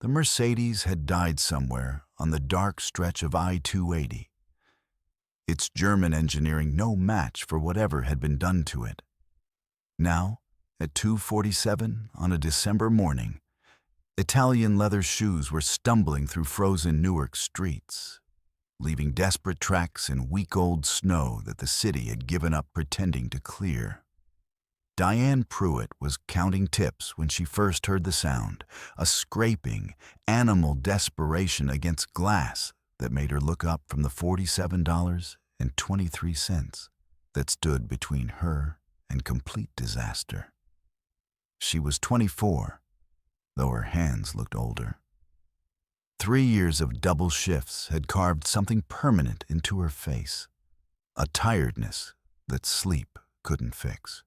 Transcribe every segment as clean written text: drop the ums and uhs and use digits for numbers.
The Mercedes had died somewhere on the dark stretch of I-280. Its German engineering no match for whatever had been done to it. Now, at 2:47 on a December morning, Italian leather shoes were stumbling through frozen Newark streets, leaving desperate tracks in week-old snow that the city had given up pretending to clear. Diane Pruitt was counting tips when she first heard the sound, a scraping, animal desperation against glass that made her look up from the $47.23 that stood between her and complete disaster. She was 24, though her hands looked older. 3 years of double shifts had carved something permanent into her face, a tiredness that sleep couldn't fix.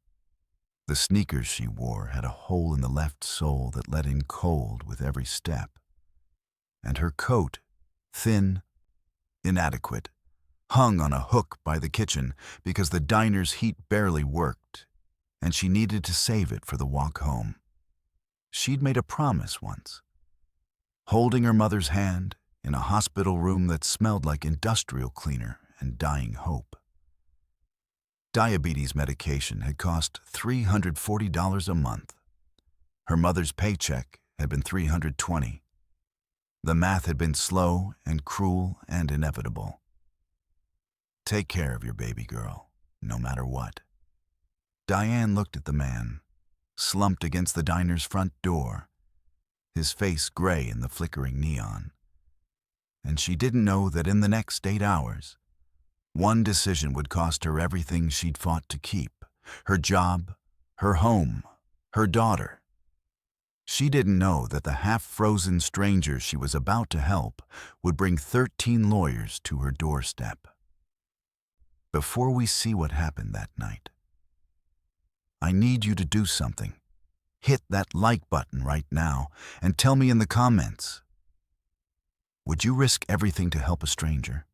The sneakers she wore had a hole in the left sole that let in cold with every step. And her coat, thin, inadequate, hung on a hook by the kitchen because the diner's heat barely worked, and she needed to save it for the walk home. She'd made a promise once, holding her mother's hand in a hospital room that smelled like industrial cleaner and dying hope. Diabetes medication had cost $340 a month. Her mother's paycheck had been $320. The math had been slow and cruel and inevitable. Take care of your baby girl, no matter what. Diane looked at the man, slumped against the diner's front door, his face gray in the flickering neon. And she didn't know that in the next 8 hours, one decision would cost her everything she'd fought to keep, her job, her home, her daughter. She didn't know that the half-frozen stranger she was about to help would bring 13 lawyers to her doorstep. Before we see what happened that night, I need you to do something. Hit that like button right now and tell me in the comments, would you risk everything to help a stranger?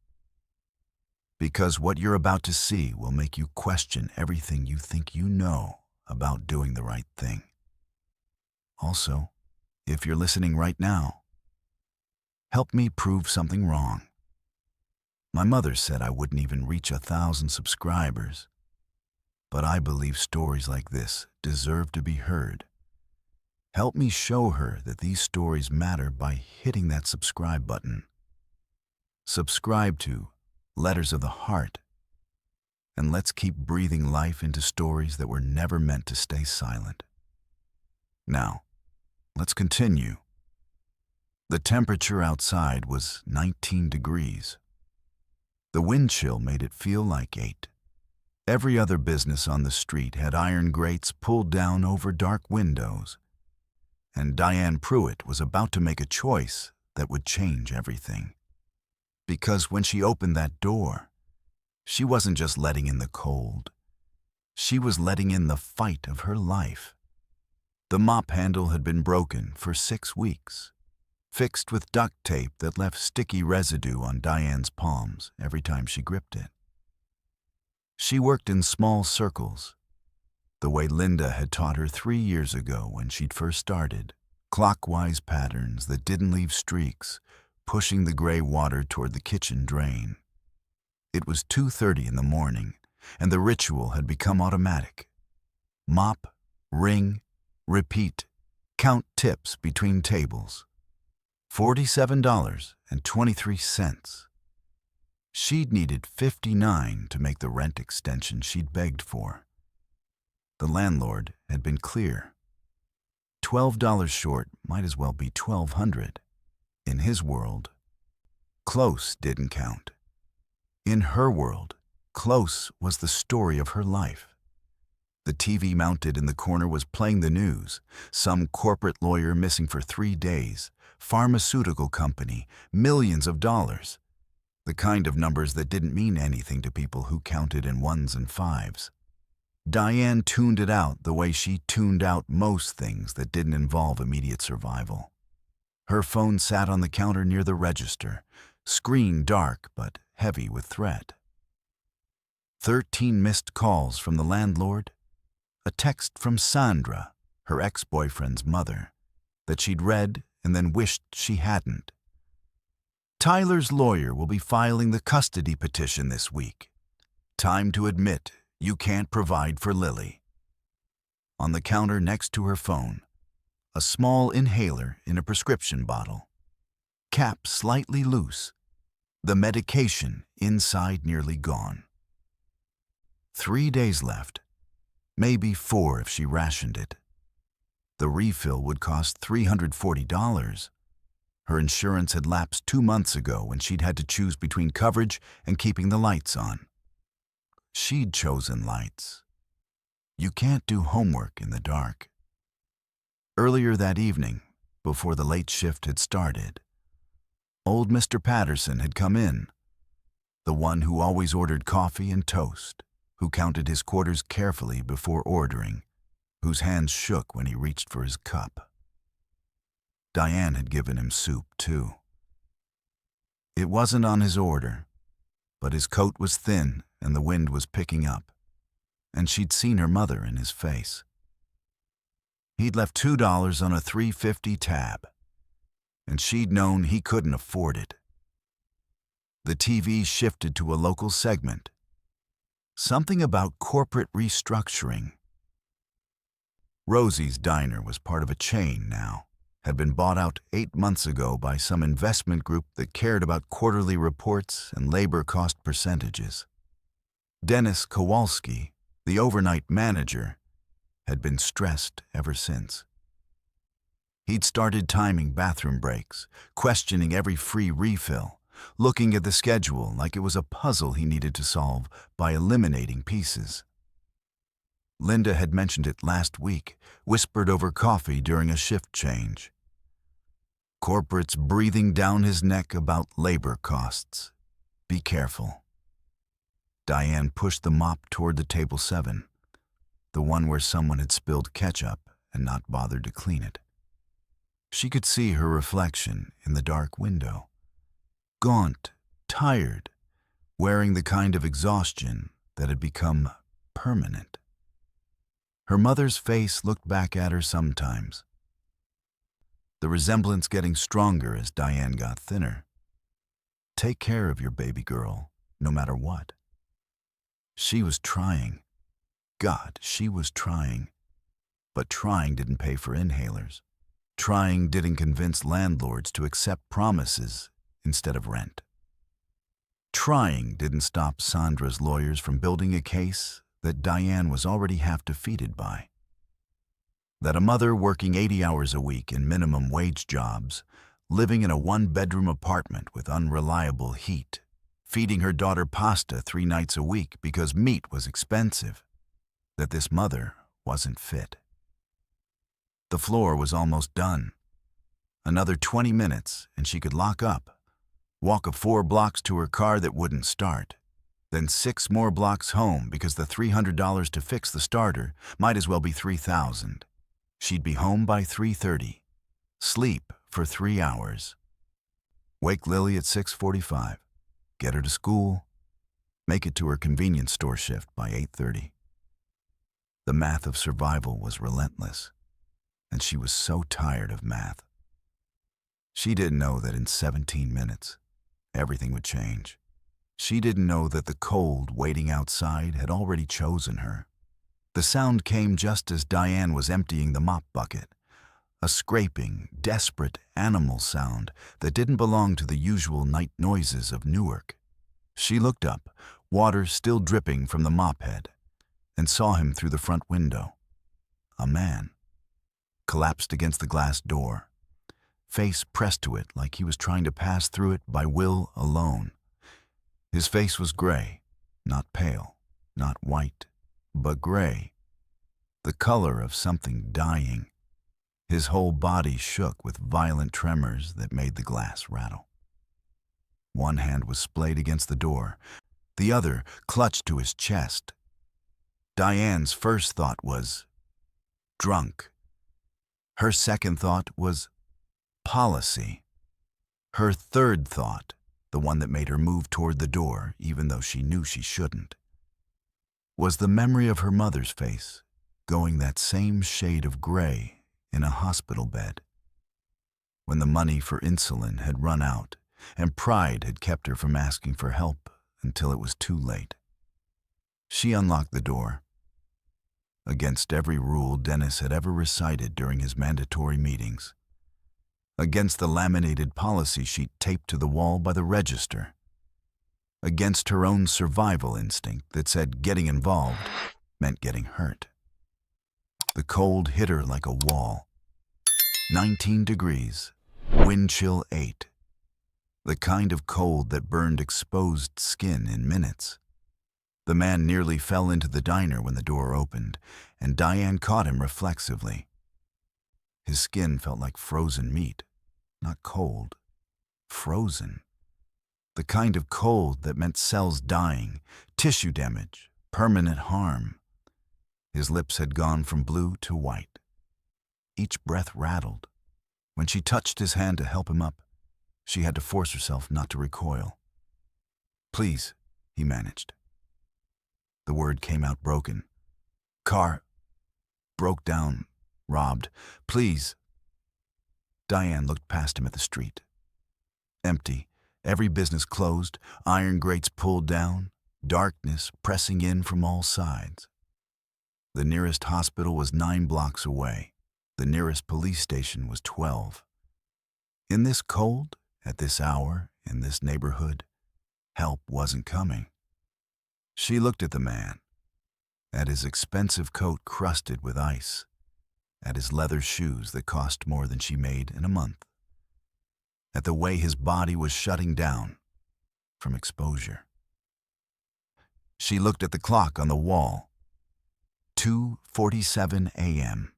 Because what you're about to see will make you question everything you think you know about doing the right thing. Also, if you're listening right now, help me prove something wrong. My mother said I wouldn't even reach 1,000 subscribers, but I believe stories like this deserve to be heard. Help me show her that these stories matter by hitting that subscribe button. Subscribe to Letters of the Heart, and let's keep breathing life into stories that were never meant to stay silent. Now, let's continue. The temperature outside was 19 degrees. The wind chill made it feel like 8. Every other business on the street had iron grates pulled down over dark windows, and Diane Pruitt was about to make a choice that would change everything. Because when she opened that door, she wasn't just letting in the cold. She was letting in the fight of her life. The mop handle had been broken for 6 weeks, fixed with duct tape that left sticky residue on Diane's palms every time she gripped it. She worked in small circles, the way Linda had taught her 3 years ago when she'd first started, clockwise patterns that didn't leave streaks, pushing the gray water toward the kitchen drain. It was 2:30 in the morning, and the ritual had become automatic. Mop, ring, repeat, count tips between tables. $47.23. She'd needed $59 to make the rent extension she'd begged for. The landlord had been clear. $12 short might as well be $1,200. In his world, close didn't count. In her world, close was the story of her life. The TV mounted in the corner was playing the news. Some corporate lawyer missing for 3 days. Pharmaceutical company, millions of dollars. The kind of numbers that didn't mean anything to people who counted in ones and fives. Diane tuned it out the way she tuned out most things that didn't involve immediate survival. Her phone sat on the counter near the register, screen dark but heavy with threat. 13 missed calls from the landlord, a text from Sandra, her ex-boyfriend's mother, that she'd read and then wished she hadn't. Tyler's lawyer will be filing the custody petition this week. Time to admit you can't provide for Lily. On the counter next to her phone, a small inhaler in a prescription bottle. Cap slightly loose, the medication inside nearly gone. 3 days left, maybe 4 if she rationed it. The refill would cost $340. Her insurance had lapsed 2 months ago when she'd had to choose between coverage and keeping the lights on. She'd chosen lights. You can't do homework in the dark. Earlier that evening, before the late shift had started, old Mr. Patterson had come in, the one who always ordered coffee and toast, who counted his quarters carefully before ordering, whose hands shook when he reached for his cup. Diane had given him soup, too. It wasn't on his order, but his coat was thin and the wind was picking up, and she'd seen her mother in his face. He'd left $2 on a $3.50 tab, and she'd known he couldn't afford it. The TV shifted to a local segment. Something about corporate restructuring. Rosie's Diner was part of a chain now, had been bought out 8 months ago by some investment group that cared about quarterly reports and labor cost percentages. Dennis Kowalski, the overnight manager, had been stressed ever since. He'd started timing bathroom breaks, questioning every free refill, looking at the schedule like it was a puzzle he needed to solve by eliminating pieces. Linda had mentioned it last week, whispered over coffee during a shift change. Corporate's breathing down his neck about labor costs. Be careful. Diane pushed the mop toward the table 7, the one where someone had spilled ketchup and not bothered to clean it. She could see her reflection in the dark window. Gaunt, tired, wearing the kind of exhaustion that had become permanent. Her mother's face looked back at her sometimes, the resemblance getting stronger as Diane got thinner. Take care of your baby girl, no matter what. She was trying. God, she was trying. But trying didn't pay for inhalers. Trying didn't convince landlords to accept promises instead of rent. Trying didn't stop Sandra's lawyers from building a case that Diane was already half defeated by. That a mother working 80 hours a week in minimum wage jobs, living in a 1-bedroom apartment with unreliable heat, feeding her daughter pasta 3 nights a week because meat was expensive, that this mother wasn't fit. The floor was almost done. Another 20 minutes and she could lock up, walk 4 blocks to her car that wouldn't start, then 6 more blocks home because the $300 to fix the starter might as well be $3,000. She'd be home by 3:30, sleep for 3 hours, wake Lily at 6:45, get her to school, make it to her convenience store shift by 8:30. The math of survival was relentless, and she was so tired of math. She didn't know that in 17 minutes, everything would change. She didn't know that the cold waiting outside had already chosen her. The sound came just as Diane was emptying the mop bucket, a scraping, desperate animal sound that didn't belong to the usual night noises of Newark. She looked up, water still dripping from the mop head, and saw him through the front window. A man, collapsed against the glass door, face pressed to it like he was trying to pass through it by will alone. His face was gray, not pale, not white, but gray, the color of something dying. His whole body shook with violent tremors that made the glass rattle. One hand was splayed against the door, the other clutched to his chest. Diane's first thought was, drunk. Her second thought was, policy. Her third thought, the one that made her move toward the door even though she knew she shouldn't, was the memory of her mother's face, going that same shade of gray in a hospital bed. when the money for insulin had run out and pride had kept her from asking for help until it was too late. She unlocked the door. Against every rule Dennis had ever recited during his mandatory meetings. Against the laminated policy sheet taped to the wall by the register. Against her own survival instinct that said getting involved meant getting hurt. The cold hit her like a wall. 19 degrees, wind chill 8. The kind of cold that burned exposed skin in minutes. The man nearly fell into the diner when the door opened, and Diane caught him reflexively. His skin felt like frozen meat, not cold, frozen. The kind of cold that meant cells dying, tissue damage, permanent harm. His lips had gone from blue to white. Each breath rattled. When she touched his hand to help him up, she had to force herself not to recoil. "Please," he managed. The word came out broken. "Car broke down, robbed. Please." Diane looked past him at the street. Empty, every business closed, iron grates pulled down, darkness pressing in from all sides. The nearest hospital was 9 blocks away. The nearest police station was 12. In this cold, at this hour, in this neighborhood, help wasn't coming. She looked at the man, at his expensive coat crusted with ice, at his leather shoes that cost more than she made in a month, at the way his body was shutting down from exposure. She looked at the clock on the wall, 2:47 a.m.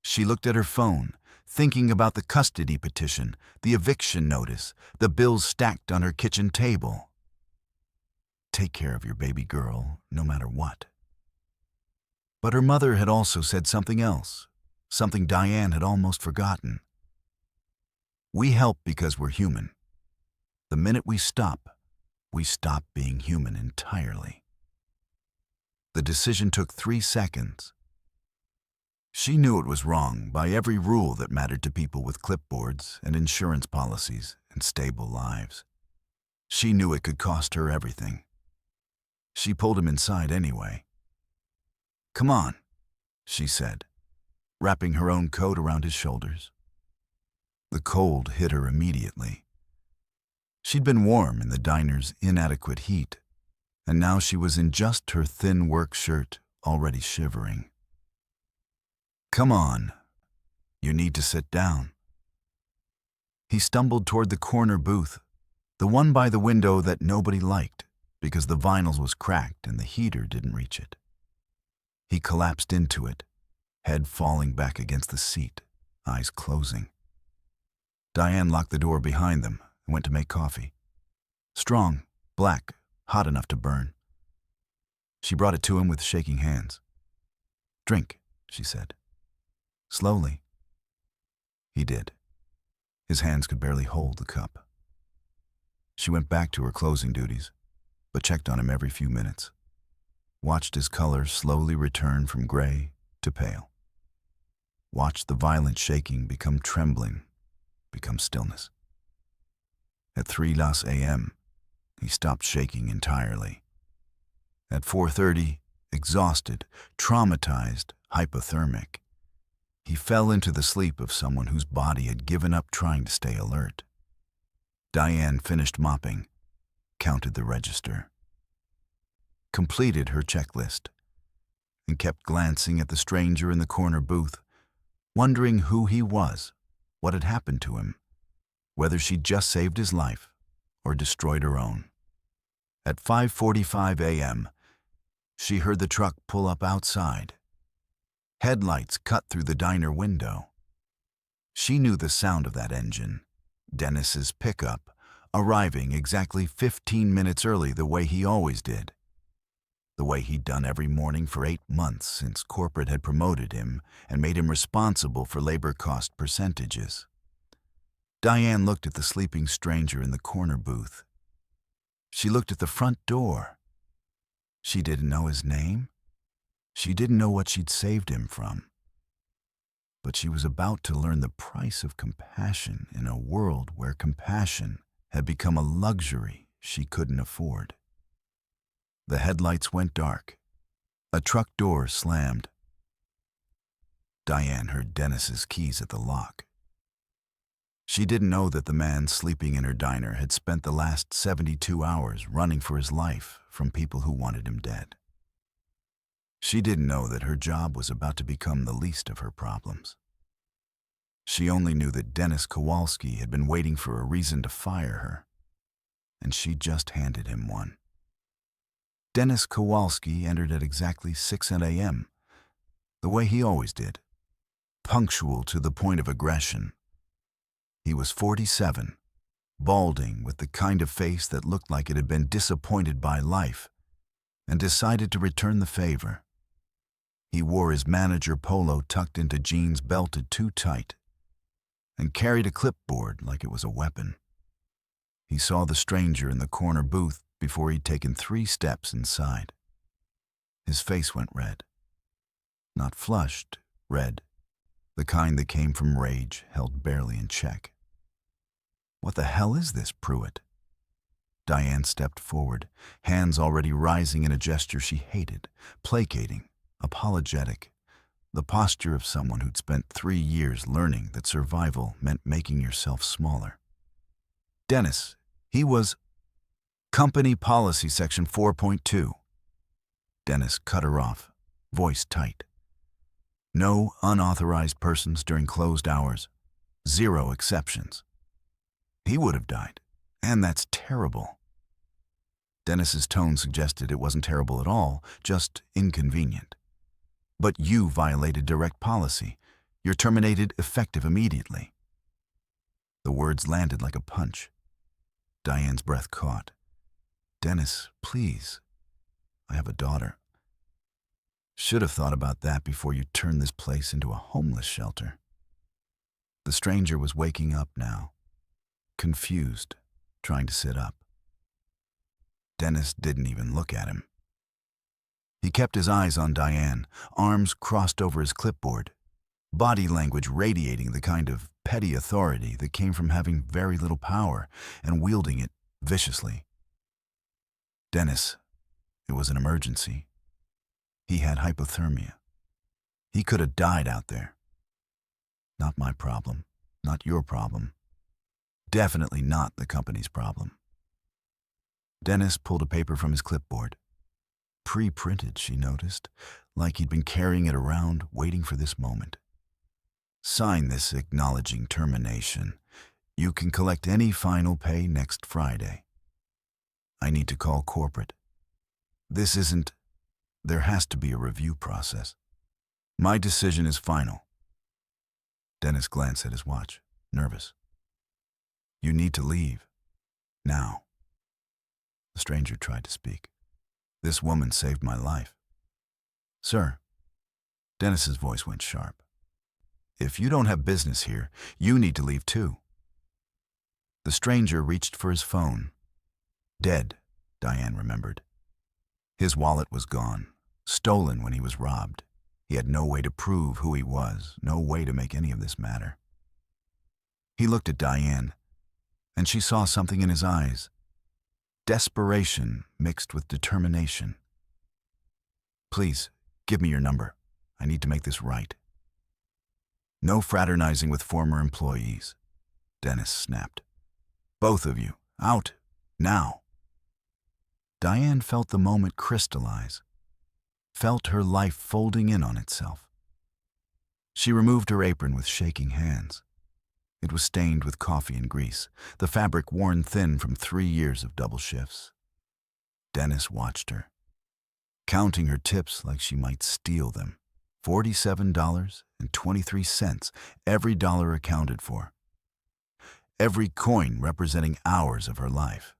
She looked at her phone, thinking about the custody petition, the eviction notice, the bills stacked on her kitchen table. Take care of your baby girl, no matter what. But her mother had also said something else, something Diane had almost forgotten. We help because we're human. The minute we stop being human entirely. The decision took 3 seconds. She knew it was wrong by every rule that mattered to people with clipboards and insurance policies and stable lives. She knew it could cost her everything. She pulled him inside anyway. "Come on," she said, wrapping her own coat around his shoulders. The cold hit her immediately. She'd been warm in the diner's inadequate heat, and now she was in just her thin work shirt, already shivering. "Come on. You need to sit down." He stumbled toward the corner booth, the one by the window that nobody liked because the vinyl was cracked and the heater didn't reach it. He collapsed into it, head falling back against the seat, eyes closing. Diane locked the door behind them and went to make coffee. Strong, black, hot enough to burn. She brought it to him with shaking hands. "Drink," she said. "Slowly." He did. His hands could barely hold the cup. She went back to her closing duties, but checked on him every few minutes. Watched his color slowly return from gray to pale. Watched the violent shaking become trembling, become stillness. At 3 a.m., he stopped shaking entirely. At 4:30, exhausted, traumatized, hypothermic, he fell into the sleep of someone whose body had given up trying to stay alert. Diane finished mopping, counted the register, completed her checklist, and kept glancing at the stranger in the corner booth, wondering who he was, what had happened to him, whether she'd just saved his life or destroyed her own. At 5:45 a.m., she heard the truck pull up outside. Headlights cut through the diner window. She knew the sound of that engine, Dennis's pickup, arriving exactly 15 minutes early the way he always did. The way he'd done every morning for 8 months since corporate had promoted him and made him responsible for labor cost percentages. Diane looked at the sleeping stranger in the corner booth. She looked at the front door. She didn't know his name. She didn't know what she'd saved him from. But she was about to learn the price of compassion in a world where compassion had become a luxury she couldn't afford. The headlights went dark. A truck door slammed. Diane heard Dennis's keys at the lock. She didn't know that the man sleeping in her diner had spent the last 72 hours running for his life from people who wanted him dead. She didn't know that her job was about to become the least of her problems. She only knew that Dennis Kowalski had been waiting for a reason to fire her, and she just handed him one. Dennis Kowalski entered at exactly 6 a.m., the way he always did, punctual to the point of aggression. He was 47, balding with the kind of face that looked like it had been disappointed by life, and decided to return the favor. He wore his manager polo tucked into jeans belted too tight, and carried a clipboard like it was a weapon. He saw the stranger in the corner booth before he'd taken 3 steps inside. His face went red. Not flushed, red, the kind that came from rage held barely in check. What the hell is this, Pruitt? Diane stepped forward, hands already rising in a gesture she hated, placating, apologetic, the posture of someone who'd spent 3 years learning that survival meant making yourself smaller. Dennis, he was Company Policy Section 4.2. Dennis cut her off, voice tight. No unauthorized persons during closed hours. 0 exceptions. He would have died, and that's terrible. Dennis's tone suggested it wasn't terrible at all, just inconvenient. But you violated direct policy. You're terminated effective immediately. The words landed like a punch. Diane's breath caught. Dennis, please. I have a daughter. Should have thought about that before you turned this place into a homeless shelter. The stranger was waking up now, confused, trying to sit up. Dennis didn't even look at him. He kept his eyes on Diane, arms crossed over his clipboard, body language radiating the kind of petty authority that came from having very little power and wielding it viciously. Dennis, it was an emergency. He had hypothermia. He could have died out there. Not my problem, not your problem. Definitely not the company's problem. Dennis pulled a paper from his clipboard. Pre-printed, she noticed, like he'd been carrying it around, waiting for this moment. Sign this acknowledging termination. You can collect any final pay next Friday. I need to call corporate. This isn't... There has to be a review process. My decision is final. Dennis glanced at his watch, nervous. You need to leave. Now. The stranger tried to speak. This woman saved my life. Sir, Dennis's voice went sharp. If you don't have business here, you need to leave too. The stranger reached for his phone. Dead, Diane remembered. His wallet was gone, stolen when he was robbed. He had no way to prove who he was, no way to make any of this matter. He looked at Diane, and she saw something in his eyes. Desperation mixed with determination. Please, give me your number. I need to make this right. No fraternizing with former employees, Dennis snapped. Both of you, out, now. Diane felt the moment crystallize, felt her life folding in on itself. She removed her apron with shaking hands. It was stained with coffee and grease, the fabric worn thin from 3 years of double shifts. Dennis watched her, counting her tips like she might steal them. $47.23, every dollar accounted for. Every coin representing hours of her life.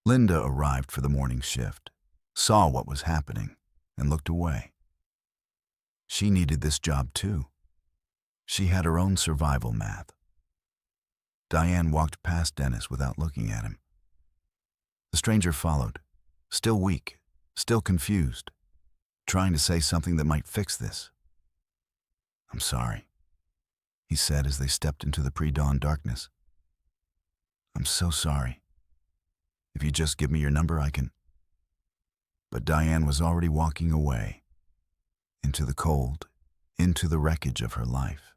Linda arrived for the morning shift, saw what was happening, and looked away. She needed this job too. She had her own survival math. Diane walked past Dennis without looking at him. The stranger followed, still weak, still confused, trying to say something that might fix this. "I'm sorry," he said as they stepped into the pre-dawn darkness. "I'm so sorry. If you just give me your number, I can—" But Diane was already walking away, into the cold, into the wreckage of her life.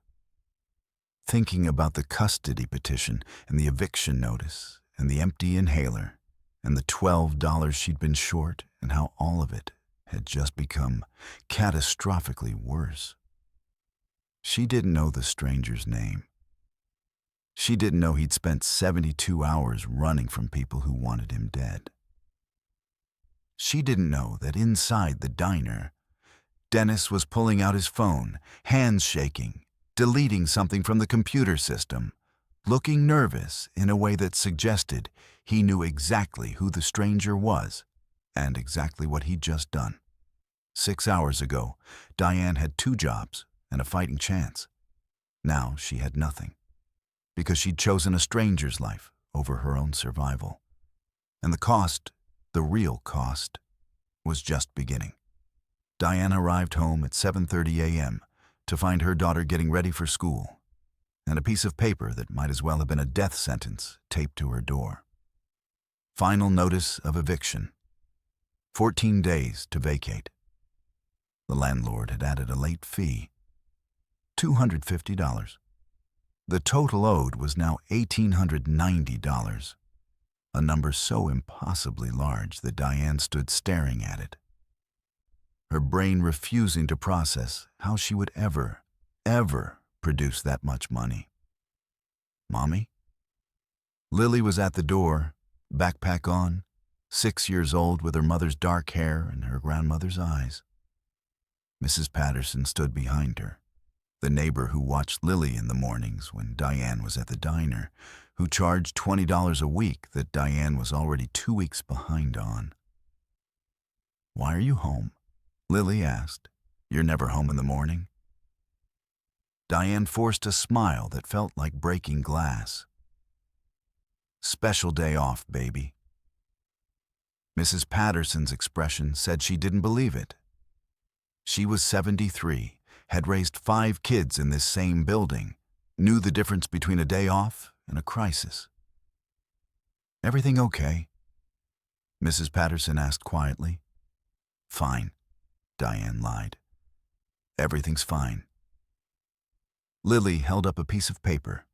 Thinking about the custody petition and the eviction notice and the empty inhaler and the $12 she'd been short and how all of it had just become catastrophically worse. She didn't know the stranger's name. She didn't know he'd spent 72 hours running from people who wanted him dead. She didn't know that inside the diner, Dennis was pulling out his phone, hands shaking, deleting something from the computer system, looking nervous in a way that suggested he knew exactly who the stranger was and exactly what he'd just done. 6 hours ago, Diane had 2 jobs and a fighting chance. Now she had nothing, because she'd chosen a stranger's life over her own survival. And the cost, the real cost, was just beginning. Diane arrived home at 7:30 a.m. to find her daughter getting ready for school, and a piece of paper that might as well have been a death sentence taped to her door. Final notice of eviction. 14 days to vacate. The landlord had added a late fee. $250. The total owed was now $1,890, a number so impossibly large that Diane stood staring at it, her brain refusing to process how she would ever produce that much money. "Mommy?" Lily was at the door, backpack on, 6 years old with her mother's dark hair and her grandmother's eyes. Mrs. Patterson stood behind her, the neighbor who watched Lily in the mornings when Diane was at the diner, who charged $20 a week that Diane was already 2 weeks behind on. "Why are you home?" Lily asked. "You're never home in the morning?" Diane forced a smile that felt like breaking glass. "Special day off, baby." Mrs. Patterson's expression said she didn't believe it. She was 73, had raised 5 kids in this same building, knew the difference between a day off and a crisis. "Everything okay?" Mrs. Patterson asked quietly. "Fine," Diane lied. "Everything's fine." Lily held up a piece of paper,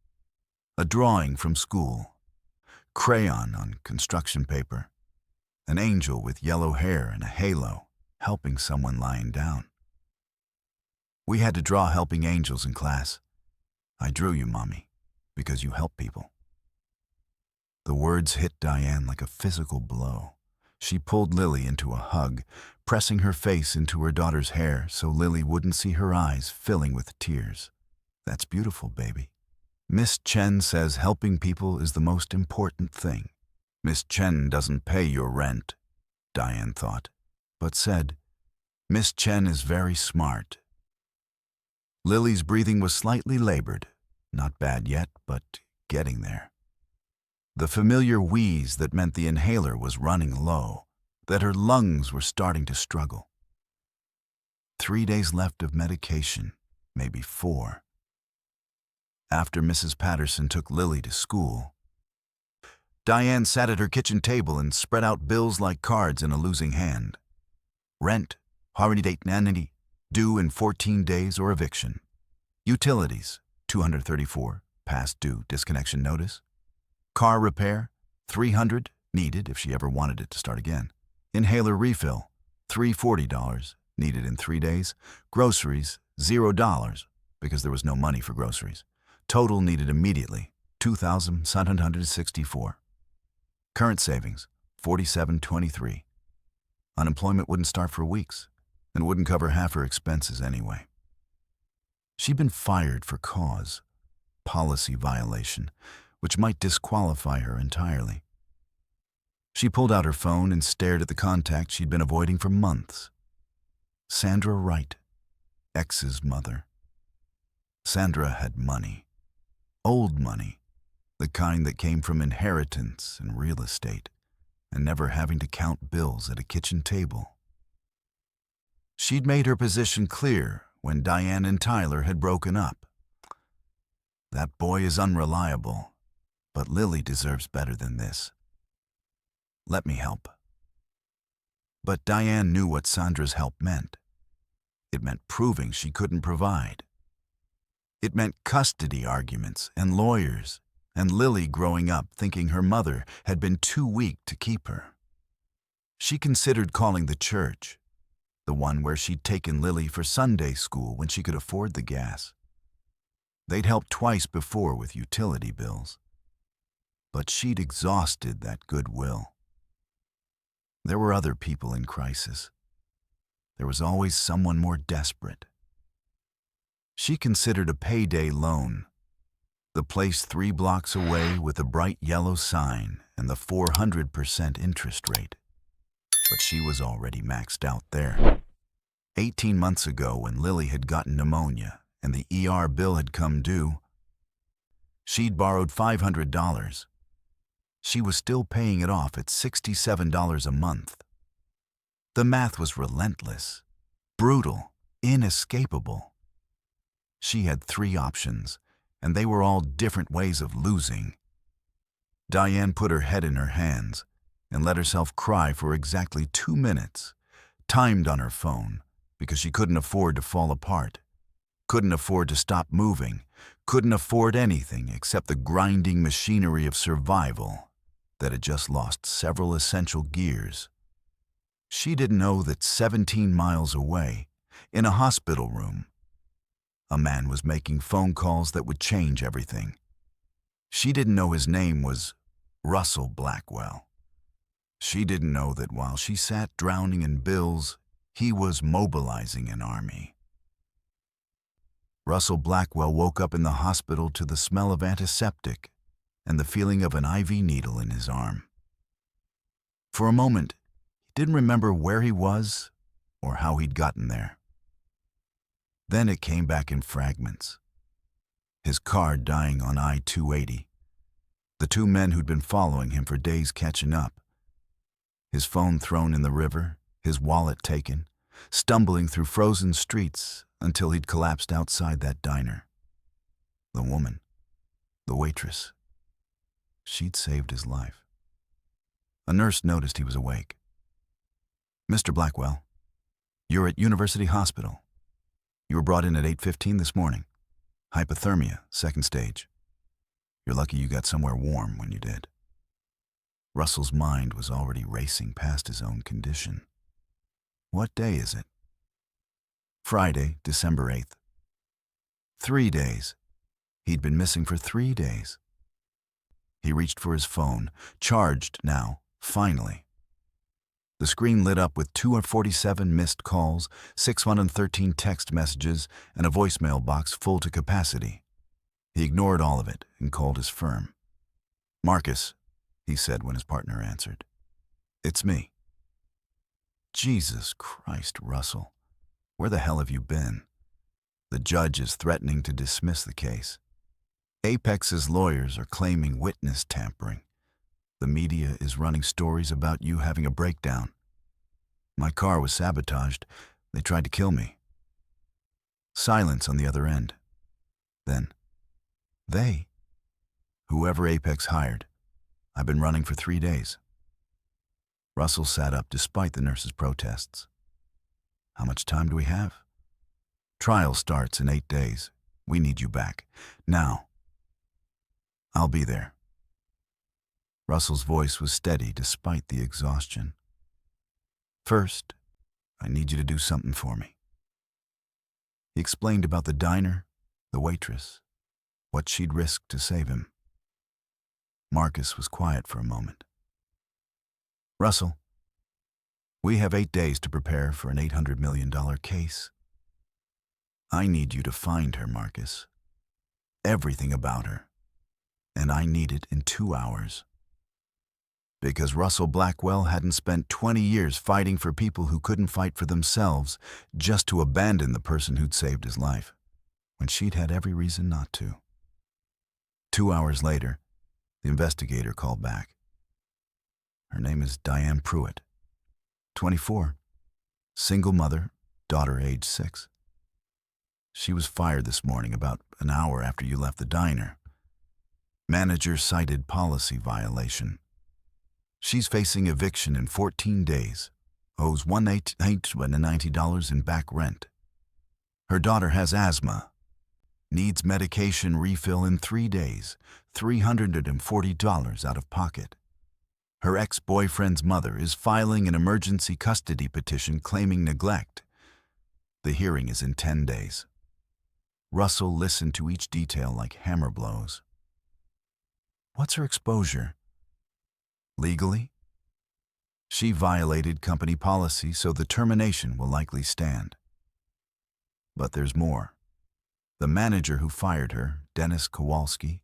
a drawing from school, crayon on construction paper, an angel with yellow hair and a halo helping someone lying down. "We had to draw helping angels in class. I drew you, Mommy, because you help people." The words hit Diane like a physical blow. She pulled Lily into a hug, pressing her face into her daughter's hair so Lily wouldn't see her eyes filling with tears. "That's beautiful, baby. Miss Chen says helping people is the most important thing." Miss Chen doesn't pay your rent, Diane thought, but said, "Miss Chen is very smart." Lily's breathing was slightly labored, not bad yet, but getting there. The familiar wheeze that meant the inhaler was running low, that her lungs were starting to struggle. 3 days left of medication, maybe 4. After Mrs. Patterson took Lily to school, Diane sat at her kitchen table and spread out bills like cards in a losing hand. Rent, holiday date nanny, due in 14 days or eviction. Utilities, $234, past due disconnection notice. Car repair, $300, needed if she ever wanted it to start again. Inhaler refill, $340, needed in 3 days. Groceries, $0, because there was no money for groceries. Total needed immediately, $2,764. Current savings, $47.23. Unemployment wouldn't start for weeks and wouldn't cover half her expenses anyway. She'd been fired for cause, policy violation, which might disqualify her entirely. She pulled out her phone and stared at the contact she'd been avoiding for months. Sandra Wright, ex's mother. Sandra had money. Old money, the kind that came from inheritance and real estate, and never having to count bills at a kitchen table. She'd made her position clear when Diane and Tyler had broken up. That boy is unreliable, but Lily deserves better than this. Let me help. But Diane knew what Sandra's help meant. It meant proving she couldn't provide. It meant custody arguments and lawyers, and Lily growing up thinking her mother had been too weak to keep her. She considered calling the church, the one where she'd taken Lily for Sunday school when she could afford the gas. They'd helped twice before with utility bills. But she'd exhausted that goodwill. There were other people in crisis. There was always someone more desperate. She considered a payday loan, the place 3 blocks away with a bright yellow sign and the 400% interest rate. But she was already maxed out there. 18 months ago, when Lily had gotten pneumonia and the ER bill had come due, she'd borrowed $500. She was still paying it off at $67 a month. The math was relentless, brutal, inescapable. She had 3 options, and they were all different ways of losing. Diane put her head in her hands and let herself cry for exactly 2 minutes, timed on her phone, because she couldn't afford to fall apart, couldn't afford to stop moving, couldn't afford anything except the grinding machinery of survival that had just lost several essential gears. She didn't know that 17 miles away, in a hospital room, a man was making phone calls that would change everything. She didn't know his name was Russell Blackwell. She didn't know that while she sat drowning in bills, he was mobilizing an army. Russell Blackwell woke up in the hospital to the smell of antiseptic and the feeling of an IV needle in his arm. For a moment, he didn't remember where he was or how he'd gotten there. Then it came back in fragments. His car dying on I-280. The 2 men who'd been following him for days catching up. His phone thrown in the river, his wallet taken, stumbling through frozen streets until he'd collapsed outside that diner. The woman, the waitress, she'd saved his life. A nurse noticed he was awake. "Mr. Blackwell, you're at University Hospital. You were brought in at 8:15 this morning. Hypothermia, 2nd stage. You're lucky you got somewhere warm when you did." Russell's mind was already racing past his own condition. What day is it? Friday, December 8th. 3 days. He'd been missing for 3 days. He reached for his phone, charged now, finally. The screen lit up with 247 missed calls, 613 text messages, and a voicemail box full to capacity. He ignored all of it and called his firm. "Marcus," he said when his partner answered. "It's me." "Jesus Christ, Russell. Where the hell have you been? The judge is threatening to dismiss the case. Apex's lawyers are claiming witness tampering. The media is running stories about you having a breakdown. My car was sabotaged. They tried to kill me." Silence on the other end. Then, "They? Whoever Apex hired. I've been running for 3 days." Russell sat up despite the nurse's protests. "How much time do we have?" "Trial starts in 8 days. We need you back. Now." "I'll be there." Russell's voice was steady despite the exhaustion. "First, I need you to do something for me." He explained about the diner, the waitress, what she'd risked to save him. Marcus was quiet for a moment. "Russell, we have 8 days to prepare for an $800 million case. I need you to find her, Marcus. Everything about her. And I need it in 2 hours. Because Russell Blackwell hadn't spent 20 years fighting for people who couldn't fight for themselves just to abandon the person who'd saved his life, when she'd had every reason not to. 2 hours later, the investigator called back. Her name is Diane Pruitt, 24, single mother, daughter age 6. She was fired this morning about an hour after you left the diner. Manager cited policy violation. She's facing eviction in 14 days, owes $180 in back rent. Her daughter has asthma, needs medication refill in 3 days, $340 out of pocket. Her ex-boyfriend's mother is filing an emergency custody petition claiming neglect. The hearing is in 10 days. Russell listened to each detail like hammer blows. What's her exposure? Legally? She violated company policy, so the termination will likely stand. But there's more. The manager who fired her, Dennis Kowalski,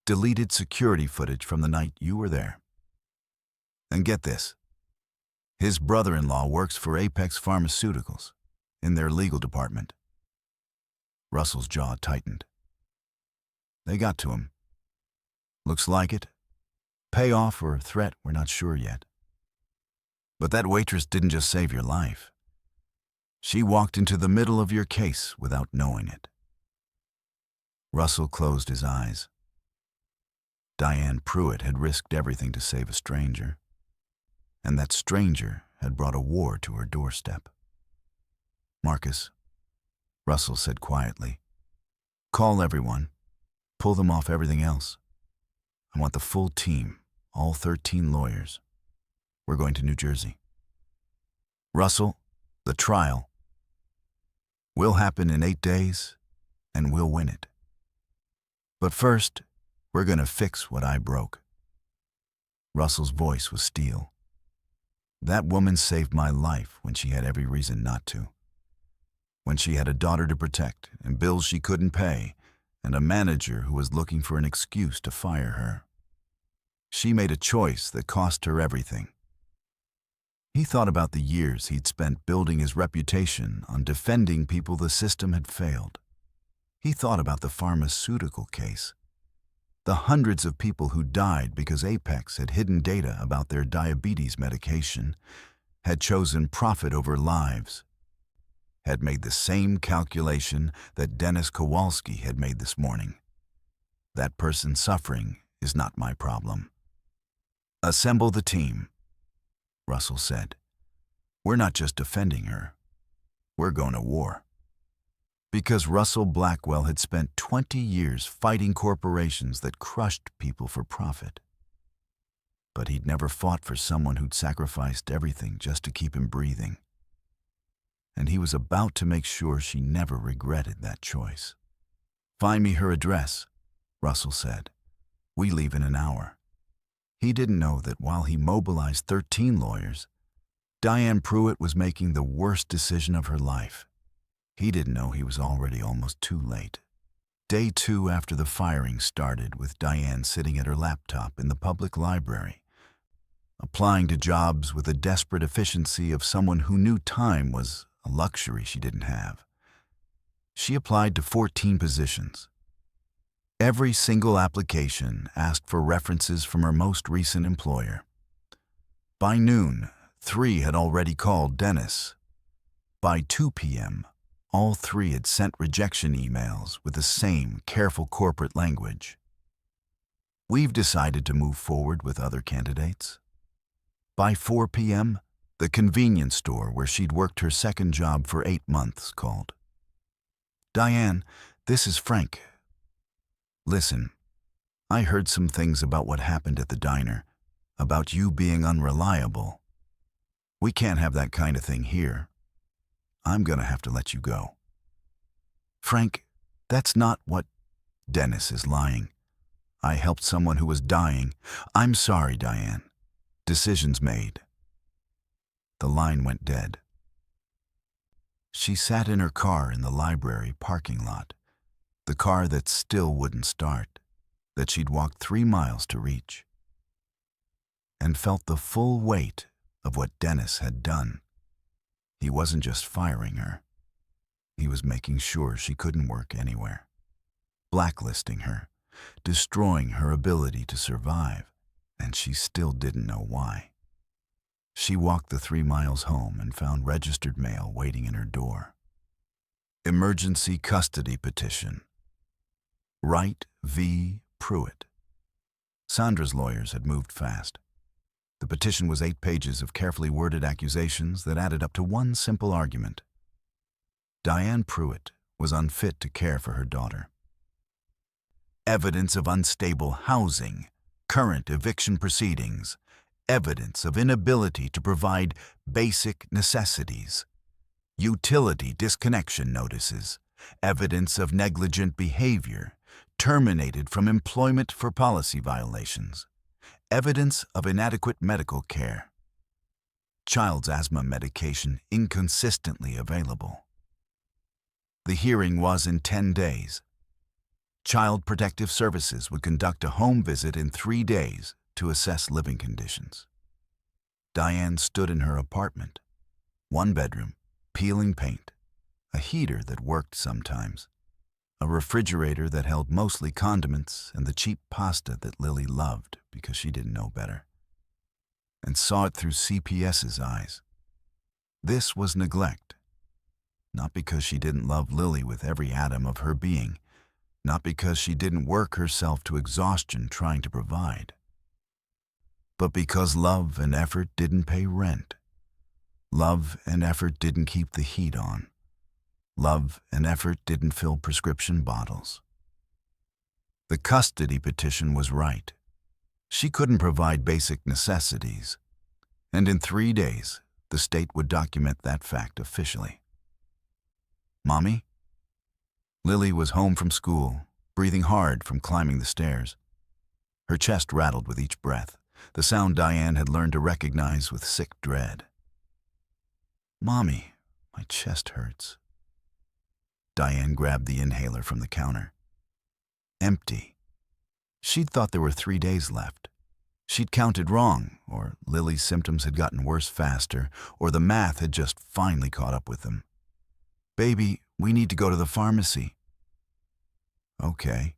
deleted security footage from the night you were there. And get this, his brother-in-law works for Apex Pharmaceuticals in their legal department. Russell's jaw tightened. They got to him. Looks like it. Payoff or threat, we're not sure yet. But that waitress didn't just save your life. She walked into the middle of your case without knowing it. Russell closed his eyes. Diane Pruitt had risked everything to save a stranger, and that stranger had brought a war to her doorstep. Marcus, Russell said quietly, call everyone. Pull them off everything else. I want the full team, all 13 lawyers. We're going to New Jersey. Russell, the trial will happen in 8 days, and we'll win it. But first, we're going to fix what I broke. Russell's voice was steel. That woman saved my life when she had every reason not to. When she had a daughter to protect and bills she couldn't pay, and a manager who was looking for an excuse to fire her. She made a choice that cost her everything. He thought about the years he'd spent building his reputation on defending people the system had failed. He thought about the pharmaceutical case, the hundreds of people who died because Apex had hidden data about their diabetes medication, had chosen profit over lives, had made the same calculation that Dennis Kowalski had made this morning. That person suffering is not my problem. Assemble the team, Russell said. We're not just defending her. We're going to war. Because Russell Blackwell had spent 20 years fighting corporations that crushed people for profit. But he'd never fought for someone who'd sacrificed everything just to keep him breathing. And he was about to make sure she never regretted that choice. Find me her address, Russell said. We leave in an hour. He didn't know that while he mobilized 13 lawyers, Diane Pruitt was making the worst decision of her life. He didn't know he was already almost too late. Day 2 after the firing started with Diane sitting at her laptop in the public library, applying to jobs with the desperate efficiency of someone who knew time was a luxury she didn't have. She applied to 14 positions. Every single application asked for references from her most recent employer. By noon, 3 had already called Dennis. By 2 p.m., all 3 had sent rejection emails with the same careful corporate language. We've decided to move forward with other candidates. By 4 p.m., the convenience store where she'd worked her second job for 8 months called. Diane, this is Frank. Listen, I heard some things about what happened at the diner, about you being unreliable. We can't have that kind of thing here. I'm gonna have to let you go. Frank, that's not what... Dennis is lying. I helped someone who was dying. I'm sorry, Diane. Decisions made. The line went dead. She sat in her car in the library parking lot, the car that still wouldn't start, that she'd walked 3 miles to reach, and felt the full weight of what Dennis had done. He wasn't just firing her. He was making sure she couldn't work anywhere, blacklisting her, destroying her ability to survive, and she still didn't know why. She walked the 3 miles home and found registered mail waiting in her door. Emergency Custody Petition. Wright v. Pruitt. Sandra's lawyers had moved fast. The petition was 8 pages of carefully worded accusations that added up to one simple argument. Diane Pruitt was unfit to care for her daughter. Evidence of unstable housing, current eviction proceedings, evidence of inability to provide basic necessities, utility disconnection notices, evidence of negligent behavior, terminated from employment for policy violations, evidence of inadequate medical care, child's asthma medication inconsistently available. The hearing was in 10 days. Child Protective Services would conduct a home visit in 3 days to assess living conditions. Diane stood in her apartment, 1 bedroom, peeling paint, a heater that worked sometimes, a refrigerator that held mostly condiments and the cheap pasta that Lily loved because she didn't know better, and saw it through CPS's eyes. This was neglect, not because she didn't love Lily with every atom of her being, not because she didn't work herself to exhaustion trying to provide, but because love and effort didn't pay rent. Love and effort didn't keep the heat on. Love and effort didn't fill prescription bottles. The custody petition was right. She couldn't provide basic necessities, and in 3 days, the state would document that fact officially. Mommy? Lily was home from school, breathing hard from climbing the stairs. Her chest rattled with each breath, the sound Diane had learned to recognize with sick dread. Mommy, my chest hurts. Diane grabbed the inhaler from the counter. Empty. She'd thought there were 3 days left. She'd counted wrong, or Lily's symptoms had gotten worse faster, or the math had just finally caught up with them. Baby, we need to go to the pharmacy. Okay.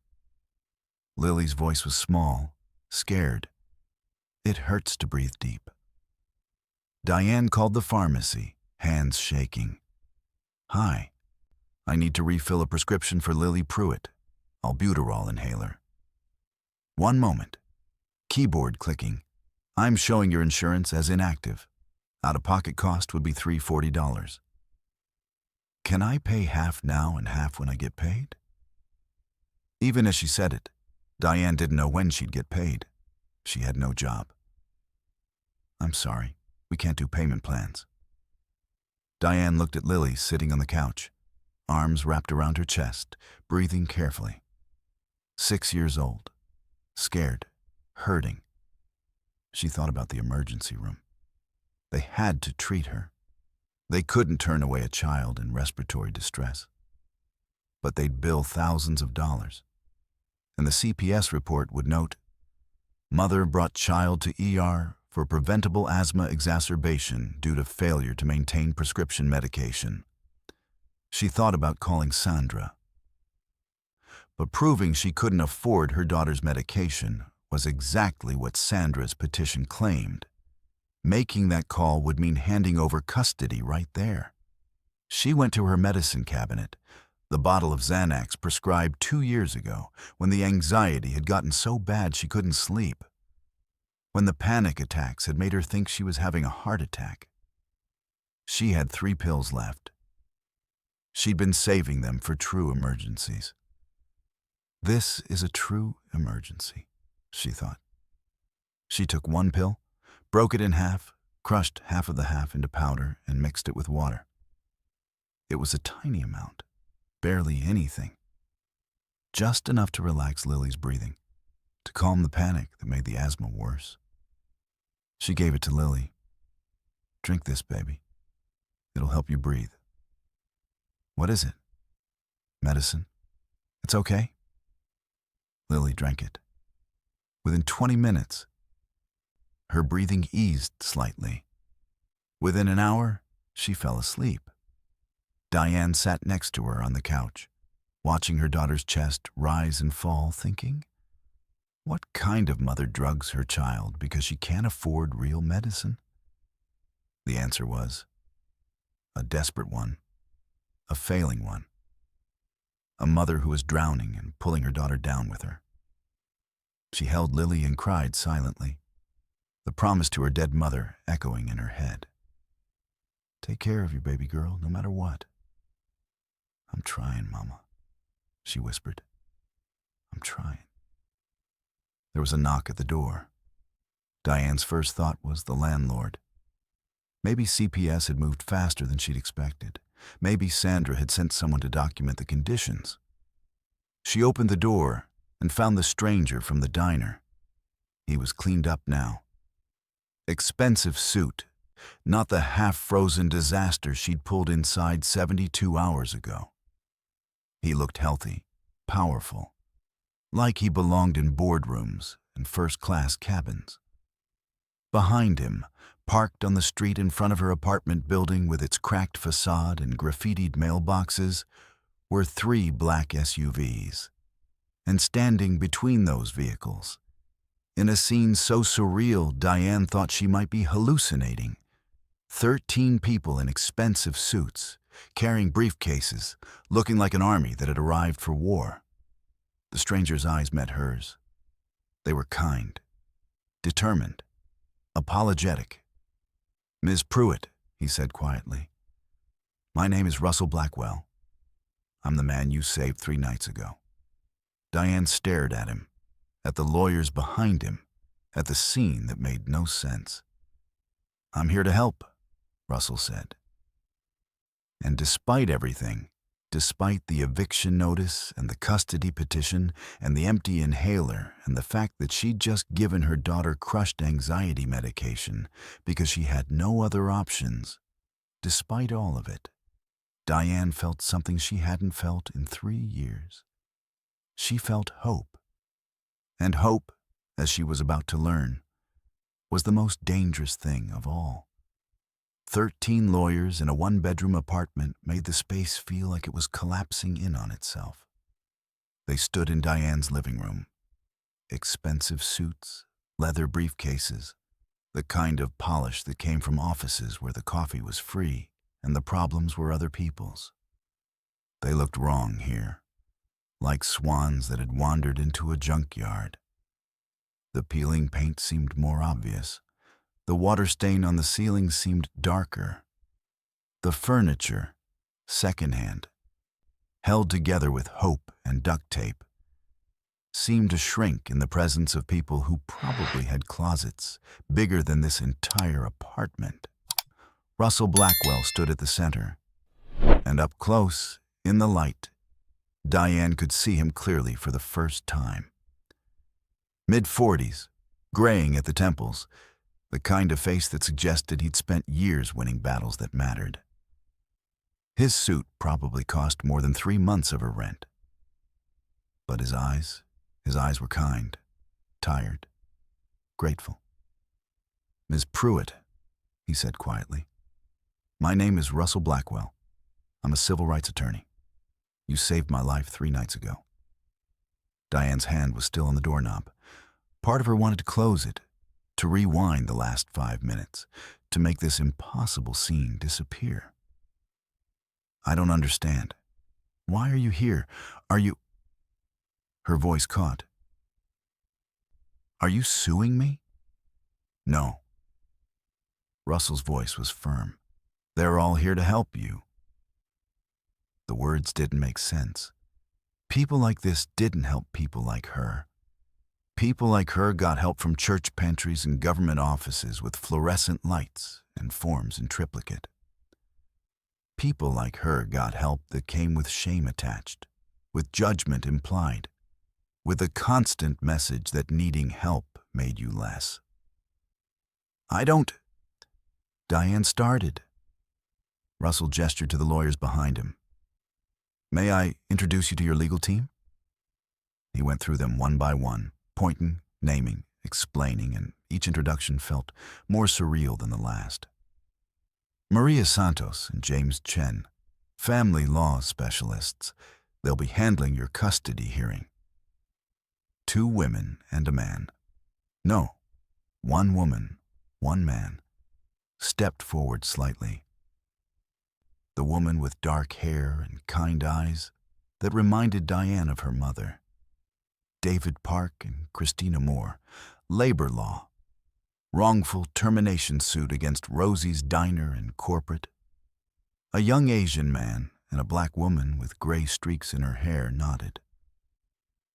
Lily's voice was small, scared. It hurts to breathe deep. Diane called the pharmacy, hands shaking. Hi. I need to refill a prescription for Lily Pruitt, albuterol inhaler. 1 moment. Keyboard clicking. I'm showing your insurance as inactive. Out-of-pocket cost would be $340. Can I pay half now and half when I get paid? Even as she said it, Diane didn't know when she'd get paid. She had no job. I'm sorry, we can't do payment plans. Diane looked at Lily sitting on the couch, arms wrapped around her chest, breathing carefully. 6 years old, scared, hurting. She thought about the emergency room. They had to treat her. They couldn't turn away a child in respiratory distress. But they'd bill thousands of dollars. And the CPS report would note, Mother brought child to ER for preventable asthma exacerbation due to failure to maintain prescription medication. She thought about calling Sandra. But proving she couldn't afford her daughter's medication was exactly what Sandra's petition claimed. Making that call would mean handing over custody right there. She went to her medicine cabinet, the bottle of Xanax prescribed 2 years ago when the anxiety had gotten so bad she couldn't sleep, when the panic attacks had made her think she was having a heart attack. She had 3 pills left. She'd been saving them for true emergencies. This is a true emergency, she thought. She took 1 pill, broke it in half, crushed half of the half into powder, and mixed it with water. It was a tiny amount, barely anything. Just enough to relax Lily's breathing, to calm the panic that made the asthma worse. She gave it to Lily. Drink this, baby. It'll help you breathe. What is it? Medicine? It's okay? Lily drank it. Within 20 minutes, her breathing eased slightly. Within an hour, she fell asleep. Diane sat next to her on the couch, watching her daughter's chest rise and fall, thinking, what kind of mother drugs her child because she can't afford real medicine? The answer was, a desperate one, a failing one. a mother who was drowning and pulling her daughter down with her. She held Lily and cried silently, the promise to her dead mother echoing in her head. "Take care of your baby girl, no matter what." "I'm trying, Mama," she whispered. "I'm trying." There was a knock at the door. Diane's first thought was the landlord. Maybe CPS had moved faster than she'd expected. Maybe Sandra had sent someone to document the conditions. She opened the door and found the stranger from the diner. He was cleaned up now. Expensive suit, not the half-frozen disaster she'd pulled inside 72 hours ago. He looked healthy, powerful, like he belonged in boardrooms and first-class cabins. Behind him, parked on the street in front of her apartment building with its cracked facade and graffitied mailboxes, were 3 black SUVs. And standing between those vehicles, in a scene so surreal Diane thought she might be hallucinating, 13 people in expensive suits, carrying briefcases, looking like an army that had arrived for war. The stranger's eyes met hers. They were kind, determined, apologetic. "Ms. Pruitt," he said quietly, "my name is Russell Blackwell. I'm the man you saved 3 nights ago." Diane stared at him, at the lawyers behind him, at the scene that made no sense. "I'm here to help," Russell said. And despite everything, despite the eviction notice and the custody petition and the empty inhaler and the fact that she'd just given her daughter crushed anxiety medication because she had no other options, despite all of it, Diane felt something she hadn't felt in 3 years. She felt hope. And hope, as she was about to learn, was the most dangerous thing of all. 13 lawyers in a 1-bedroom apartment made the space feel like it was collapsing in on itself. They stood in Diane's living room. Expensive suits, leather briefcases, the kind of polish that came from offices where the coffee was free and the problems were other people's. They looked wrong here, like swans that had wandered into a junkyard. The peeling paint seemed more obvious. The water stain on the ceiling seemed darker. The furniture, secondhand, held together with hope and duct tape, seemed to shrink in the presence of people who probably had closets bigger than this entire apartment. Russell Blackwell stood at the center, and up close, in the light, Diane could see him clearly for the first time. Mid-40s, graying at the temples, the kind of face that suggested he'd spent years winning battles that mattered. His suit probably cost more than 3 months of her rent. But his eyes were kind, tired, grateful. "Ms. Pruitt," he said quietly, "my name is Russell Blackwell. I'm a civil rights attorney. You saved my life 3 nights ago." Diane's hand was still on the doorknob. Part of her wanted to close it, to rewind the last 5 minutes, to make this impossible scene disappear. "I don't understand. Why are you here? Are you—" Her voice caught. "Are you suing me?" "No." Russell's voice was firm. "They're all here to help you." The words didn't make sense. People like this didn't help people like her. People like her got help from church pantries and government offices with fluorescent lights and forms in triplicate. People like her got help that came with shame attached, with judgment implied, with a constant message that needing help made you less. "I don't—" Diane started. Russell gestured to the lawyers behind him. "May I introduce you to your legal team?" He went through them one by one, pointing, naming, explaining, and each introduction felt more surreal than the last. Maria Santos and James Chen, family law specialists. They'll be handling your custody hearing. 2 women and a man. No, 1 woman, 1 man, stepped forward slightly. The woman with dark hair and kind eyes, that reminded Diane of her mother. David Park and Christina Moore, labor law, wrongful termination suit against Rosie's Diner and Corporate. A young Asian man and a black woman with gray streaks in her hair nodded.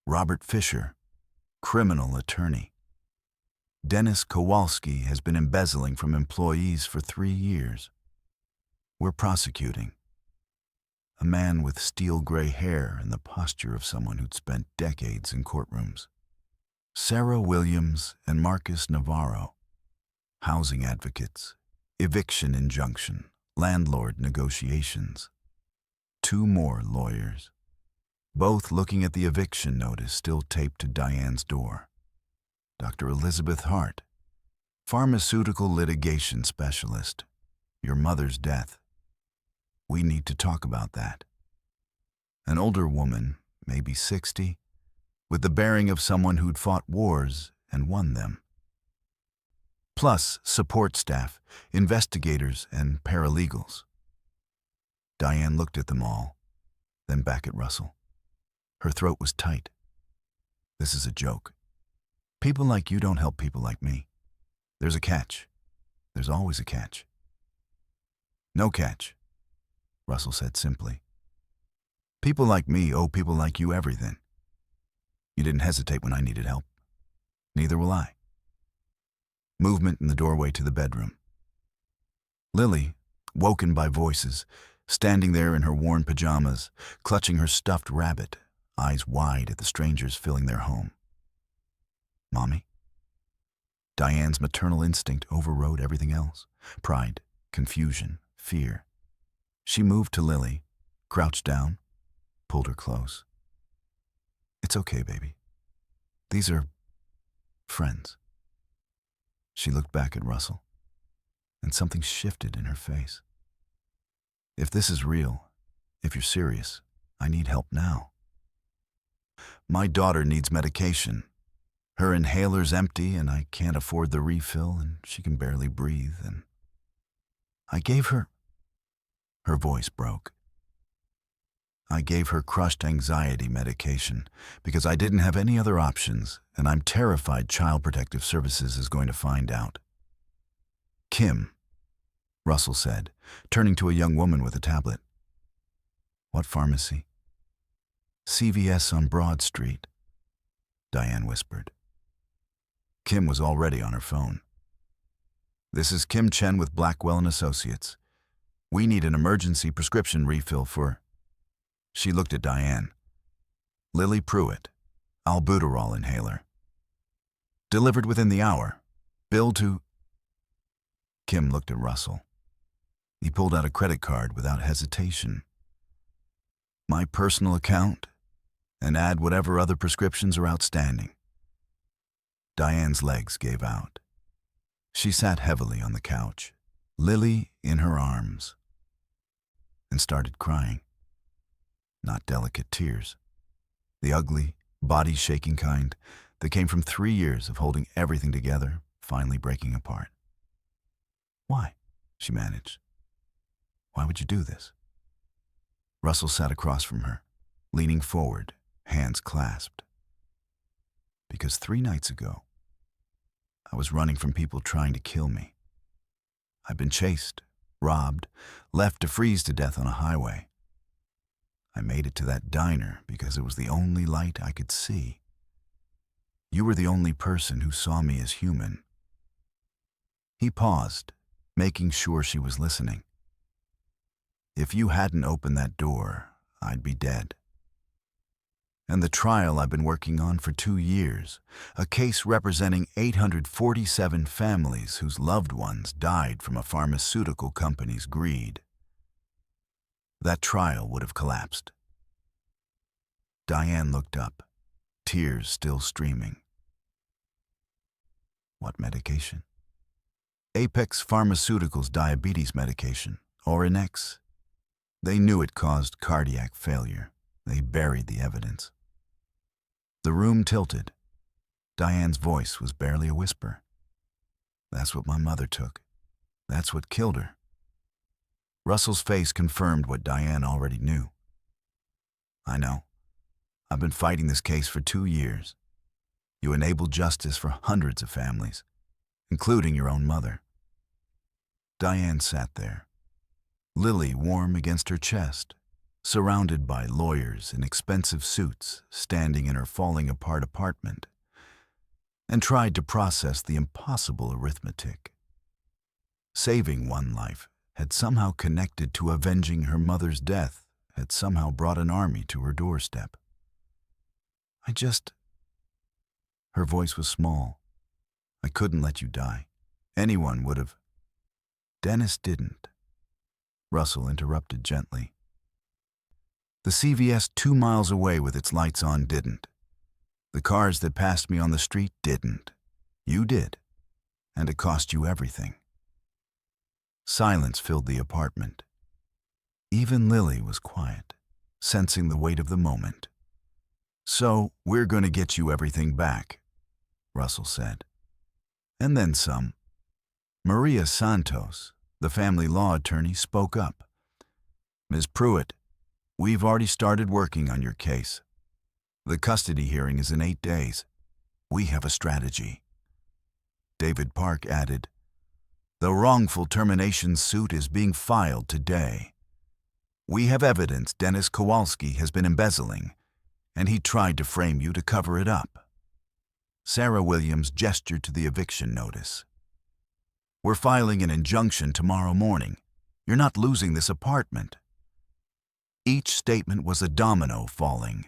Robert Fisher, criminal attorney. Dennis Kowalski has been embezzling from employees for 3 years. We're prosecuting. A man with steel gray hair and the posture of someone who'd spent decades in courtrooms. Sarah Williams and Marcus Navarro, housing advocates, eviction injunction, landlord negotiations. 2 more lawyers, both looking at the eviction notice still taped to Diane's door. Dr. Elizabeth Hart, pharmaceutical litigation specialist. Your mother's death. We need to talk about that. An older woman, maybe 60, with the bearing of someone who'd fought wars and won them. Plus support staff, investigators, and paralegals. Diane looked at them all, then back at Russell. Her throat was tight. This is a joke. People like you don't help people like me. There's a catch. There's always a catch. No catch, Russell said simply. People like me owe people like you everything. You didn't hesitate when I needed help. Neither will I. Movement in the doorway to the bedroom. Lily, woken by voices, standing there in her worn pajamas, clutching her stuffed rabbit, eyes wide at the strangers filling their home. Mommy? Diane's maternal instinct overrode everything else. Pride, confusion, fear. She moved to Lily, crouched down, pulled her close. It's okay, baby. These are friends. She looked back at Russell, and something shifted in her face. If this is real, if you're serious, I need help now. My daughter needs medication. Her inhaler's empty and I can't afford the refill and she can barely breathe and I gave her... Her voice broke. I gave her crushed anxiety medication because I didn't have any other options and I'm terrified Child Protective Services is going to find out. Kim, Russell said, turning to a young woman with a tablet. What pharmacy? CVS on Broad Street, Diane whispered. Kim was already on her phone. This is Kim Chen with Blackwell & Associates. We need an emergency prescription refill for... She looked at Diane. Lily Pruitt, albuterol inhaler. Delivered within the hour. Bill to... Kim looked at Russell. He pulled out a credit card without hesitation. My personal account, and add whatever other prescriptions are outstanding. Diane's legs gave out. She sat heavily on the couch, Lily in her arms, and started crying. Not delicate tears. The ugly, body-shaking kind that came from 3 years of holding everything together, finally breaking apart. Why? She managed. Why would you do this? Russell sat across from her, leaning forward, hands clasped. Because 3 nights ago, I was running from people trying to kill me. I'd been chased, robbed, left to freeze to death on a highway. I made it to that diner because it was the only light I could see. You were the only person who saw me as human. He paused, making sure she was listening. If you hadn't opened that door, I'd be dead. And the trial I've been working on for 2 years, a case representing 847 families whose loved ones died from a pharmaceutical company's greed. That trial would have collapsed. Diane looked up, tears still streaming. What medication? Apex Pharmaceuticals diabetes medication, Orinex. They knew it caused cardiac failure. They buried the evidence. The room tilted. Diane's voice was barely a whisper. That's what my mother took. That's what killed her. Russell's face confirmed what Diane already knew. I know. I've been fighting this case for 2 years. You enabled justice for hundreds of families, including your own mother. Diane sat there, Lily warm against her chest, surrounded by lawyers in expensive suits standing in her falling-apart apartment, and tried to process the impossible arithmetic. Saving one life had somehow connected to avenging her mother's death, had somehow brought an army to her doorstep. Her voice was small. I couldn't let you die. Anyone would have. Dennis didn't. Russell interrupted gently. The CVS 2 miles away with its lights on didn't. The cars that passed me on the street didn't. You did. And it cost you everything. Silence filled the apartment. Even Lily was quiet, sensing the weight of the moment. So, we're going to get you everything back, Russell said. And then some. Maria Santos, the family law attorney, spoke up. Ms. Pruitt, we've already started working on your case. The custody hearing is in 8 days. We have a strategy. David Park added, the wrongful termination suit is being filed today. We have evidence Dennis Kowalski has been embezzling, and he tried to frame you to cover it up. Sarah Williams gestured to the eviction notice. We're filing an injunction tomorrow morning. You're not losing this apartment. Each statement was a domino falling,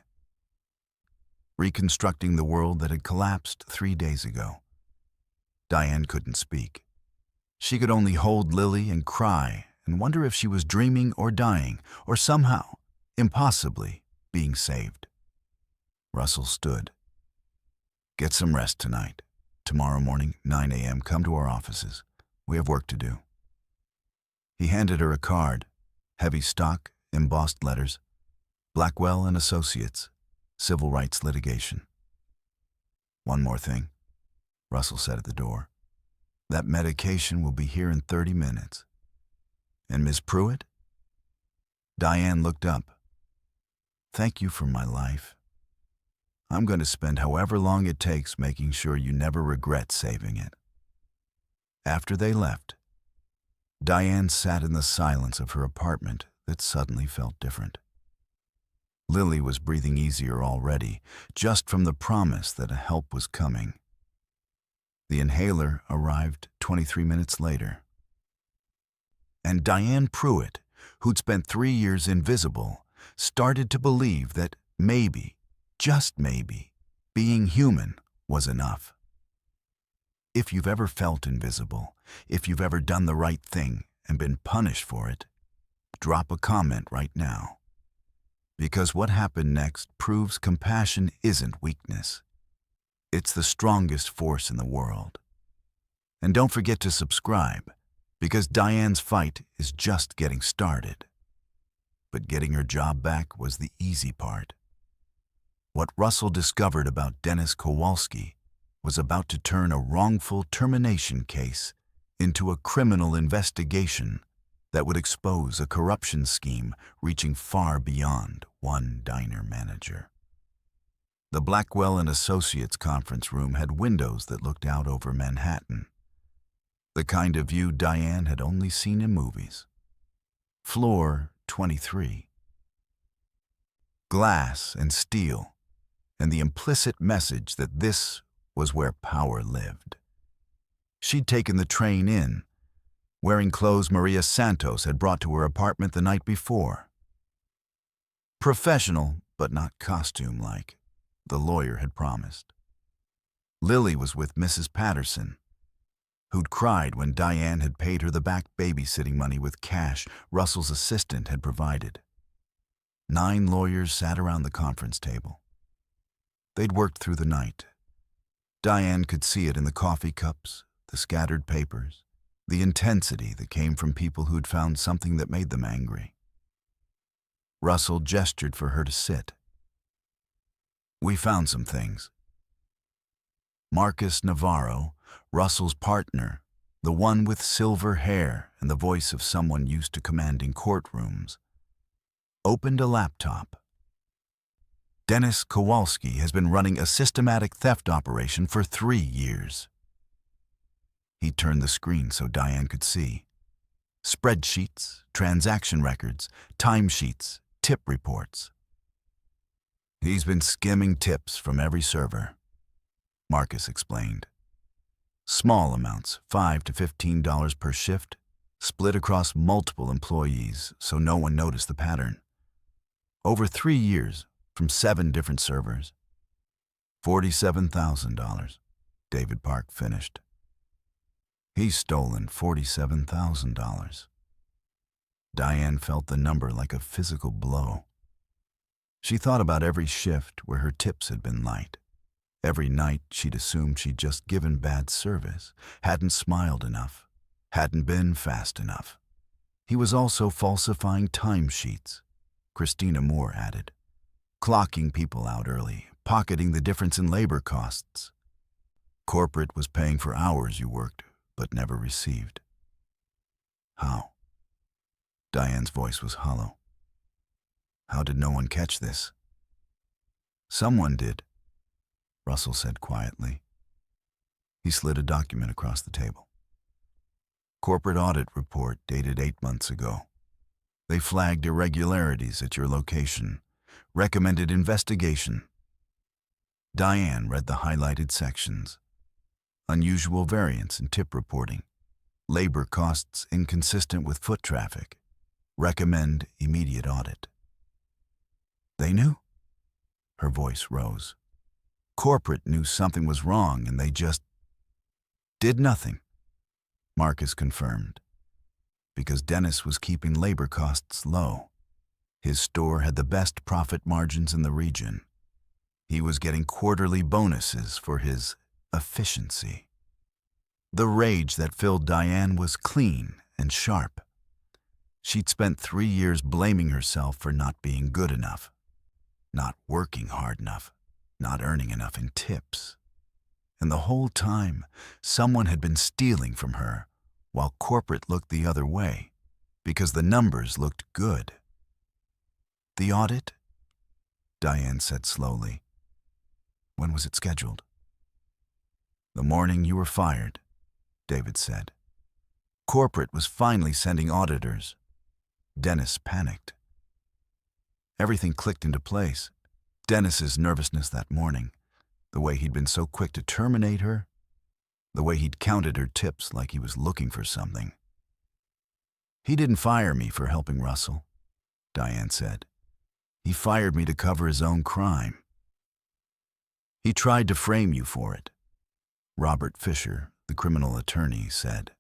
reconstructing the world that had collapsed 3 days ago. Diane couldn't speak. She could only hold Lily and cry and wonder if she was dreaming or dying, or somehow, impossibly, being saved. Russell stood. Get some rest tonight. Tomorrow morning, 9 a.m., come to our offices. We have work to do. He handed her a card, heavy stock, embossed letters, Blackwell and Associates, Civil Rights Litigation. One more thing, Russell said at the door. That medication will be here in 30 minutes. And Ms. Pruitt? Diane looked up. Thank you for my life. I'm going to spend however long it takes making sure you never regret saving it. After they left, Diane sat in the silence of her apartment that suddenly felt different. Lily was breathing easier already, just from the promise that help was coming. The inhaler arrived 23 minutes later. And Diane Pruitt, who'd spent 3 years invisible, started to believe that maybe, just maybe, being human was enough. If you've ever felt invisible, if you've ever done the right thing and been punished for it, drop a comment right now. Because what happened next proves compassion isn't weakness. It's the strongest force in the world. And don't forget to subscribe, because Diane's fight is just getting started. But getting her job back was the easy part. What Russell discovered about Dennis Kowalski was about to turn a wrongful termination case into a criminal investigation that would expose a corruption scheme reaching far beyond one diner manager. The Blackwell and Associates conference room had windows that looked out over Manhattan, the kind of view Diane had only seen in movies. Floor 23. Glass and steel, and the implicit message that this was where power lived. She'd taken the train in, wearing clothes Maria Santos had brought to her apartment the night before. Professional, but not costume-like, the lawyer had promised. Lily was with Mrs. Patterson, who'd cried when Diane had paid her the back babysitting money with cash Russell's assistant had provided. 9 lawyers sat around the conference table. They'd worked through the night. Diane could see it in the coffee cups, the scattered papers, the intensity that came from people who'd found something that made them angry. Russell gestured for her to sit. We found some things. Marcus Navarro, Russell's partner, the one with silver hair and the voice of someone used to commanding courtrooms, opened a laptop. Dennis Kowalski has been running a systematic theft operation for 3 years. He turned the screen so Diane could see. Spreadsheets, transaction records, timesheets, tip reports. He's been skimming tips from every server, Marcus explained. Small amounts, $5 to $15 per shift, split across multiple employees so no one noticed the pattern. Over 3 years, from 7 different servers. $47,000, David Park finished. He's stolen $47,000. Diane felt the number like a physical blow. She thought about every shift where her tips had been light. Every night she'd assumed she'd just given bad service, hadn't smiled enough, hadn't been fast enough. He was also falsifying timesheets, Christina Moore added. Clocking people out early, pocketing the difference in labor costs. Corporate was paying for hours you worked, but never received. How? Diane's voice was hollow. How did no one catch this? Someone did, Russell said quietly. He slid a document across the table. Corporate audit report dated 8 months ago. They flagged irregularities at your location, recommended investigation. Diane read the highlighted sections. Unusual variance in tip reporting. Labor costs inconsistent with foot traffic. Recommend immediate audit. They knew? Her voice rose. Corporate knew something was wrong and they just did nothing, Marcus confirmed. Because Dennis was keeping labor costs low. His store had the best profit margins in the region. He was getting quarterly bonuses for his efficiency. The rage that filled Diane was clean and sharp. She'd spent 3 years blaming herself for not being good enough, not working hard enough, not earning enough in tips. And the whole time, someone had been stealing from her while corporate looked the other way because the numbers looked good. The audit? Diane said slowly. When was it scheduled? The morning you were fired, David said. Corporate was finally sending auditors. Dennis panicked. Everything clicked into place. Dennis's nervousness that morning, the way he'd been so quick to terminate her, the way he'd counted her tips like he was looking for something. He didn't fire me for helping Russell, Diane said. He fired me to cover his own crime. He tried to frame you for it, Robert Fisher, the criminal attorney, said.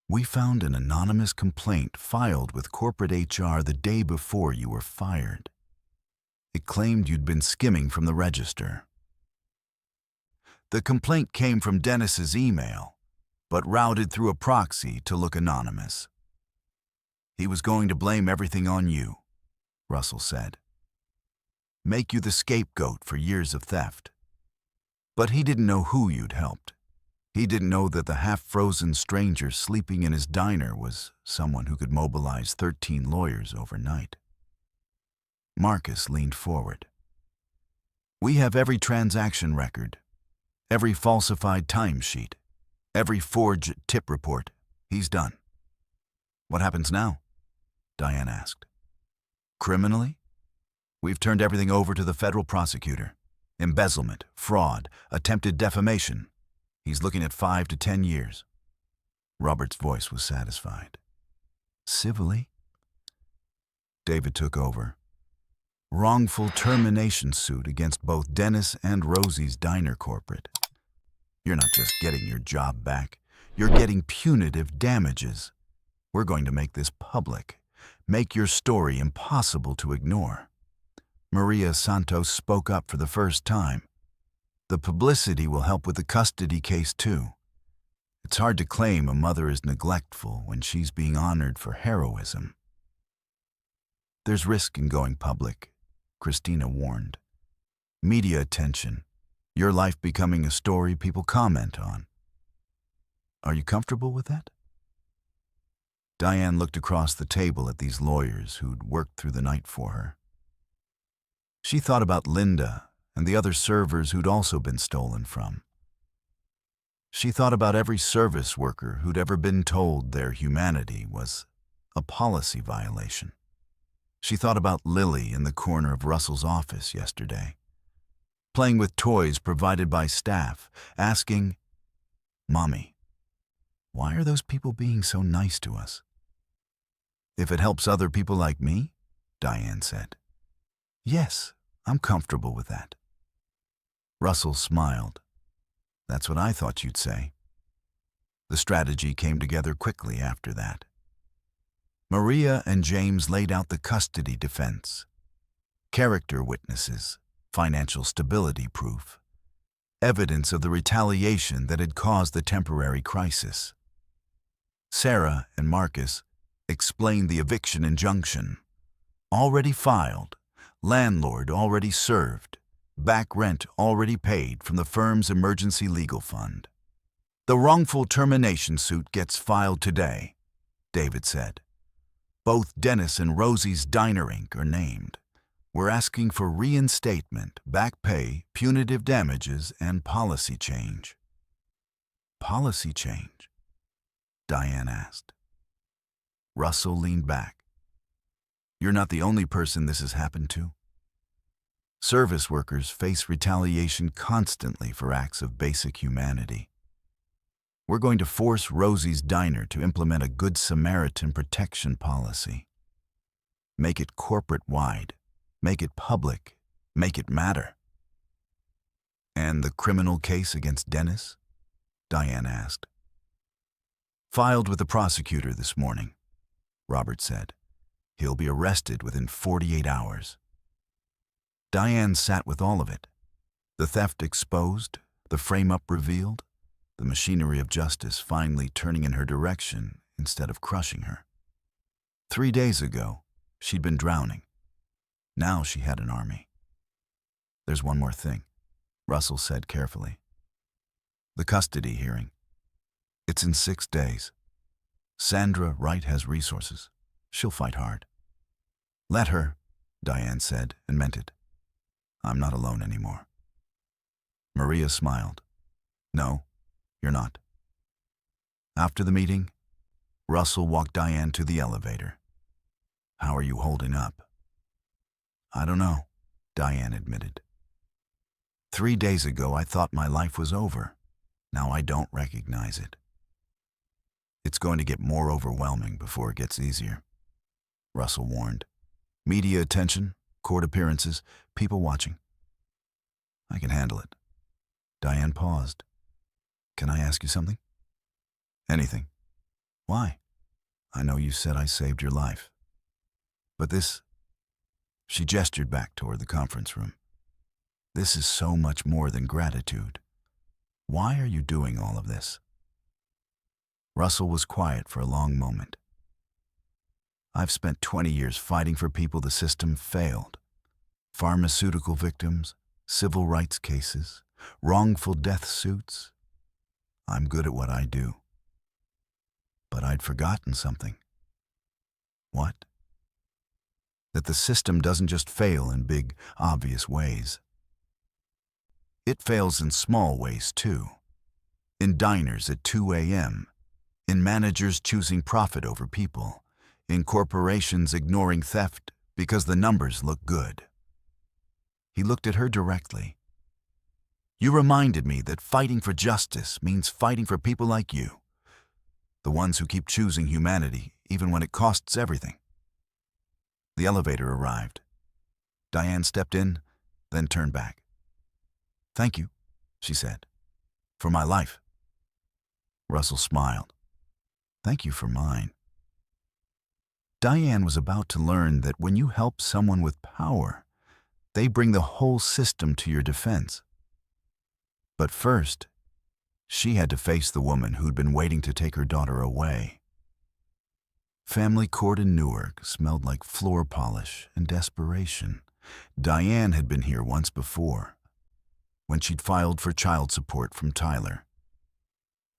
We found an anonymous complaint filed with corporate HR the day before you were fired. It claimed you'd been skimming from the register. The complaint came from Dennis's email, but routed through a proxy to look anonymous. He was going to blame everything on you, Russell said. Make you the scapegoat for years of theft. But he didn't know who you'd helped. He didn't know that the half-frozen stranger sleeping in his diner was someone who could mobilize 13 lawyers overnight. Marcus leaned forward. We have every transaction record, every falsified timesheet, every forged tip report. He's done. What happens now? Diane asked. Criminally? We've turned everything over to the federal prosecutor. Embezzlement, fraud, attempted defamation. He's looking at 5 to 10 years. Robert's voice was satisfied. Civilly? David took over. Wrongful termination suit against both Dennis and Rosie's diner corporate. You're not just getting your job back. You're getting punitive damages. We're going to make this public. Make your story impossible to ignore. Maria Santos spoke up for the first time. The publicity will help with the custody case, too. It's hard to claim a mother is neglectful when she's being honored for heroism. There's risk in going public, Christina warned. Media attention, your life becoming a story people comment on. Are you comfortable with that? Diane looked across the table at these lawyers who'd worked through the night for her. She thought about Linda and the other servers who'd also been stolen from. She thought about every service worker who'd ever been told their humanity was a policy violation. She thought about Lily in the corner of Russell's office yesterday, playing with toys provided by staff, asking, "Mommy, why are those people being so nice to us?" "If it helps other people like me," Diane said. "Yes, I'm comfortable with that." Russell smiled. "That's what I thought you'd say." The strategy came together quickly after that. Maria and James laid out the custody defense, character witnesses, financial stability proof, evidence of the retaliation that had caused the temporary crisis. Sarah and Marcus explained the eviction injunction, already filed, landlord already served, back rent already paid from the firm's emergency legal fund. "The wrongful termination suit gets filed today," David said. "Both Dennis and Rosie's Diner Inc. are named. We're asking for reinstatement, back pay, punitive damages, and policy change." "Policy change?" Diane asked. Russell leaned back. "You're not the only person this has happened to. Service workers face retaliation constantly for acts of basic humanity. We're going to force Rosie's Diner to implement a Good Samaritan protection policy. Make it corporate-wide. Make it public. Make it matter." "And the criminal case against Dennis?" Diane asked. "Filed with the prosecutor this morning," Robert said. "He'll be arrested within 48 hours. Diane sat with all of it. The theft exposed, the frame-up revealed, the machinery of justice finally turning in her direction instead of crushing her. 3 days ago, she'd been drowning. Now she had an army. "There's one more thing," Russell said carefully. "The custody hearing. It's in 6 days. Sandra Wright has resources. She'll fight hard." "Let her," Diane said, and meant it. "I'm not alone anymore." Maria smiled. "No, you're not." After the meeting, Russell walked Diane to the elevator. "How are you holding up?" "I don't know," Diane admitted. 3 days ago, I thought my life was over. Now I don't recognize it." "It's going to get more overwhelming before it gets easier," Russell warned. "Media attention, court appearances, people watching." "I can handle it." Diane paused. "Can I ask you something?" "Anything." "Why? I know you said I saved your life. But this..." She gestured back toward the conference room. "This is so much more than gratitude. Why are you doing all of this?" Russell was quiet for a long moment. "I've spent 20 years fighting for people the system failed. Pharmaceutical victims, civil rights cases, wrongful death suits. I'm good at what I do. But I'd forgotten something." "What?" "That the system doesn't just fail in big, obvious ways. It fails in small ways, too. In diners at 2 a.m., in managers choosing profit over people, in corporations ignoring theft because the numbers look good." He looked at her directly. "You reminded me that fighting for justice means fighting for people like you, the ones who keep choosing humanity even when it costs everything." The elevator arrived. Diane stepped in, then turned back. "Thank you," she said, "for my life." Russell smiled. "Thank you for mine." Diane was about to learn that when you help someone with power, they bring the whole system to your defense. But first, she had to face the woman who'd been waiting to take her daughter away. Family court in Newark smelled like floor polish and desperation. Diane had been here once before, when she'd filed for child support from Tyler.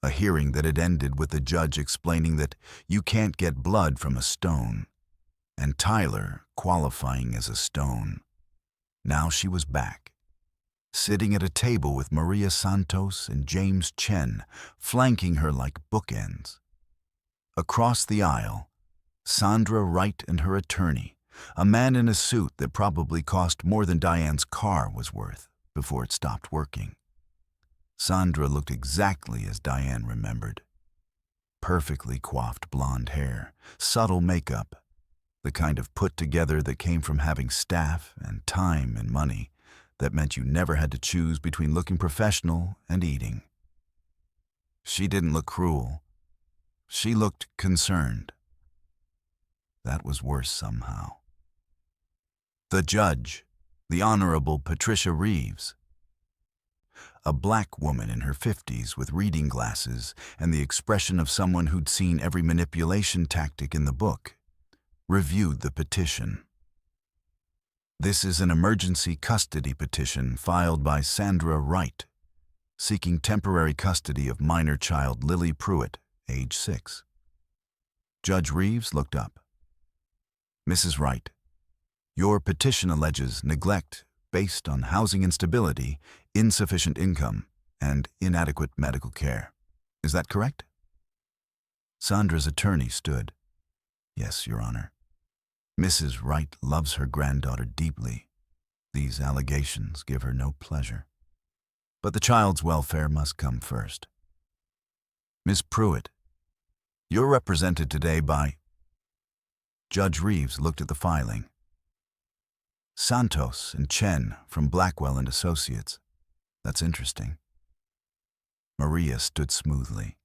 A hearing that had ended with the judge explaining that you can't get blood from a stone, and Tyler qualifying as a stone. Now she was back, sitting at a table with Maria Santos and James Chen, flanking her like bookends. Across the aisle, Sandra Wright and her attorney, a man in a suit that probably cost more than Diane's car was worth before it stopped working. Sandra looked exactly as Diane remembered. Perfectly coiffed blonde hair, subtle makeup, the kind of put-together that came from having staff and time and money that meant you never had to choose between looking professional and eating. She didn't look cruel. She looked concerned. That was worse somehow. The judge, the Honorable Patricia Reeves, a black woman in her 50s with reading glasses and the expression of someone who'd seen every manipulation tactic in the book, reviewed the petition. This is an emergency custody petition filed by Sandra Wright, seeking temporary custody of minor child Lily Pruitt, age 6. Judge Reeves looked up. Mrs. Wright, your petition alleges neglect based on housing instability, insufficient income, and inadequate medical care. Is that correct? Sandra's attorney stood. Yes, Your Honor. Mrs. Wright loves her granddaughter deeply. These allegations give her no pleasure. But the child's welfare must come first. Ms. Pruitt, you're represented today by... Judge Reeves looked at the filing. Santos and Chen from Blackwell and Associates. That's interesting. Maria stood smoothly.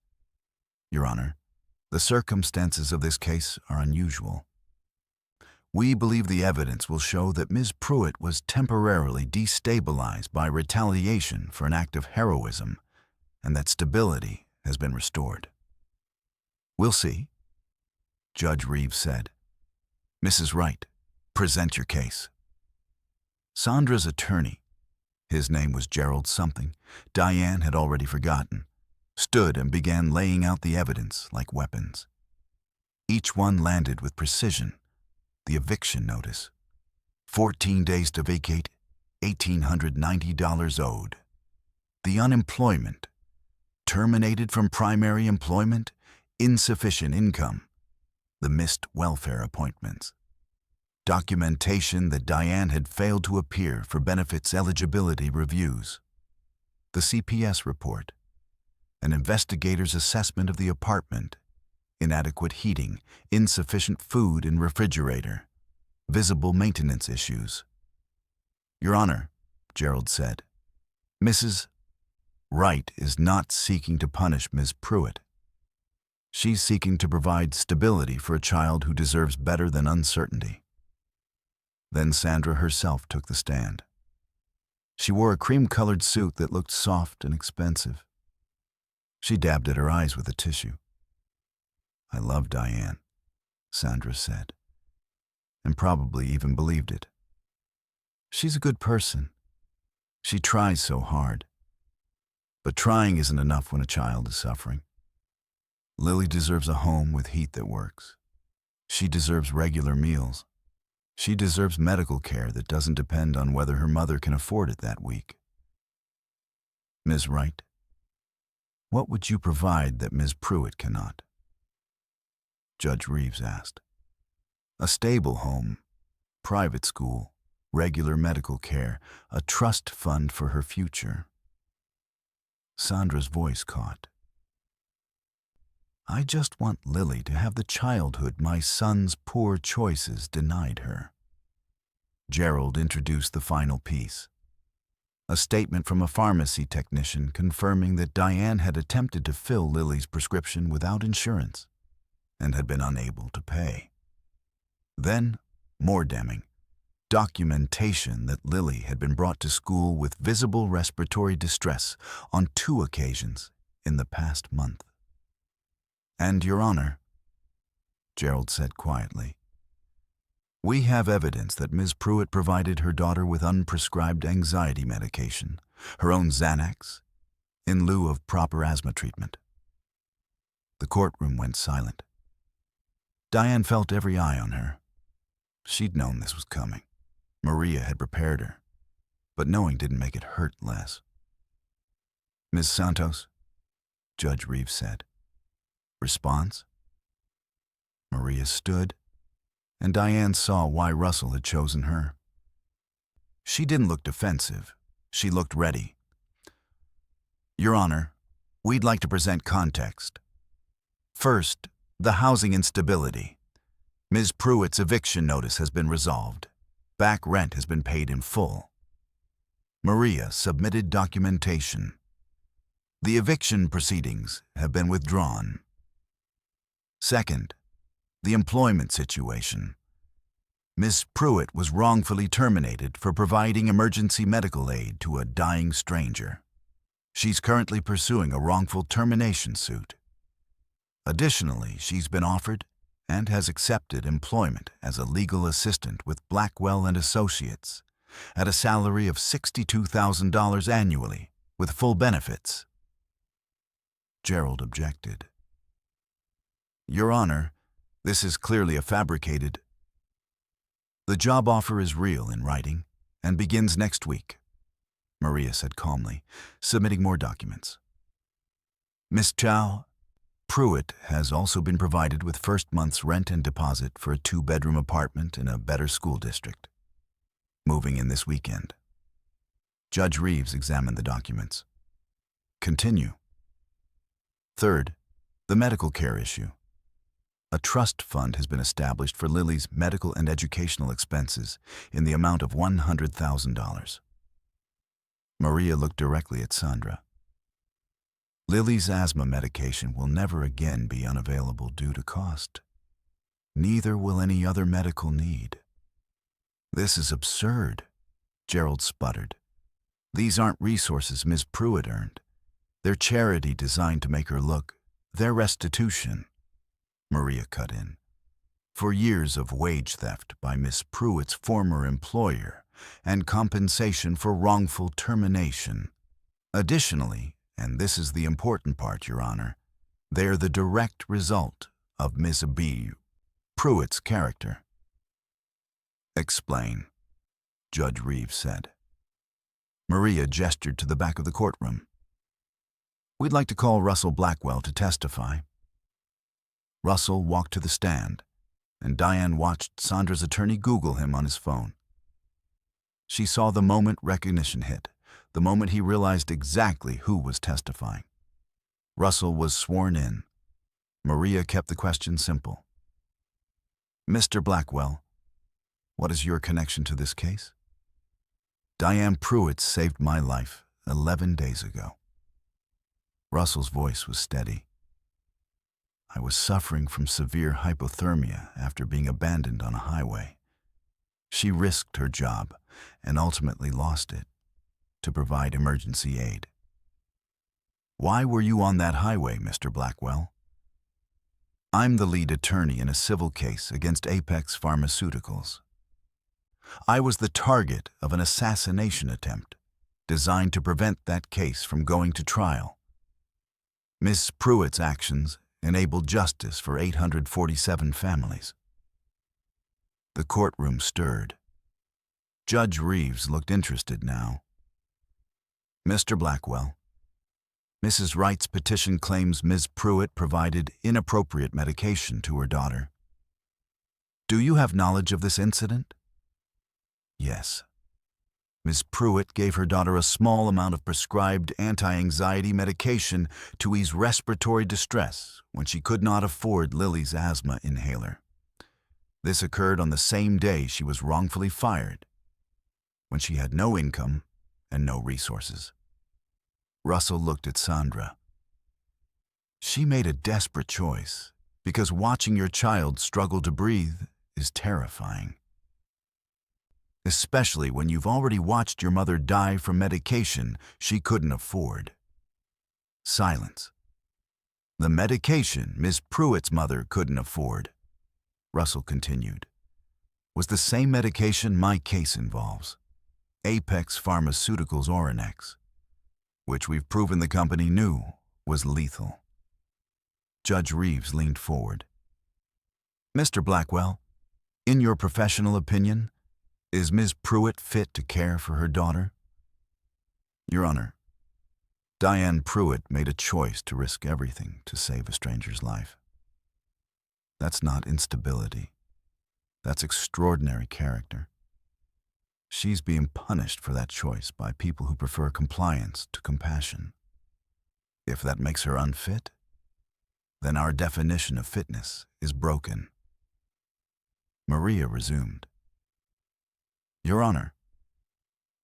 Your Honor, the circumstances of this case are unusual. We believe the evidence will show that Ms. Pruitt was temporarily destabilized by retaliation for an act of heroism, and that stability has been restored. We'll see, Judge Reeves said. Mrs. Wright, present your case. Sandra's attorney, his name was Gerald something, Diane had already forgotten, stood and began laying out the evidence like weapons. Each one landed with precision. The eviction notice, 14 days to vacate, $1,890 owed. The unemployment, terminated from primary employment, insufficient income. The missed welfare appointments. Documentation that Diane had failed to appear for benefits eligibility reviews. The CPS report. An investigator's assessment of the apartment. Inadequate heating, insufficient food in refrigerator. Visible maintenance issues. Your Honor, Gerald said, Mrs. Wright is not seeking to punish Ms. Pruitt. She's seeking to provide stability for a child who deserves better than uncertainty. Then Sandra herself took the stand. She wore a cream-colored suit that looked soft and expensive. She dabbed at her eyes with a tissue. I love Diane, Sandra said, and probably even believed it. She's a good person. She tries so hard. But trying isn't enough when a child is suffering. Lily deserves a home with heat that works. She deserves regular meals. She deserves medical care that doesn't depend on whether her mother can afford it that week. Ms. Wright, what would you provide that Ms. Pruitt cannot? Judge Reeves asked. A stable home, private school, regular medical care, a trust fund for her future. Sandra's voice caught. I just want Lily to have the childhood my son's poor choices denied her. Gerald introduced the final piece. A statement from a pharmacy technician confirming that Diane had attempted to fill Lily's prescription without insurance and had been unable to pay. Then, more damning, documentation that Lily had been brought to school with visible respiratory distress on 2 occasions in the past month. And, Your Honor, Gerald said quietly, we have evidence that Ms. Pruitt provided her daughter with unprescribed anxiety medication, her own Xanax, in lieu of proper asthma treatment. The courtroom went silent. Diane felt every eye on her. She'd known this was coming. Maria had prepared her. but knowing didn't make it hurt less. "Ms. Santos," Judge Reeves said. "Response?" Maria stood, and Diane saw why Russell had chosen her. She didn't look defensive. She looked ready. "Your Honor, we'd like to present context. First, the housing instability. Ms. Pruitt's eviction notice has been resolved. Back rent has been paid in full. Maria submitted documentation. The eviction proceedings have been withdrawn. Second, the employment situation. Ms. Pruitt was wrongfully terminated for providing emergency medical aid to a dying stranger. She's currently pursuing a wrongful termination suit. Additionally, she's been offered and has accepted employment as a legal assistant with Blackwell and Associates at a salary of $62,000 annually with full benefits." Gerald objected. "Your Honor, this is clearly a fabricated. The job offer is real in writing and begins next week," Maria said calmly, submitting more documents. "Ms. Chow, Pruitt has also been provided with first month's rent and deposit for a 2-bedroom apartment in a better school district. Moving in this weekend." Judge Reeves examined the documents. "Continue." Third, the medical care issue. A trust fund has been established for Lily's medical and educational expenses in the amount of $100,000. Maria looked directly at Sandra. "Lily's asthma medication will never again be unavailable due to cost. Neither will any other medical need." "This is absurd," Gerald sputtered. "These aren't resources Ms. Pruitt earned. They're charity designed to make her look. They're restitution," Maria cut in, "for years of wage theft by Miss Pruitt's former employer and compensation for wrongful termination. Additionally, and this is the important part, Your Honor, they're the direct result of Miss B. Pruitt's character." "Explain," Judge Reeves said. Maria gestured to the back of the courtroom. "We'd like to call Russell Blackwell to testify." Russell walked to the stand, and Diane watched Sandra's attorney Google him on his phone. She saw the moment recognition hit, the moment he realized exactly who was testifying. Russell was sworn in. Maria kept the question simple. "Mr. Blackwell, what is your connection to this case?" "Diane Pruitt saved my life 11 days ago." Russell's voice was steady. "I was suffering from severe hypothermia after being abandoned on a highway. She risked her job and ultimately lost it to provide emergency aid." "Why were you on that highway, Mr. Blackwell?" "I'm the lead attorney in a civil case against Apex Pharmaceuticals. I was the target of an assassination attempt designed to prevent that case from going to trial. Miss Pruitt's actions enabled justice for 847 families." The courtroom stirred. Judge Reeves looked interested now. "Mr. Blackwell, Mrs. Wright's petition claims Ms. Pruitt provided inappropriate medication to her daughter. Do you have knowledge of this incident?" "Yes. Ms. Pruitt gave her daughter a small amount of prescribed anti-anxiety medication to ease respiratory distress when she could not afford Lily's asthma inhaler. This occurred on the same day she was wrongfully fired, when she had no income and no resources." Russell looked at Sandra. "She made a desperate choice, because watching your child struggle to breathe is terrifying. Especially when you've already watched your mother die from medication she couldn't afford." Silence. "The medication Miss Pruitt's mother couldn't afford," Russell continued, "was the same medication my case involves, Apex Pharmaceuticals Oronex, which we've proven the company knew was lethal." Judge Reeves leaned forward. "Mr. Blackwell, in your professional opinion, is Ms. Pruitt fit to care for her daughter?" Your Honor, Diane Pruitt made a choice to risk everything to save a stranger's life. That's not instability. That's extraordinary character. She's being punished for that choice by people who prefer compliance to compassion. If that makes her unfit, then our definition of fitness is broken. Maria resumed. Your Honor,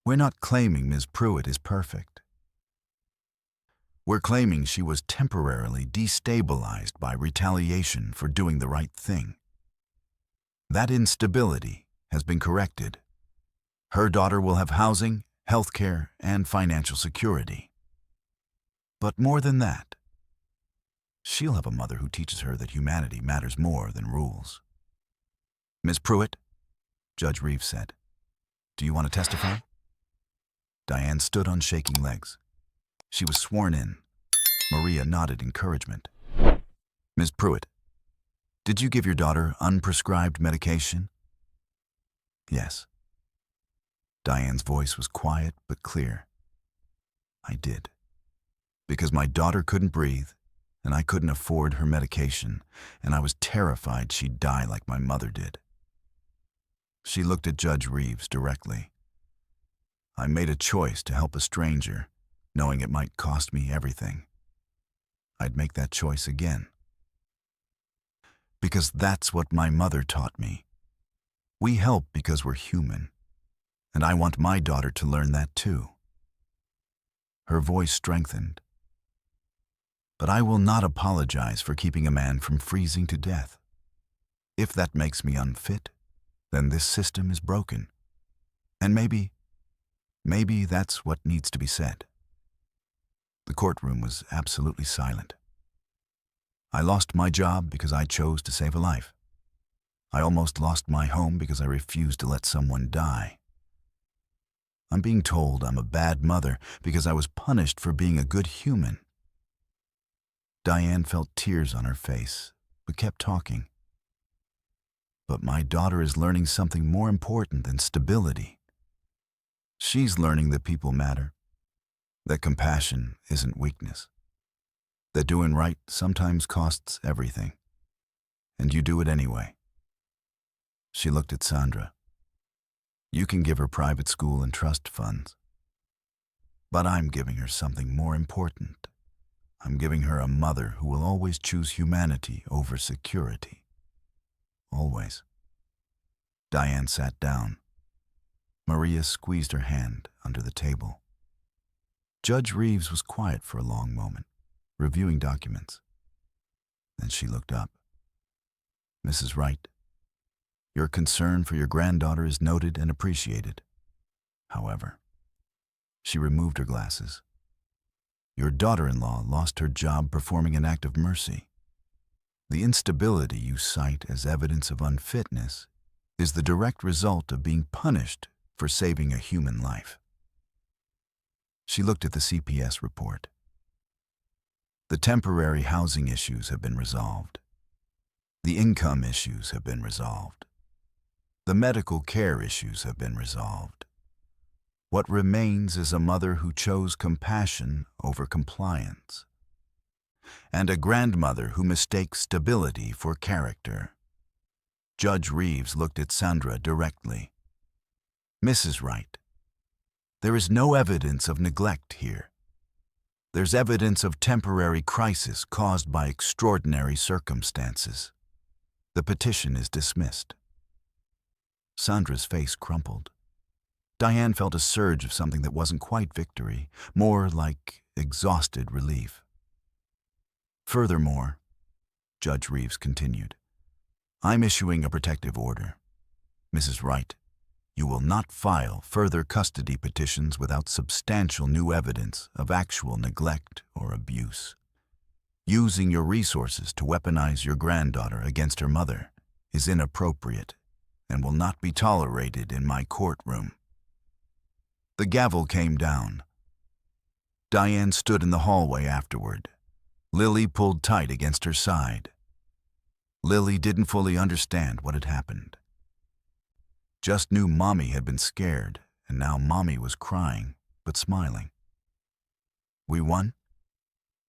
we're not claiming Ms. Pruitt is perfect. We're claiming she was temporarily destabilized by retaliation for doing the right thing. That instability has been corrected. Her daughter will have housing, health care, and financial security. But more than that, she'll have a mother who teaches her that humanity matters more than rules. Ms. Pruitt, Judge Reeves said, do you want to testify? Diane stood on shaking legs. She was sworn in. Maria nodded encouragement. Ms. Pruitt, did you give your daughter unprescribed medication? Yes. Diane's voice was quiet but clear. I did. Because my daughter couldn't breathe, and I couldn't afford her medication, and I was terrified she'd die like my mother did. She looked at Judge Reeves directly. I made a choice to help a stranger, knowing it might cost me everything. I'd make that choice again. Because that's what my mother taught me. We help because we're human, and I want my daughter to learn that too. Her voice strengthened. But I will not apologize for keeping a man from freezing to death. If that makes me unfit, then this system is broken. And maybe that's what needs to be said. The courtroom was absolutely silent. I lost my job because I chose to save a life. I almost lost my home because I refused to let someone die. I'm being told I'm a bad mother because I was punished for being a good human. Diane felt tears on her face, but kept talking. But my daughter is learning something more important than stability. She's learning that people matter, that compassion isn't weakness, that doing right sometimes costs everything, and you do it anyway. She looked at Sandra. You can give her private school and trust funds, but I'm giving her something more important. I'm giving her a mother who will always choose humanity over security. Always. Diane sat down. Maria squeezed her hand under the table. Judge Reeves was quiet for a long moment, reviewing documents. Then she looked up. Mrs. Wright, your concern for your granddaughter is noted and appreciated. However, she removed her glasses. Your daughter-in-law lost her job performing an act of mercy. The instability you cite as evidence of unfitness is the direct result of being punished for saving a human life. She looked at the CPS report. The temporary housing issues have been resolved. The income issues have been resolved. The medical care issues have been resolved. What remains is a mother who chose compassion over compliance, and a grandmother who mistakes stability for character. Judge Reeves looked at Sandra directly. Mrs. Wright, there is no evidence of neglect here. There's evidence of temporary crisis caused by extraordinary circumstances. The petition is dismissed. Sandra's face crumpled. Diane felt a surge of something that wasn't quite victory, more like exhausted relief. Furthermore, Judge Reeves continued, I'm issuing a protective order. Mrs. Wright, you will not file further custody petitions without substantial new evidence of actual neglect or abuse. Using your resources to weaponize your granddaughter against her mother is inappropriate and will not be tolerated in my courtroom. The gavel came down. Diane stood in the hallway afterward. Lily pulled tight against her side. Lily didn't fully understand what had happened. Just knew Mommy had been scared, and now Mommy was crying, but smiling. We won?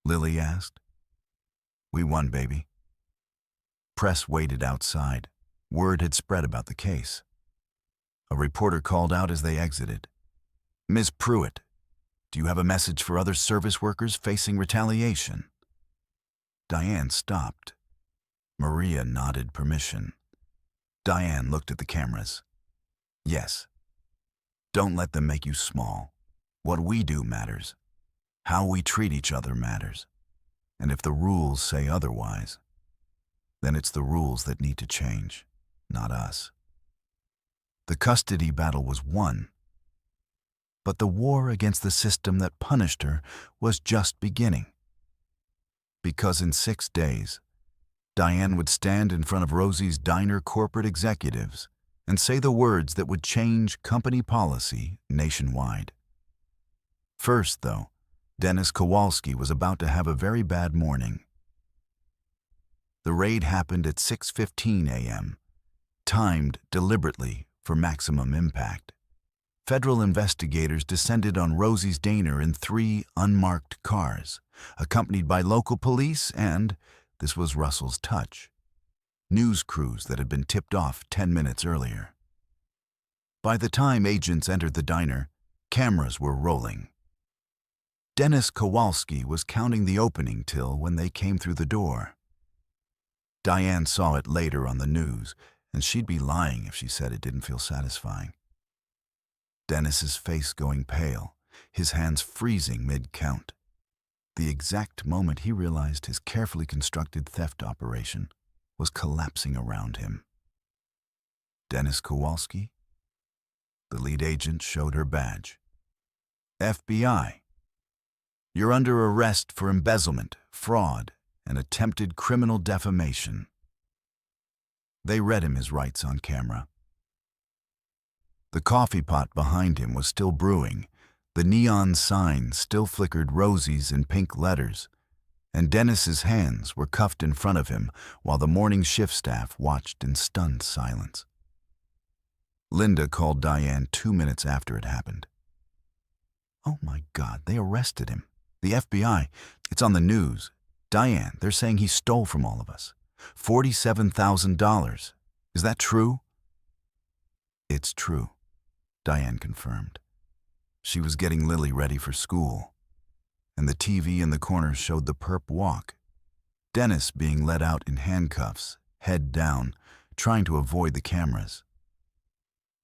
Lily asked. We won, baby. Press waited outside. Word had spread about the case. A reporter called out as they exited. Ms. Pruitt, do you have a message for other service workers facing retaliation? Diane stopped. Maria nodded permission. Diane looked at the cameras. Yes. Don't let them make you small. What we do matters. How we treat each other matters. And if the rules say otherwise, then it's the rules that need to change, not us. The custody battle was won, but the war against the system that punished her was just beginning. Because in 6 days, Diane would stand in front of Rosie's diner corporate executives and say the words that would change company policy nationwide. First, though, Dennis Kowalski was about to have a very bad morning. The raid happened at 6:15 a.m., timed deliberately for maximum impact. Federal investigators descended on Rosie's diner in 3 unmarked cars, accompanied by local police and, this was Russell's touch, news crews that had been tipped off 10 minutes earlier. By the time agents entered the diner, cameras were rolling. Dennis Kowalski was counting the opening till when they came through the door. Diane saw it later on the news, and she'd be lying if she said it didn't feel satisfying. Dennis's face going pale, his hands freezing mid-count. The exact moment he realized his carefully constructed theft operation was collapsing around him. Dennis Kowalski? The lead agent showed her badge. FBI. You're under arrest for embezzlement, fraud, and attempted criminal defamation. They read him his rights on camera. The coffee pot behind him was still brewing, the neon sign still flickered Rosie's in pink letters, and Dennis's hands were cuffed in front of him while the morning shift staff watched in stunned silence. Linda called Diane 2 minutes after it happened. Oh my God, they arrested him. The FBI, it's on the news. Diane, they're saying he stole from all of us. $47,000. Is that true? It's true, Diane confirmed. She was getting Lily ready for school, and the TV in the corner showed the perp walk. Dennis being led out in handcuffs, head down, trying to avoid the cameras.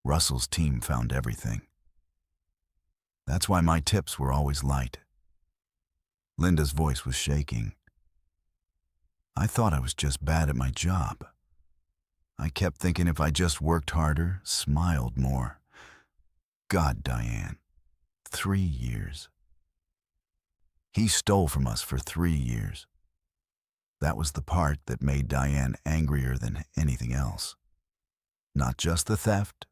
Russell's team found everything. That's why my tips were always light. Linda's voice was shaking. I thought I was just bad at my job. I kept thinking if I just worked harder, smiled more. God, Diane, 3 years. He stole from us for 3 years. That was the part that made Diane angrier than anything else. Not just the theft,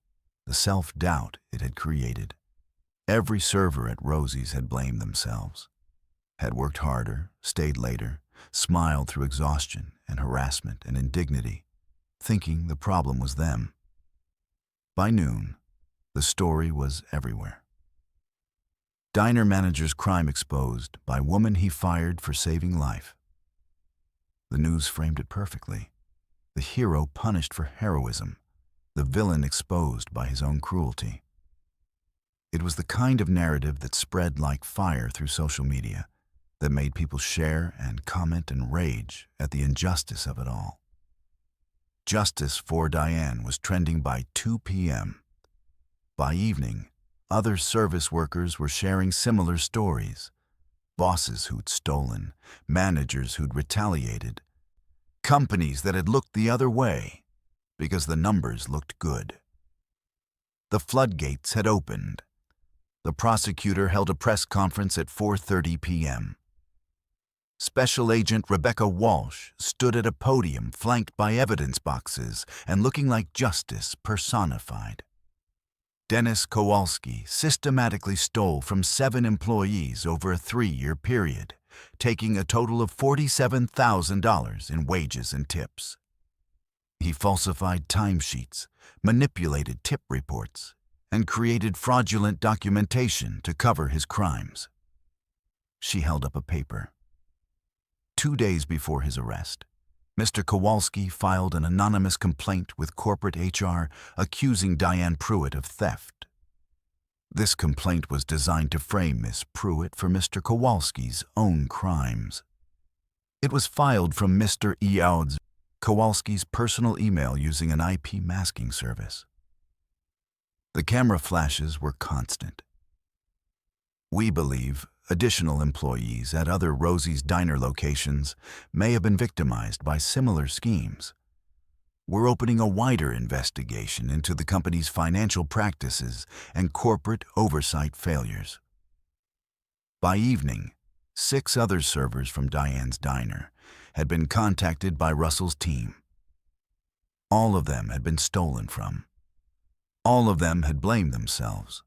the self-doubt it had created. Every server at Rosie's had blamed themselves, had worked harder, stayed later, smiled through exhaustion and harassment and indignity, thinking the problem was them. By noon, the story was everywhere. Diner manager's crime exposed by woman he fired for saving life. The news framed it perfectly. The hero punished for heroism, the villain exposed by his own cruelty. It was the kind of narrative that spread like fire through social media, that made people share and comment and rage at the injustice of it all. Justice for Diane was trending by 2 p.m. By evening, other service workers were sharing similar stories. Bosses who'd stolen, managers who'd retaliated, companies that had looked the other way because the numbers looked good. The floodgates had opened. The prosecutor held a press conference at 4:30 p.m. Special Agent Rebecca Walsh stood at a podium flanked by evidence boxes and looking like justice personified. Dennis Kowalski systematically stole from 7 employees over a 3-year period, taking a total of $47,000 in wages and tips. He falsified timesheets, manipulated tip reports, and created fraudulent documentation to cover his crimes. She held up a paper. 2 days before his arrest, Mr. Kowalski filed an anonymous complaint with corporate HR accusing Diane Pruitt of theft. This complaint was designed to frame Miss Pruitt for Mr. Kowalski's own crimes. It was filed from Mr. Eaud's Kowalski's personal email using an IP masking service. The camera flashes were constant. We believe additional employees at other Rosie's Diner locations may have been victimized by similar schemes. We're opening a wider investigation into the company's financial practices and corporate oversight failures. By evening, 6 other servers from Diane's diner had been contacted by Russell's team. All of them had been stolen from. All of them had blamed themselves.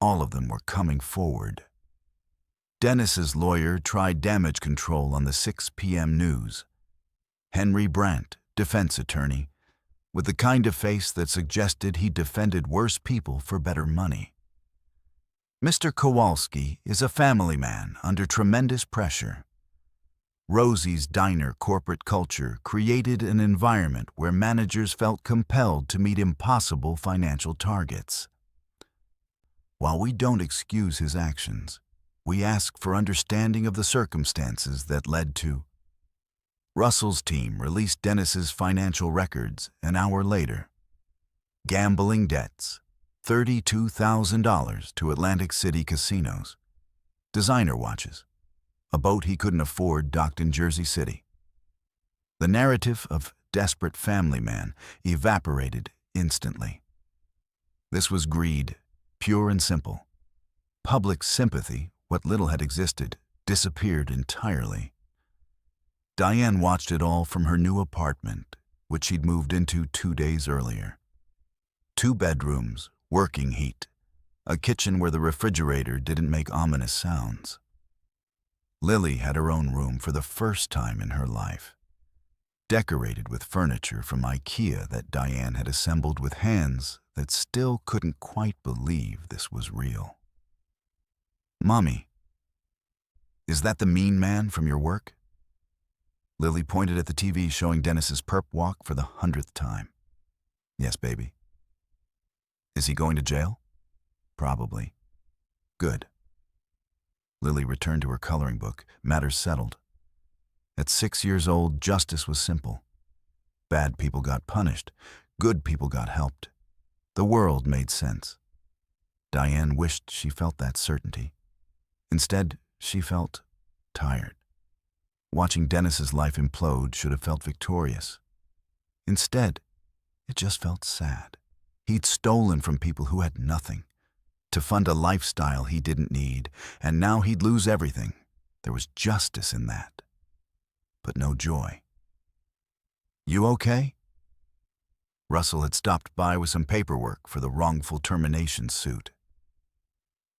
All of them were coming forward. Dennis's lawyer tried damage control on the 6 p.m. news. Henry Brandt, defense attorney, with the kind of face that suggested he defended worse people for better money. Mr. Kowalski is a family man under tremendous pressure. Rosie's Diner corporate culture created an environment where managers felt compelled to meet impossible financial targets. While we don't excuse his actions, we ask for understanding of the circumstances that led to. Russell's team released Dennis's financial records an hour later. Gambling debts, $32,000 to Atlantic City casinos. Designer watches, a boat he couldn't afford docked in Jersey City. The narrative of desperate family man evaporated instantly. This was greed, pure and simple. Public sympathy, what little had existed, disappeared entirely. Diane watched it all from her new apartment, which she'd moved into 2 days earlier. 2 bedrooms, working heat, a kitchen where the refrigerator didn't make ominous sounds. Lily had her own room for the first time in her life, decorated with furniture from IKEA that Diane had assembled with hands that still couldn't quite believe this was real. "Mommy, is that the mean man from your work?" Lily pointed at the TV showing Dennis's perp walk for the 100th time. "Yes, baby." "Is he going to jail?" "Probably." "Good." Lily returned to her coloring book, matters settled. At 6 years old, justice was simple. Bad people got punished, good people got helped. The world made sense. Diane wished she felt that certainty. Instead, she felt tired. Watching Dennis's life implode should have felt victorious. Instead, it just felt sad. He'd stolen from people who had nothing, to fund a lifestyle he didn't need, and now he'd lose everything. There was justice in that, but no joy. "You okay?" Russell had stopped by with some paperwork for the wrongful termination suit.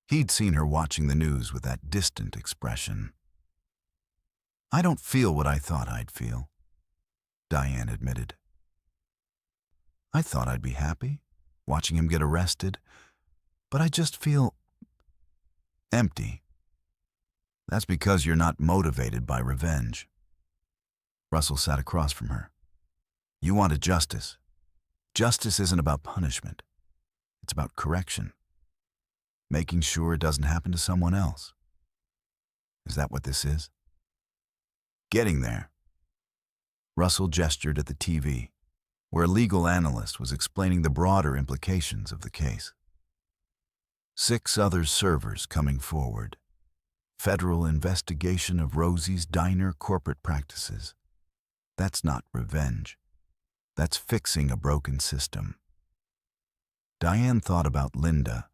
He'd seen her watching the news with that distant expression. "I don't feel what I thought I'd feel," Diane admitted. "I thought I'd be happy, watching him get arrested, but I just feel empty." "That's because you're not motivated by revenge." Russell sat across from her. "You wanted justice. Justice isn't about punishment. It's about correction. Making sure it doesn't happen to someone else. Is that what this is?" "Getting there." Russell gestured at the TV, where a legal analyst was explaining the broader implications of the case. 6 other servers coming forward. Federal investigation of Rosie's Diner corporate practices. That's not revenge. That's fixing a broken system. Diane thought about Linda,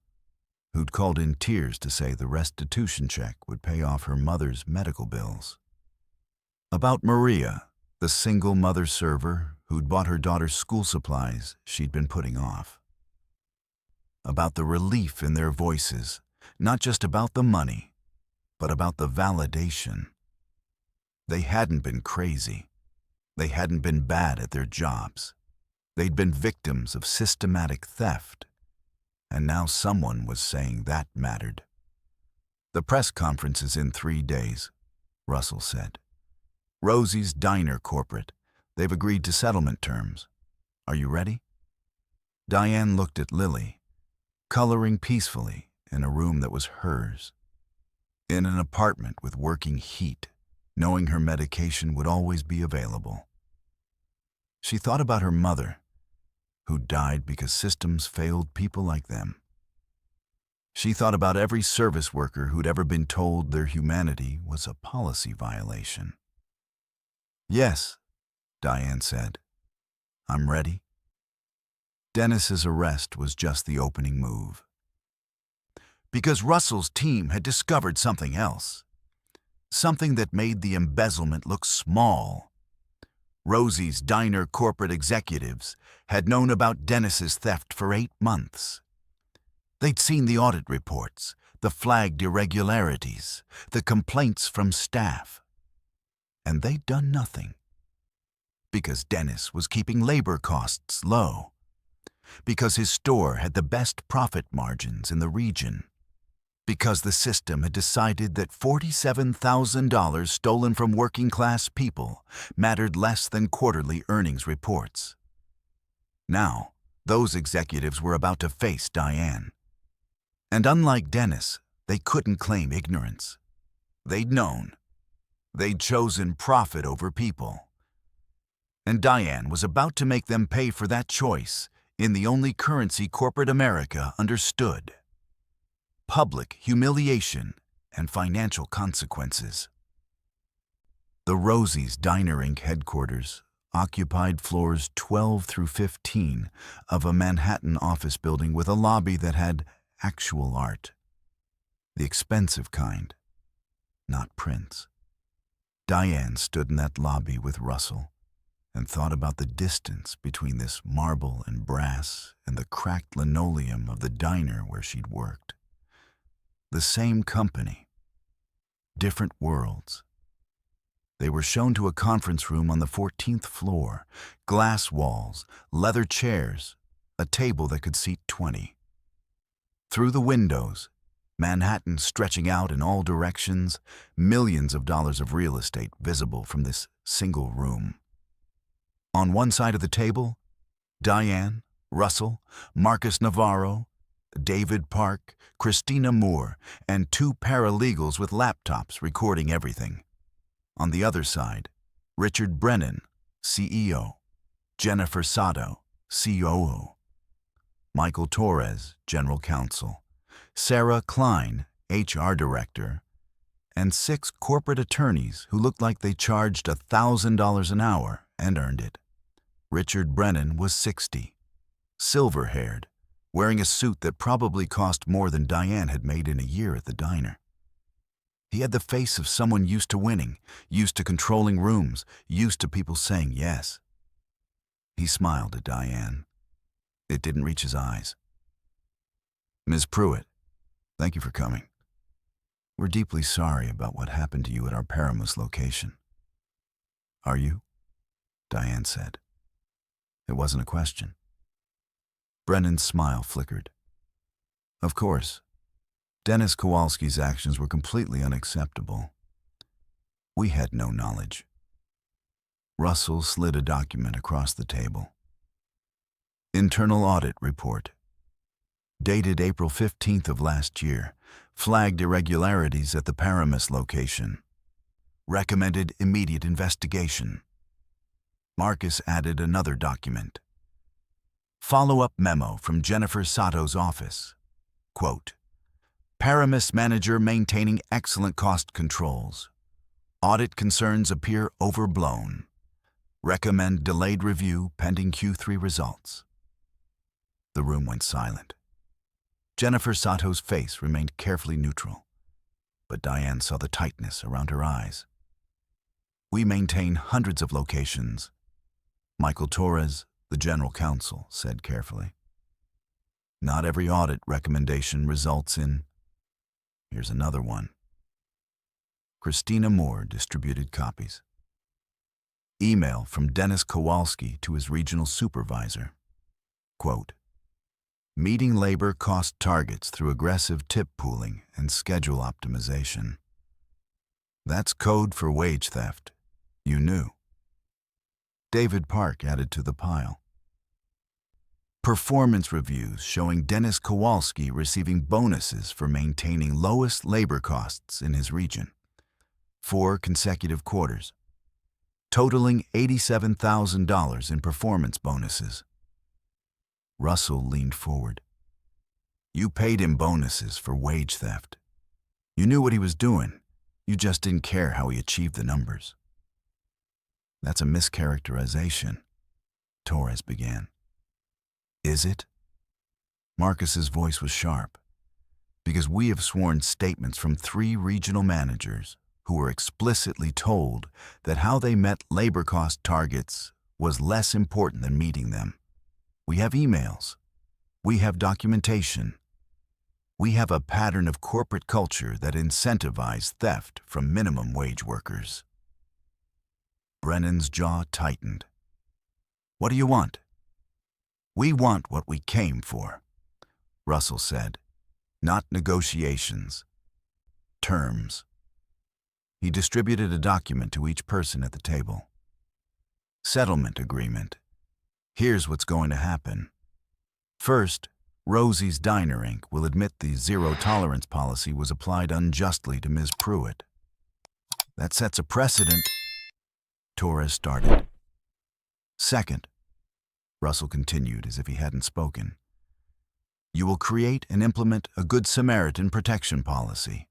who'd called in tears to say the restitution check would pay off her mother's medical bills. About Maria, the single mother server who'd bought her daughter's school supplies she'd been putting off. About the relief in their voices, not just about the money, but about the validation. They hadn't been crazy. They hadn't been bad at their jobs. They'd been victims of systematic theft. And now someone was saying that mattered. The press conference is in 3 days, Russell said. Rosie's Diner Corporate. They've agreed to settlement terms. Are you ready? Diane looked at Lily, coloring peacefully in a room that was hers. In an apartment with working heat, knowing her medication would always be available. She thought about her mother, who died because systems failed people like them. She thought about every service worker who'd ever been told their humanity was a policy violation. Yes, Diane said. I'm ready. Dennis's arrest was just the opening move. Because Russell's team had discovered something else. Something that made the embezzlement look small. Rosie's Diner corporate executives had known about Dennis's theft for 8 months. They'd seen the audit reports, the flagged irregularities, the complaints from staff. And they'd done nothing. Because Dennis was keeping labor costs low. Because his store had the best profit margins in the region. Because the system had decided that $47,000 stolen from working-class people mattered less than quarterly earnings reports. Now, those executives were about to face Diane. And unlike Dennis, they couldn't claim ignorance. They'd known. They'd chosen profit over people. And Diane was about to make them pay for that choice in the only currency corporate America understood. Public humiliation and financial consequences. The Rosie's Diner Inc. headquarters occupied floors 12 through 15 of a Manhattan office building with a lobby that had actual art. The expensive kind, not prints. Diane stood in that lobby with Russell and thought about the distance between this marble and brass and the cracked linoleum of the diner where she'd worked. The same company, different worlds. They were shown to a conference room on the 14th floor, glass walls, leather chairs, a table that could seat 20. Through the windows, Manhattan stretching out in all directions, millions of dollars of real estate visible from this single room. On one side of the table, Diane, Russell, Marcus Navarro, David Park, Christina Moore, and 2 paralegals with laptops recording everything. On the other side, Richard Brennan, CEO, Jennifer Sato, COO, Michael Torres, General Counsel, Sarah Klein, HR Director, and 6 corporate attorneys who looked like they charged $1,000 an hour and earned it. Richard Brennan was 60, silver-haired, wearing a suit that probably cost more than Diane had made in a year at the diner. He had the face of someone used to winning, used to controlling rooms, used to people saying yes. He smiled at Diane. It didn't reach his eyes. Ms. Pruitt, thank you for coming. We're deeply sorry about what happened to you at our Paramus location. Are you? Diane said. It wasn't a question. Brennan's smile flickered. Of course. Dennis Kowalski's actions were completely unacceptable. We had no knowledge. Russell slid a document across the table. Internal Audit Report. Dated April 15th of last year. Flagged irregularities at the Paramus location. Recommended immediate investigation. Marcus added another document. Follow-up memo from Jennifer Sato's office. Quote, Paramus manager maintaining excellent cost controls. Audit concerns appear overblown. Recommend delayed review pending Q3 results. The room went silent. Jennifer Sato's face remained carefully neutral, but Diane saw the tightness around her eyes. We maintain hundreds of locations. Michael Torres, the General Counsel, said carefully. Not every audit recommendation results in... Here's another one. Christina Moore distributed copies. Email from Dennis Kowalski to his regional supervisor. Quote, meeting labor cost targets through aggressive tip pooling and schedule optimization. That's code for wage theft. You knew. David Park added to the pile. Performance reviews showing Dennis Kowalski receiving bonuses for maintaining lowest labor costs in his region. 4 consecutive quarters, totaling $87,000 in performance bonuses. Russell leaned forward. You paid him bonuses for wage theft. You knew what he was doing. You just didn't care how he achieved the numbers. That's a mischaracterization, Torres began. Is it? Marcus's voice was sharp, because we have sworn statements from 3 regional managers who were explicitly told that how they met labor cost targets was less important than meeting them. We have emails. We have documentation. We have a pattern of corporate culture that incentivizes theft from minimum wage workers. Brennan's jaw tightened. What do you want? We want what we came for, Russell said. Not negotiations. Terms. He distributed a document to each person at the table. Settlement agreement. Here's what's going to happen. First, Rosie's Diner Inc. will admit the zero-tolerance policy was applied unjustly to Ms. Pruitt. That sets a precedent. Torres started. Second, Russell continued as if he hadn't spoken, you will create and implement a Good Samaritan protection policy.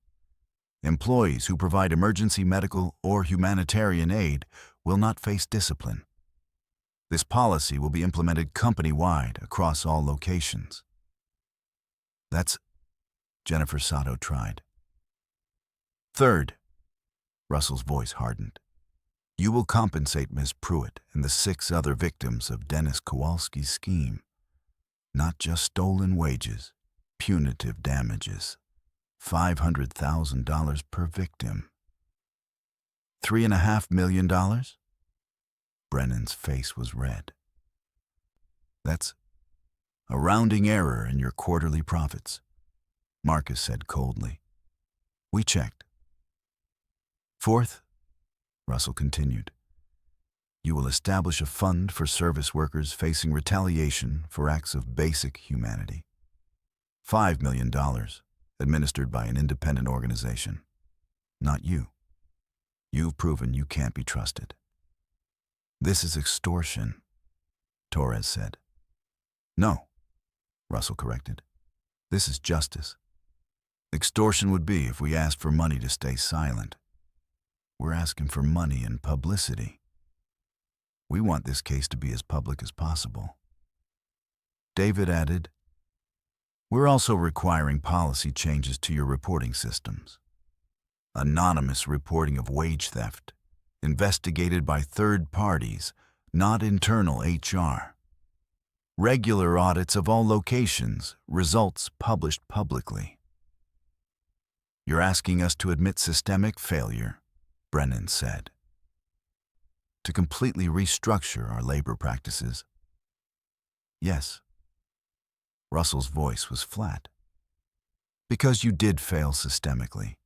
Employees who provide emergency medical or humanitarian aid will not face discipline. This policy will be implemented company-wide across all locations. That's... Jennifer Sato tried. Third, Russell's voice hardened. You will compensate Ms. Pruitt and the 6 other victims of Dennis Kowalski's scheme. Not just stolen wages, punitive damages. $500,000 per victim. $3.5 million? Brennan's face was red. That's a rounding error in your quarterly profits, Marcus said coldly. We checked. Fourth, Russell continued, you will establish a fund for service workers facing retaliation for acts of basic humanity. $5 million, administered by an independent organization. Not you. You've proven you can't be trusted. This is extortion, Torres said. No, Russell corrected. This is justice. Extortion would be if we asked for money to stay silent. We're asking for money and publicity. We want this case to be as public as possible. David added, we're also requiring policy changes to your reporting systems. Anonymous reporting of wage theft, investigated by third parties, not internal HR. Regular audits of all locations, results published publicly. You're asking us to admit systemic failure, Brennan said. To completely restructure our labor practices. Yes. Russell's voice was flat. Because you did fail systemically.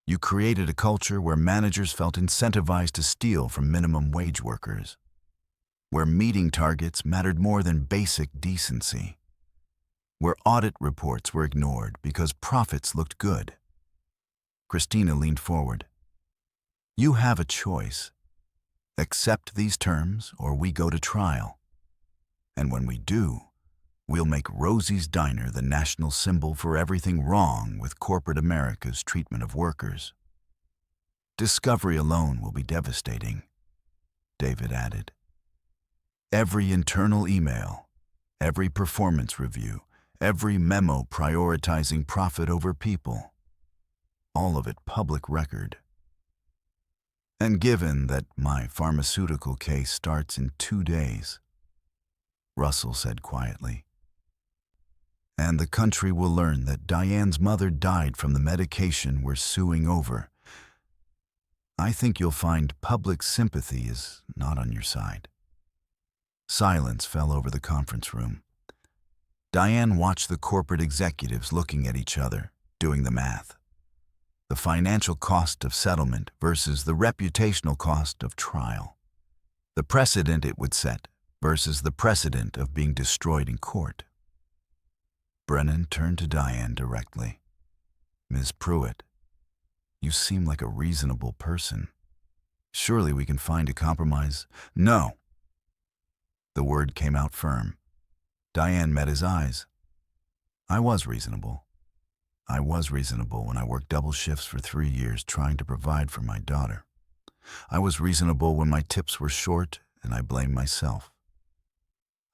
You created a culture where managers felt incentivized to steal from minimum wage workers, where meeting targets mattered more than basic decency, where audit reports were ignored because profits looked good. Christina leaned forward. You have a choice. Accept these terms or we go to trial. And when we do, we'll make Rosie's Diner the national symbol for everything wrong with corporate America's treatment of workers. Discovery alone will be devastating, David added. Every internal email, every performance review, every memo prioritizing profit over people, all of it public record. And given that my pharmaceutical case starts in 2 days, Russell said quietly, and the country will learn that Diane's mother died from the medication we're suing over, I think you'll find public sympathy is not on your side. Silence fell over the conference room. Diane watched the corporate executives looking at each other, doing the math. The financial cost of settlement versus the reputational cost of trial. The precedent it would set versus the precedent of being destroyed in court. Brennan turned to Diane directly. "Ms. Pruitt, you seem like a reasonable person. Surely we can find a compromise." "No." The word came out firm. Diane met his eyes. "I was reasonable. I was reasonable when I worked double shifts for 3 years trying to provide for my daughter. I was reasonable when my tips were short and I blamed myself.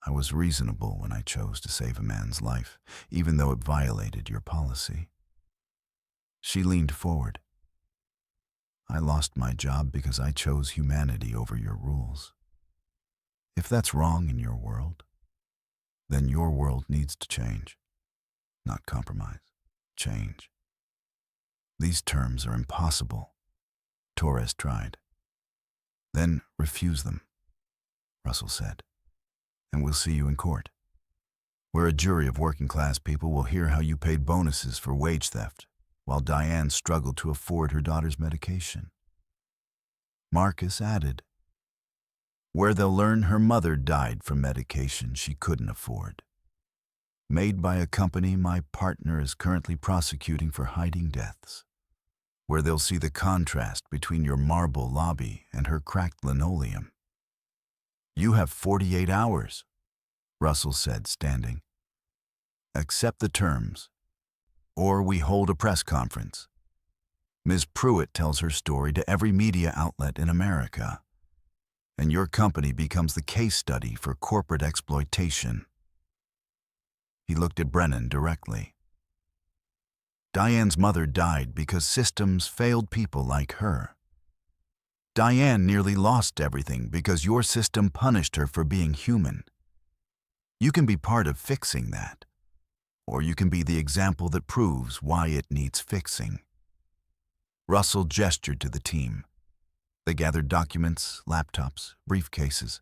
I was reasonable when I chose to save a man's life, even though it violated your policy." She leaned forward. "I lost my job because I chose humanity over your rules. If that's wrong in your world, then your world needs to change. Not compromise. Change. These terms are impossible." Torres tried. "Then refuse them," Russell said, "and we'll see you in court, where a jury of working-class people will hear how you paid bonuses for wage theft, while Diane struggled to afford her daughter's medication." Marcus added, "Where they'll learn her mother died from medication she couldn't afford. Made by a company my partner is currently prosecuting for hiding deaths. Where they'll see the contrast between your marble lobby and her cracked linoleum." "You have 48 hours, Russell said, standing. "Accept the terms, or we hold a press conference. Ms. Pruitt tells her story to every media outlet in America, and your company becomes the case study for corporate exploitation." He looked at Brennan directly. "Diane's mother died because systems failed people like her. Diane nearly lost everything because your system punished her for being human. You can be part of fixing that, or you can be the example that proves why it needs fixing." Russell gestured to the team. They gathered documents, laptops, briefcases.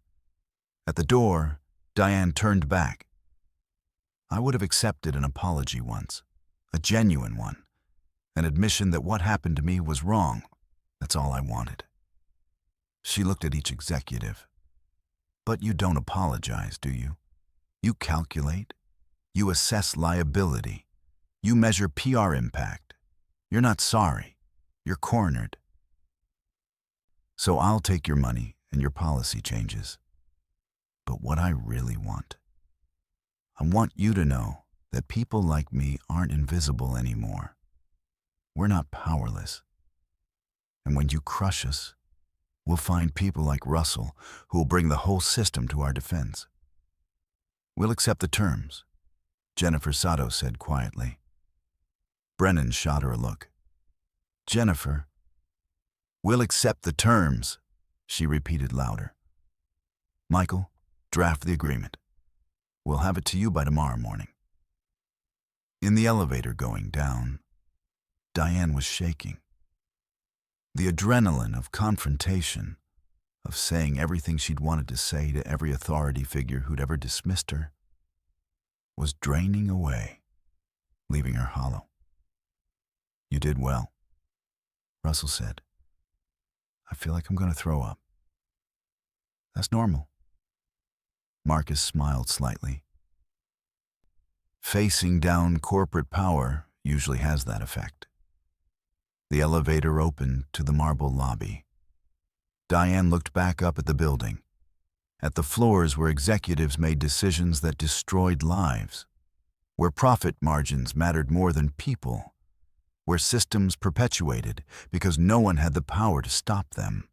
At the door, Diane turned back. "I would have accepted an apology once, a genuine one, an admission that what happened to me was wrong. That's all I wanted." She looked at each executive. "But you don't apologize, do you? You calculate. You assess liability. You measure PR impact. You're not sorry. You're cornered. So I'll take your money and your policy changes. But what I really want, I want you to know that people like me aren't invisible anymore. We're not powerless. And when you crush us, we'll find people like Russell who will bring the whole system to our defense. We'll accept the terms," Jennifer Sato said quietly. Brennan shot her a look. "Jennifer, we'll accept the terms," she repeated louder. "Michael, draft the agreement. We'll have it to you by tomorrow morning." In the elevator going down, Diane was shaking. The adrenaline of confrontation, of saying everything she'd wanted to say to every authority figure who'd ever dismissed her, was draining away, leaving her hollow. "You did well," Russell said. "I feel like I'm going to throw up." "That's normal." Marcus smiled slightly. "Facing down corporate power usually has that effect." The elevator opened to the marble lobby. Diane looked back up at the building, at the floors where executives made decisions that destroyed lives, where profit margins mattered more than people, where systems perpetuated because no one had the power to stop them.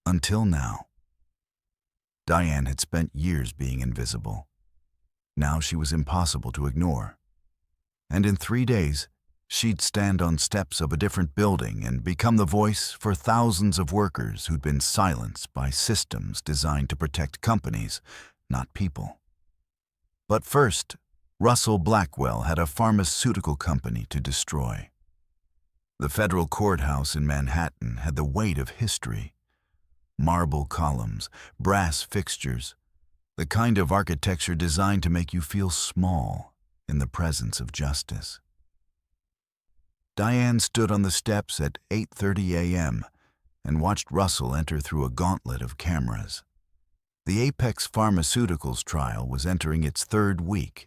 Until now. Diane had spent years being invisible. Now she was impossible to ignore. And in 3 days, she'd stand on steps of a different building and become the voice for thousands of workers who'd been silenced by systems designed to protect companies, not people. But first, Russell Blackwell had a pharmaceutical company to destroy. The federal courthouse in Manhattan had the weight of history. Marble columns, brass fixtures, The kind of architecture designed to make you feel small in the presence of justice. Diane stood on the steps at 8:30 a.m. and watched Russell enter through a gauntlet of cameras. The Apex Pharmaceuticals trial was entering its third week,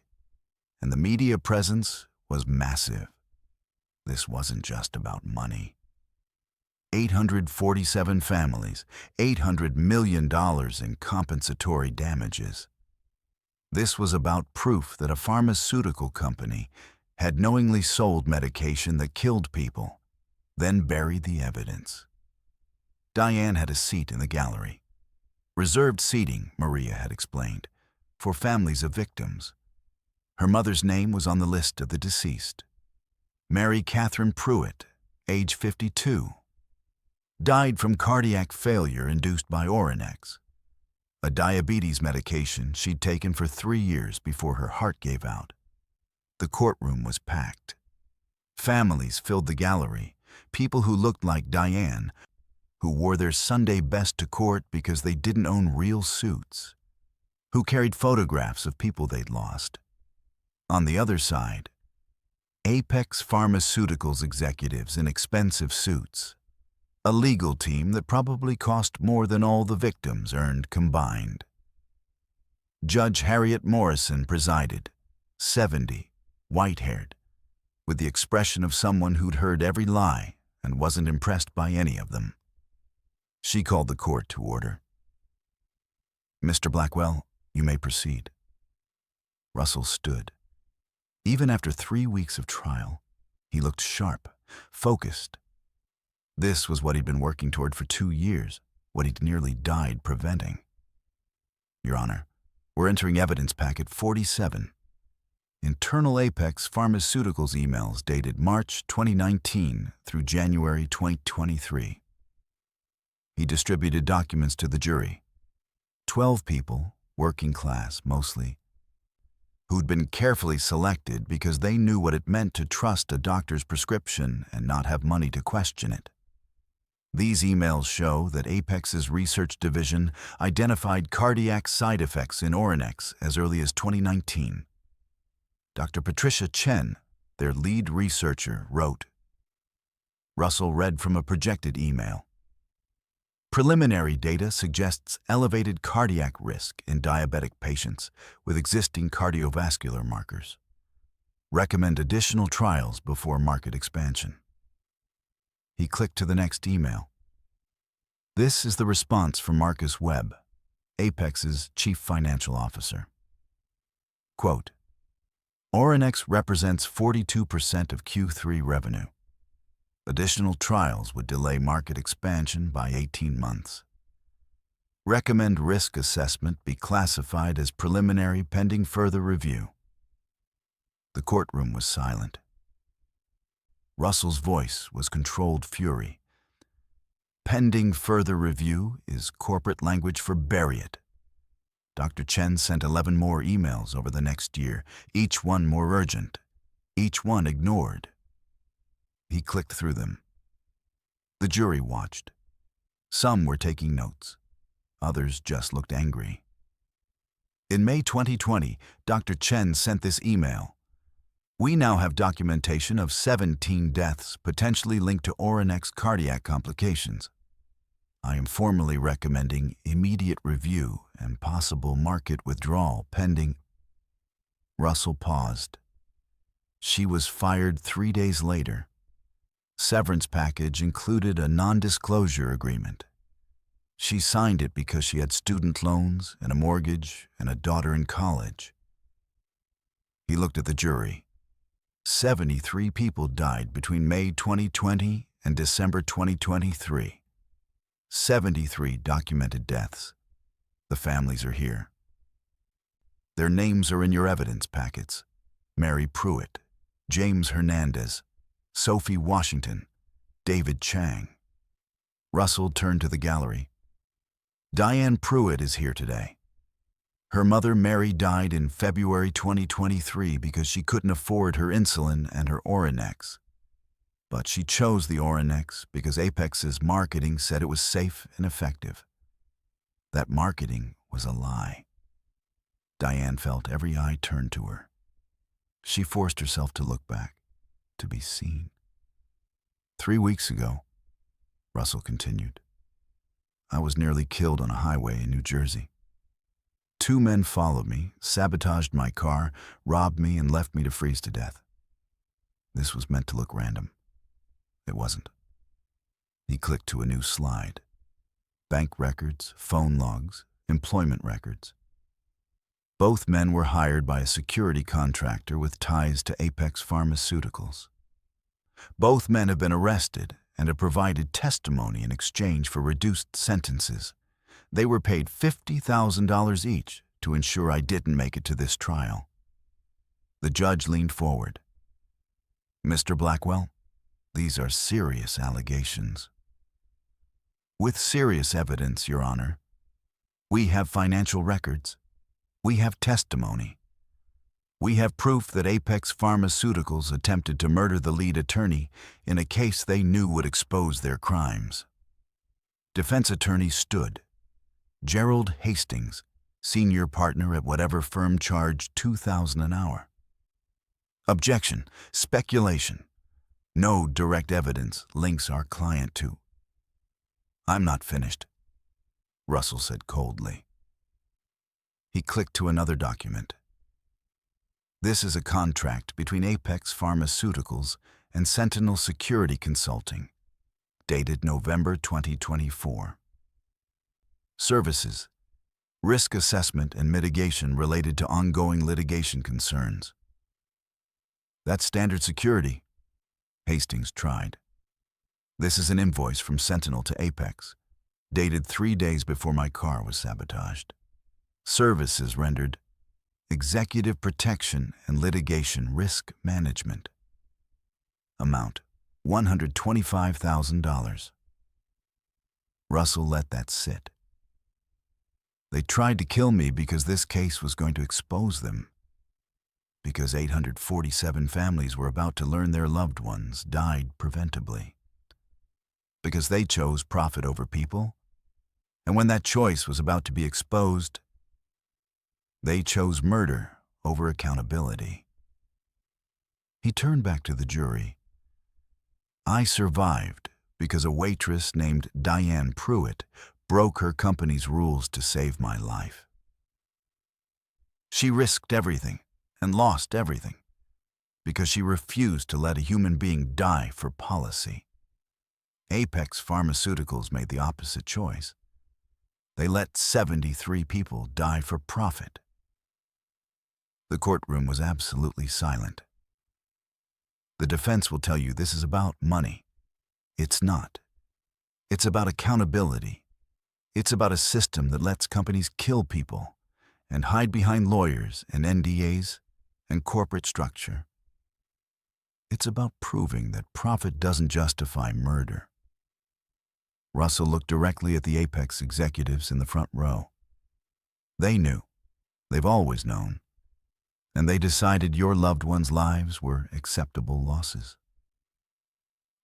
and the media presence was massive. This wasn't just about money. 847 families, $800 million in compensatory damages. This was about proof that a pharmaceutical company had knowingly sold medication that killed people, then buried the evidence. Diane had a seat in the gallery. Reserved seating, Maria had explained, for families of victims. Her mother's name was on the list of the deceased. Mary Catherine Pruitt, age 52. Died from cardiac failure induced by Oronex, a diabetes medication she'd taken for 3 years before her heart gave out. The courtroom was packed. Families filled the gallery, people who looked like Diane, who wore their Sunday best to court because they didn't own real suits, who carried photographs of people they'd lost. On the other side, Apex Pharmaceuticals executives in expensive suits, a legal team that probably cost more than all the victims earned combined. Judge Harriet Morrison presided, 70, white-haired, with the expression of someone who'd heard every lie and wasn't impressed by any of them. She called the court to order. "Mr. Blackwell, you may proceed." Russell stood. Even after 3 weeks of trial, he looked sharp, focused. This was what he'd been working toward for 2 years, what he'd nearly died preventing. "Your Honor, we're entering evidence packet 47. Internal Apex Pharmaceuticals emails dated March 2019 through January 2023. He distributed documents to the jury. 12 people, working class mostly, who'd been carefully selected because they knew what it meant to trust a doctor's prescription and not have money to question it. These emails show that Apex's research division identified cardiac side effects in Oronex as early as 2019. Dr. Patricia Chen, their lead researcher, wrote. Russell read from a projected email. Preliminary data suggests elevated cardiac risk in diabetic patients with existing cardiovascular markers. Recommend additional trials before market expansion. He clicked to the next email. This is the response from Marcus Webb, Apex's chief financial officer. Quote, Oronex represents 42% of Q3 revenue. Additional trials would delay market expansion by 18 months. Recommend risk assessment be classified as preliminary pending further review. The courtroom was silent. Russell's voice was controlled fury. Pending further review is corporate language for bury it. Dr. Chen sent 11 more emails over the next year, each one more urgent, each one ignored. He clicked through them. The jury watched. Some were taking notes. Others just looked angry. In May 2020, Dr. Chen sent this email. We now have documentation of 17 deaths potentially linked to Oronex cardiac complications. I am formally recommending immediate review and possible market withdrawal pending. Russell paused. She was fired 3 days later. Severance package included a non-disclosure agreement. She signed it because she had student loans and a mortgage and a daughter in college. He looked at the jury. 73 people died between May 2020 and December 2023. 73 documented deaths. The families are here. Their names are in your evidence packets. Mary Pruitt, James Hernandez, Sophie Washington, David Chang. Russell turned to the gallery. Diane Pruitt is here today. Her mother, Mary, died in February 2023 because she couldn't afford her insulin and her Oronex. But she chose the Oronex because Apex's marketing said it was safe and effective. That marketing was a lie. Diane felt every eye turned to her. She forced herself to look back, to be seen. 3 weeks ago, Russell continued, I was nearly killed on a highway in New Jersey. 2 men followed me, sabotaged my car, robbed me, and left me to freeze to death. This was meant to look random. It wasn't. He clicked to a new slide. Bank records, phone logs, employment records. Both men were hired by a security contractor with ties to Apex Pharmaceuticals. Both men have been arrested and have provided testimony in exchange for reduced sentences. They were paid $50,000 each to ensure I didn't make it to this trial. The judge leaned forward. Mr. Blackwell, these are serious allegations. With serious evidence, Your Honor. We have financial records. We have testimony. We have proof that Apex Pharmaceuticals attempted to murder the lead attorney in a case they knew would expose their crimes. Defense attorney stood. Gerald Hastings, senior partner at whatever firm charged $2,000 an hour. Objection, speculation. No direct evidence links our client to. I'm not finished, Russell said coldly. He clicked to another document. This is a contract between Apex Pharmaceuticals and Sentinel Security Consulting, dated November 2024. Services, risk assessment and mitigation related to ongoing litigation concerns. That's standard security, Hastings tried. This is an invoice from Sentinel to Apex, dated 3 days before my car was sabotaged. Services rendered executive protection and litigation risk management. Amount $125,000. Russell let that sit. They tried to kill me because this case was going to expose them. Because 847 families were about to learn their loved ones died preventably. Because they chose profit over people, and when that choice was about to be exposed, they chose murder over accountability. He turned back to the jury. I survived because a waitress named Diane Pruitt broke her company's rules to save my life. She risked everything and lost everything because she refused to let a human being die for policy. Apex Pharmaceuticals made the opposite choice. They let 73 people die for profit. The courtroom was absolutely silent. The defense will tell you this is about money. It's not. It's about accountability. It's about a system that lets companies kill people and hide behind lawyers and NDAs and corporate structure. It's about proving that profit doesn't justify murder. Russell looked directly at the Apex executives in the front row. They knew. They've always known. And they decided your loved ones' lives were acceptable losses.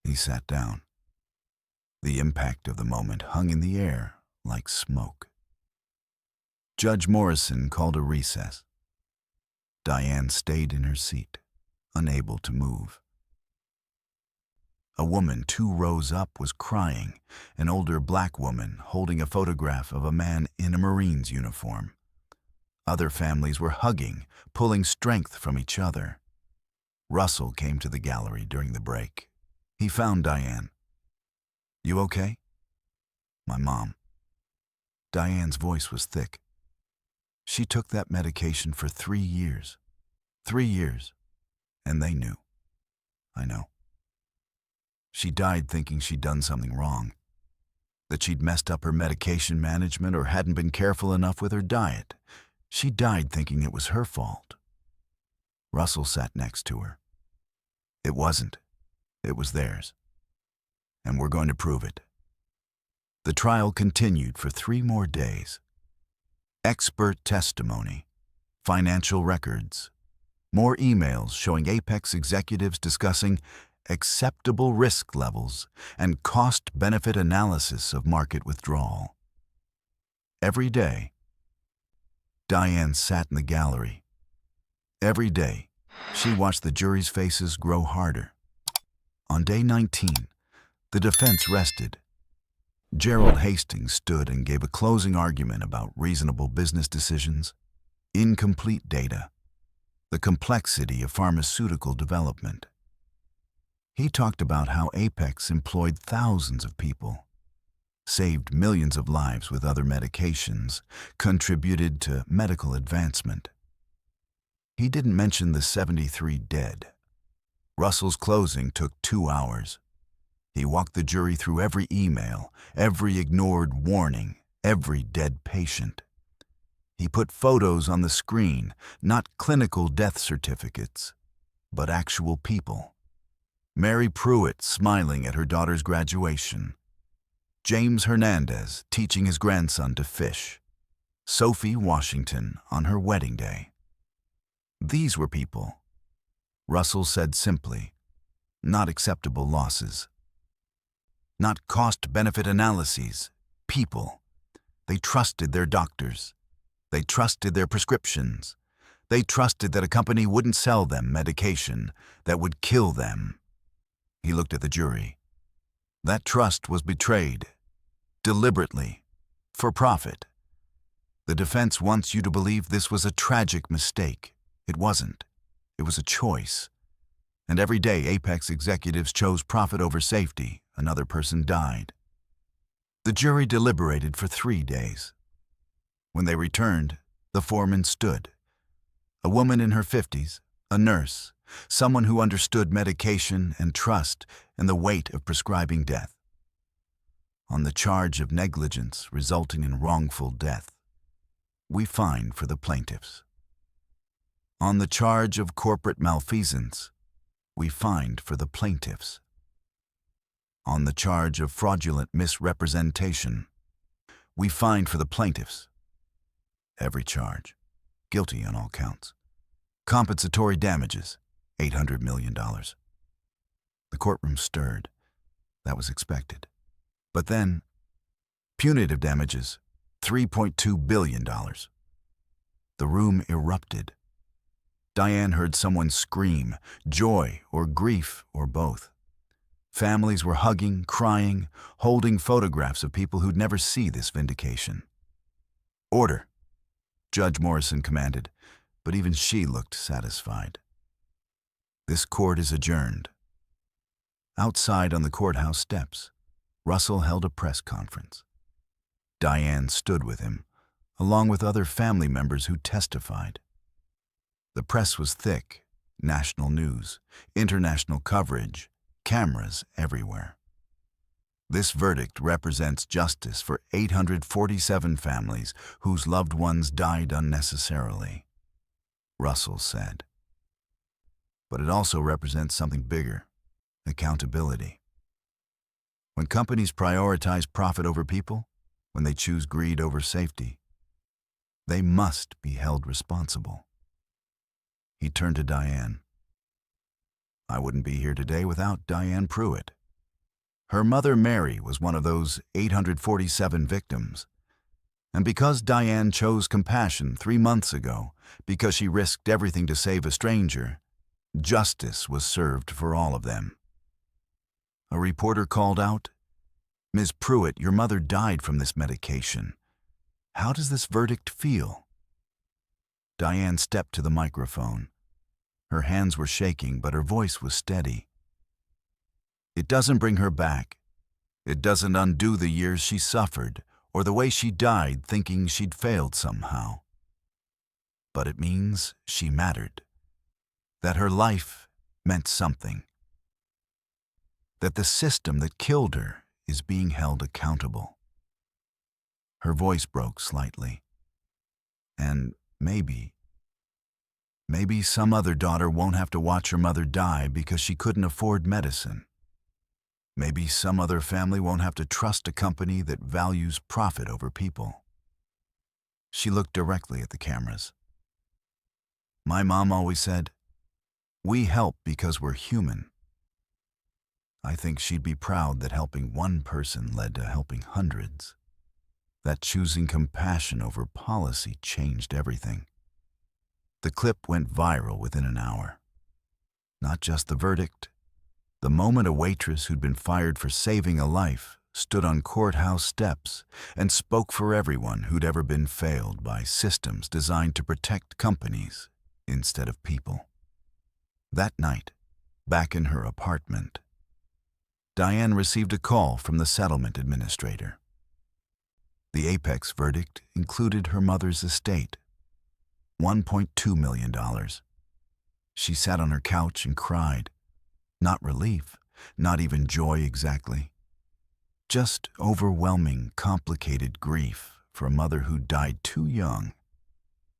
He sat down. The impact of the moment hung in the air like smoke. Judge Morrison called a recess. Diane stayed in her seat, unable to move. A woman 2 rows up was crying, an older black woman holding a photograph of a man in a Marine's uniform. Other families were hugging, pulling strength from each other. Russell came to the gallery during the break. He found Diane. You okay? My mom. Diane's voice was thick. She took that medication for 3 years. 3 years. And they knew. I know. She died thinking she'd done something wrong. That she'd messed up her medication management or hadn't been careful enough with her diet. She died thinking it was her fault. Russell sat next to her. It wasn't. It was theirs. And we're going to prove it. The trial continued for 3 more days. Expert testimony, financial records, more emails showing Apex executives discussing acceptable risk levels and cost-benefit analysis of market withdrawal. Every day, Diane sat in the gallery. Every day, she watched the jury's faces grow harder. On day 19, the defense rested. Gerald Hastings stood and gave a closing argument about reasonable business decisions, incomplete data, the complexity of pharmaceutical development. He talked about how Apex employed thousands of people, saved millions of lives with other medications, contributed to medical advancement. He didn't mention the 73 dead. Russell's closing took 2 hours. He walked the jury through every email, every ignored warning, every dead patient. He put photos on the screen, not clinical death certificates, but actual people. Mary Pruitt smiling at her daughter's graduation. James Hernandez teaching his grandson to fish. Sophie Washington on her wedding day. These were people. Russell said simply, not acceptable losses. Not cost-benefit analyses. People. They trusted their doctors. They trusted their prescriptions. They trusted that a company wouldn't sell them medication that would kill them. He looked at the jury. That trust was betrayed. Deliberately. For profit. The defense wants you to believe this was a tragic mistake. It wasn't. It was a choice. And every day Apex executives chose profit over safety. Another person died. The jury deliberated for 3 days. When they returned, the foreman stood. A woman in her 50s, a nurse, someone who understood medication and trust and the weight of prescribing death. On the charge of negligence resulting in wrongful death, we find for the plaintiffs. On the charge of corporate malfeasance, we find for the plaintiffs. On the charge of fraudulent misrepresentation, we find for the plaintiffs. Every charge, guilty on all counts. Compensatory damages, $800 million. The courtroom stirred. That was expected. But then, punitive damages, $3.2 billion. The room erupted. Diane heard someone scream, joy or grief or both. Families were hugging, crying, holding photographs of people who'd never see this vindication. Order, Judge Morrison commanded, but even she looked satisfied. This court is adjourned. Outside on the courthouse steps, Russell held a press conference. Diane stood with him, along with other family members who testified. The press was thick, national news, international coverage, cameras everywhere. This verdict represents justice for 847 families whose loved ones died unnecessarily, Russell said. But it also represents something bigger, accountability. When companies prioritize profit over people, when they choose greed over safety, they must be held responsible. He turned to Diane. I wouldn't be here today without Diane Pruitt. Her mother Mary was one of those 847 victims. And because Diane chose compassion 3 months ago, because she risked everything to save a stranger, justice was served for all of them. A reporter called out, Ms. Pruitt, your mother died from this medication. How does this verdict feel? Diane stepped to the microphone. Her hands were shaking, but her voice was steady. It doesn't bring her back. It doesn't undo the years she suffered, or the way she died thinking she'd failed somehow. But it means she mattered. That her life meant something. That the system that killed her is being held accountable. Her voice broke slightly. And maybe some other daughter won't have to watch her mother die because she couldn't afford medicine. Maybe some other family won't have to trust a company that values profit over people. She looked directly at the cameras. My mom always said, we help because we're human. I think she'd be proud that helping one person led to helping hundreds. that choosing compassion over policy changed everything. The clip went viral within an hour. Not just the verdict. The moment a waitress who'd been fired for saving a life stood on courthouse steps and spoke for everyone who'd ever been failed by systems designed to protect companies instead of people. That night, back in her apartment, Diane received a call from the settlement administrator. The apex verdict included her mother's estate, $1.2 million. She sat on her couch and cried. Not relief, not even joy exactly. Just overwhelming, complicated grief for a mother who died too young,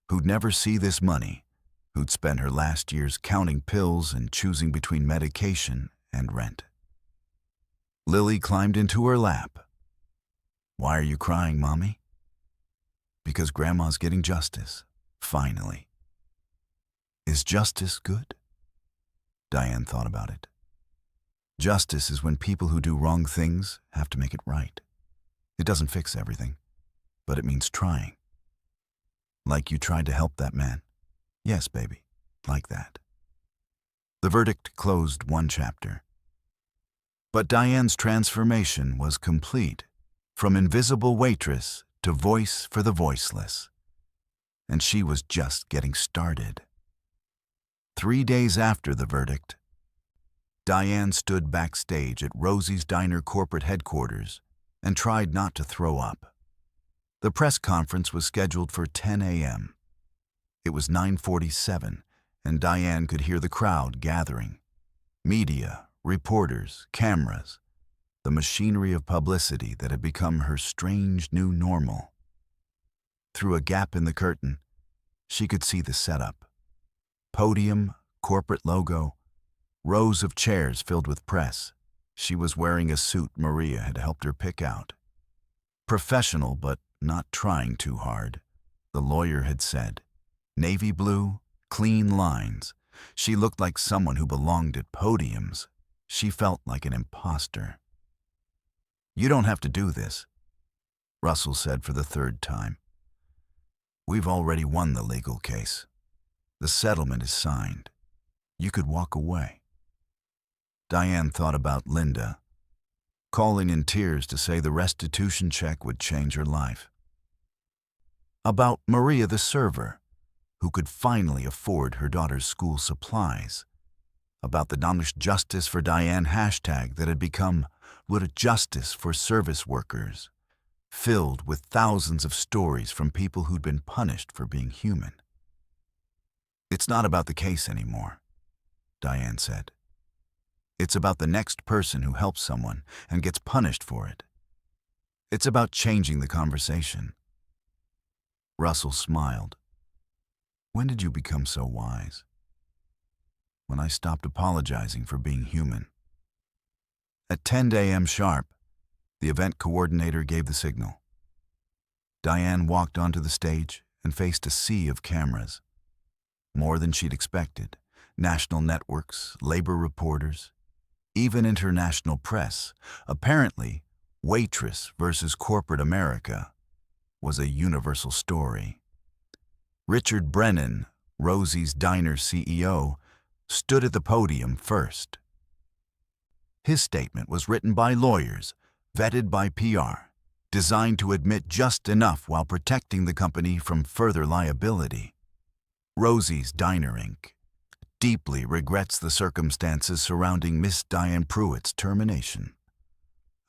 who'd never see this money, who'd spent her last years counting pills and choosing between medication and rent. Lily climbed into her lap. "Why are you crying, Mommy?" "Because Grandma's getting justice, finally." Is justice good? Diane thought about it. Justice is when people who do wrong things have to make it right. It doesn't fix everything, but it means trying. Like you tried to help that man. Yes, baby, like that. The verdict closed one chapter. But Diane's transformation was complete, from invisible waitress to voice for the voiceless. And she was just getting started. 3 days after the verdict, Diane stood backstage at Rosie's Diner corporate headquarters and tried not to throw up. The press conference was scheduled for 10 a.m. It was 9:47, and Diane could hear the crowd gathering. Media, reporters, cameras, the machinery of publicity that had become her strange new normal. Through a gap in the curtain, she could see the setup. Podium, corporate logo, rows of chairs filled with press. She was wearing a suit Maria had helped her pick out. Professional, but not trying too hard, the lawyer had said. Navy blue, clean lines. She looked like someone who belonged at podiums. She felt like an imposter. "You don't have to do this," Russell said for the third time. "We've already won the legal case. The settlement is signed. You could walk away." Diane thought about Linda, calling in tears to say the restitution check would change her life. About Maria the server, who could finally afford her daughter's school supplies. About the Danish Justice for Diane hashtag that had become Would Justice for Service Workers, filled with thousands of stories from people who'd been punished for being human. "It's not about the case anymore," Diane said. "It's about the next person who helps someone and gets punished for it. It's about changing the conversation." Russell smiled. "When did you become so wise?" "When I stopped apologizing for being human." At 10 a.m. sharp, the event coordinator gave the signal. Diane walked onto the stage and faced a sea of cameras. More than she'd expected. National networks, labor reporters, even international press. Apparently, Waitress versus corporate America was a universal story. Richard Brennan, Rosie's Diner CEO, stood at the podium first. His statement was written by lawyers, vetted by PR, designed to admit just enough while protecting the company from further liability. Rosie's Diner, Inc. deeply regrets the circumstances surrounding Miss Diane Pruitt's termination.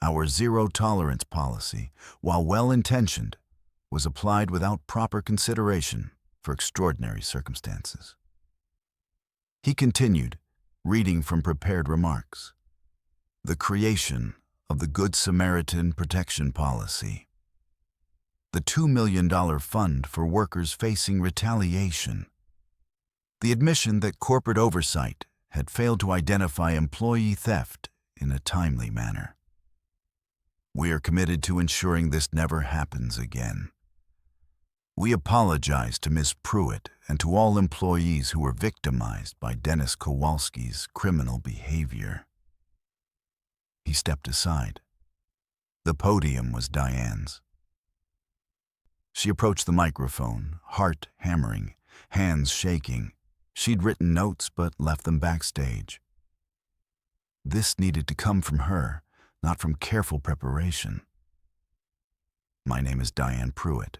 Our zero-tolerance policy, while well-intentioned, was applied without proper consideration for extraordinary circumstances. He continued, reading from prepared remarks. The creation of the Good Samaritan Protection Policy. The $2 million fund for workers facing retaliation. The admission that corporate oversight had failed to identify employee theft in a timely manner. We are committed to ensuring this never happens again. We apologize to Ms. Pruitt and to all employees who were victimized by Dennis Kowalski's criminal behavior. He stepped aside. The podium was Diane's. She approached the microphone, heart hammering, hands shaking. She'd written notes but left them backstage. This needed to come from her, not from careful preparation. My name is Diane Pruitt.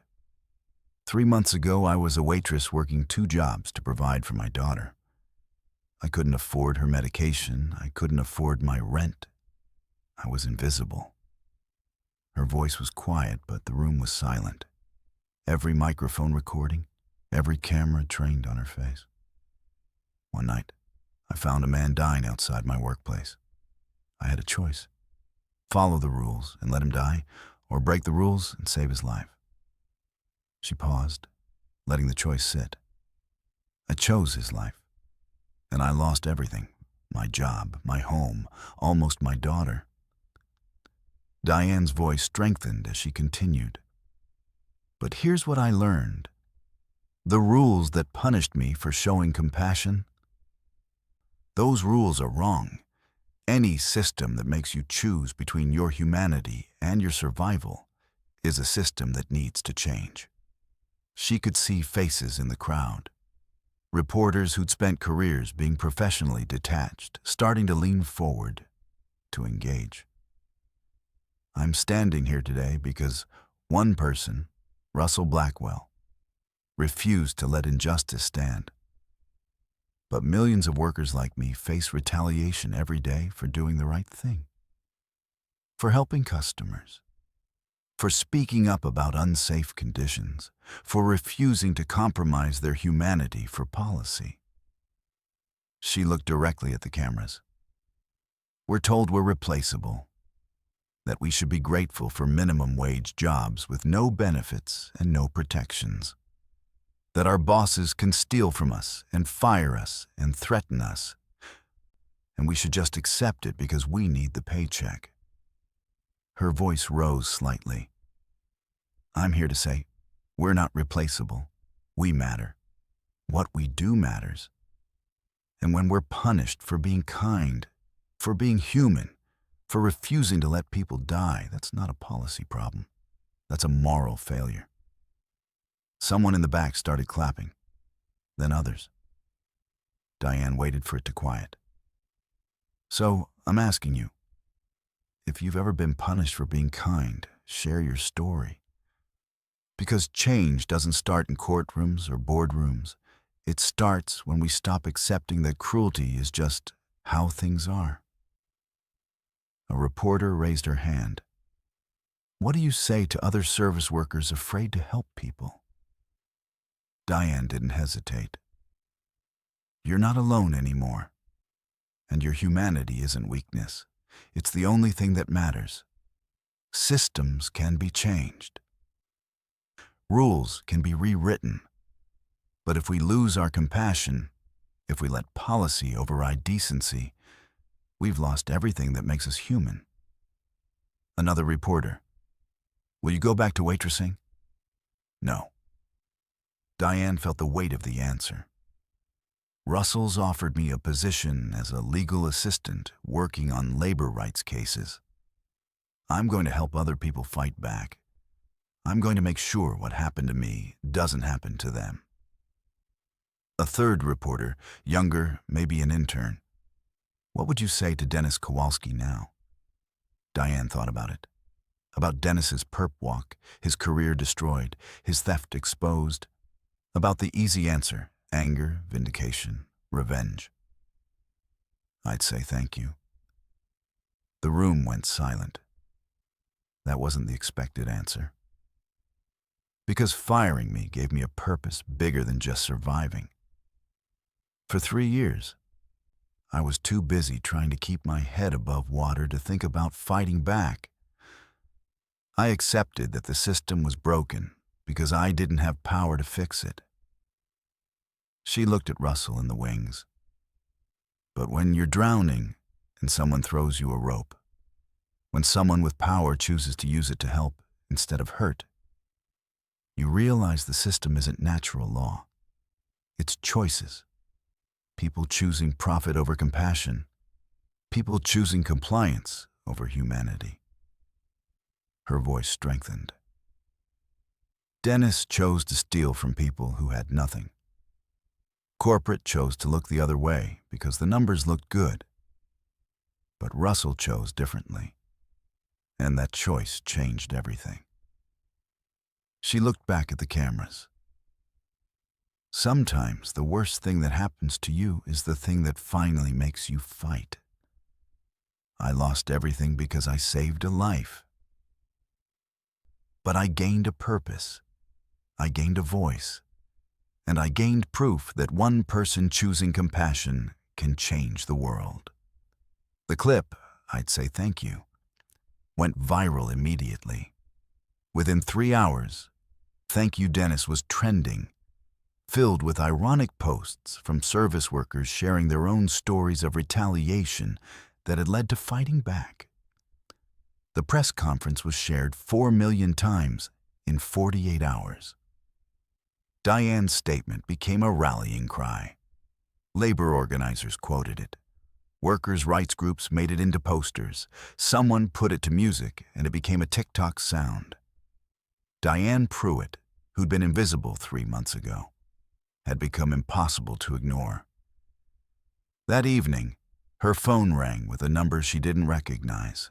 3 months ago, I was a waitress working 2 jobs to provide for my daughter. I couldn't afford her medication. I couldn't afford my rent. I was invisible. Her voice was quiet, but the room was silent. Every microphone recording, every camera trained on her face. One night, I found a man dying outside my workplace. I had a choice: follow the rules and let him die, or break the rules and save his life. She paused, letting the choice sit. I chose his life, and I lost everything: my job, my home, almost my daughter. Diane's voice strengthened as she continued. But here's what I learned. The rules that punished me for showing compassion, those rules are wrong. Any system that makes you choose between your humanity and your survival is a system that needs to change. She could see faces in the crowd. Reporters who'd spent careers being professionally detached, starting to lean forward to engage. I'm standing here today because one person, Russell Blackwell, refused to let injustice stand. But millions of workers like me face retaliation every day for doing the right thing, for helping customers, for speaking up about unsafe conditions, for refusing to compromise their humanity for policy. She looked directly at the cameras. We're told we're replaceable, that we should be grateful for minimum wage jobs with no benefits and no protections, that our bosses can steal from us and fire us and threaten us, and we should just accept it because we need the paycheck. Her voice rose slightly. I'm here to say, we're not replaceable. We matter. What we do matters. And when we're punished for being kind, for being human, for refusing to let people die, that's not a policy problem. That's a moral failure. Someone in the back started clapping, then others. Diane waited for it to quiet. So, I'm asking you, if you've ever been punished for being kind, share your story. Because change doesn't start in courtrooms or boardrooms. It starts when we stop accepting that cruelty is just how things are. A reporter raised her hand. What do you say to other service workers afraid to help people? Diane didn't hesitate. You're not alone anymore. And your humanity isn't weakness. It's the only thing that matters. Systems can be changed. Rules can be rewritten. But if we lose our compassion, if we let policy override decency, we've lost everything that makes us human. Another reporter. Will you go back to waitressing? No. Diane felt the weight of the answer. Russell's offered me a position as a legal assistant working on labor rights cases. I'm going to help other people fight back. I'm going to make sure what happened to me doesn't happen to them. A third reporter, younger, maybe an intern. What would you say to Dennis Kowalski now? Diane thought about it. About Dennis's perp walk, his career destroyed, his theft exposed. About the easy answer: anger, vindication, revenge. I'd say thank you. The room went silent. That wasn't the expected answer. Because firing me gave me a purpose bigger than just surviving. For 3 years, I was too busy trying to keep my head above water to think about fighting back. I accepted that the system was broken because I didn't have power to fix it. She looked at Russell in the wings. But when you're drowning and someone throws you a rope, when someone with power chooses to use it to help instead of hurt, you realize the system isn't natural law. It's choices. People choosing profit over compassion. People choosing compliance over humanity. Her voice strengthened. Dennis chose to steal from people who had nothing. Corporate chose to look the other way because the numbers looked good. But Russell chose differently, and that choice changed everything. She looked back at the cameras. Sometimes the worst thing that happens to you is the thing that finally makes you fight. I lost everything because I saved a life. But I gained a purpose. I gained a voice. And I gained proof that one person choosing compassion can change the world. The clip, "I'd Say Thank You," went viral immediately. Within 3 hours, "Thank You Dennis" was trending, filled with ironic posts from service workers sharing their own stories of retaliation that had led to fighting back. The press conference was shared 4 million times in 48 hours. Diane's statement became a rallying cry. Labor organizers quoted it. Workers' rights groups made it into posters. Someone put it to music, and it became a TikTok sound. Diane Pruitt, who'd been invisible 3 months ago, had become impossible to ignore. That evening, her phone rang with a number she didn't recognize.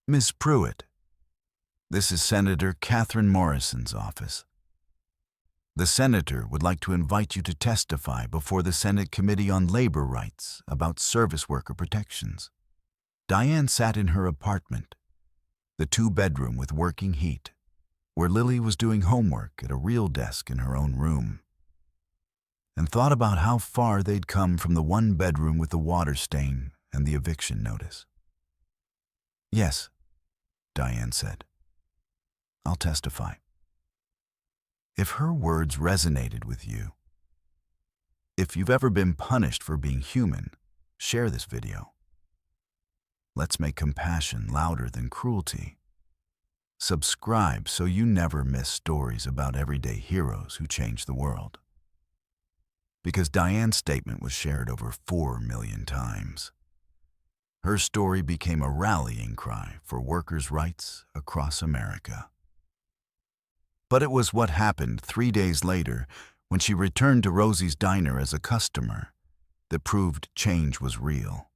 "Miss Pruitt, this is Senator Catherine Morrison's office. The senator would like to invite you to testify before the Senate Committee on Labor Rights about service worker protections." Diane sat in her apartment, the 2-bedroom with working heat, where Lily was doing homework at a real desk in her own room, and thought about how far they'd come from the 1-bedroom with the water stain and the eviction notice. "Yes," Diane said. "I'll testify." If her words resonated with you, if you've ever been punished for being human, share this video. Let's make compassion louder than cruelty. Subscribe so you never miss stories about everyday heroes who change the world. Because Diane's statement was shared over 4 million times. Her story became a rallying cry for workers' rights across America. But it was what happened 3 days later, when she returned to Rosie's diner as a customer, that proved change was real.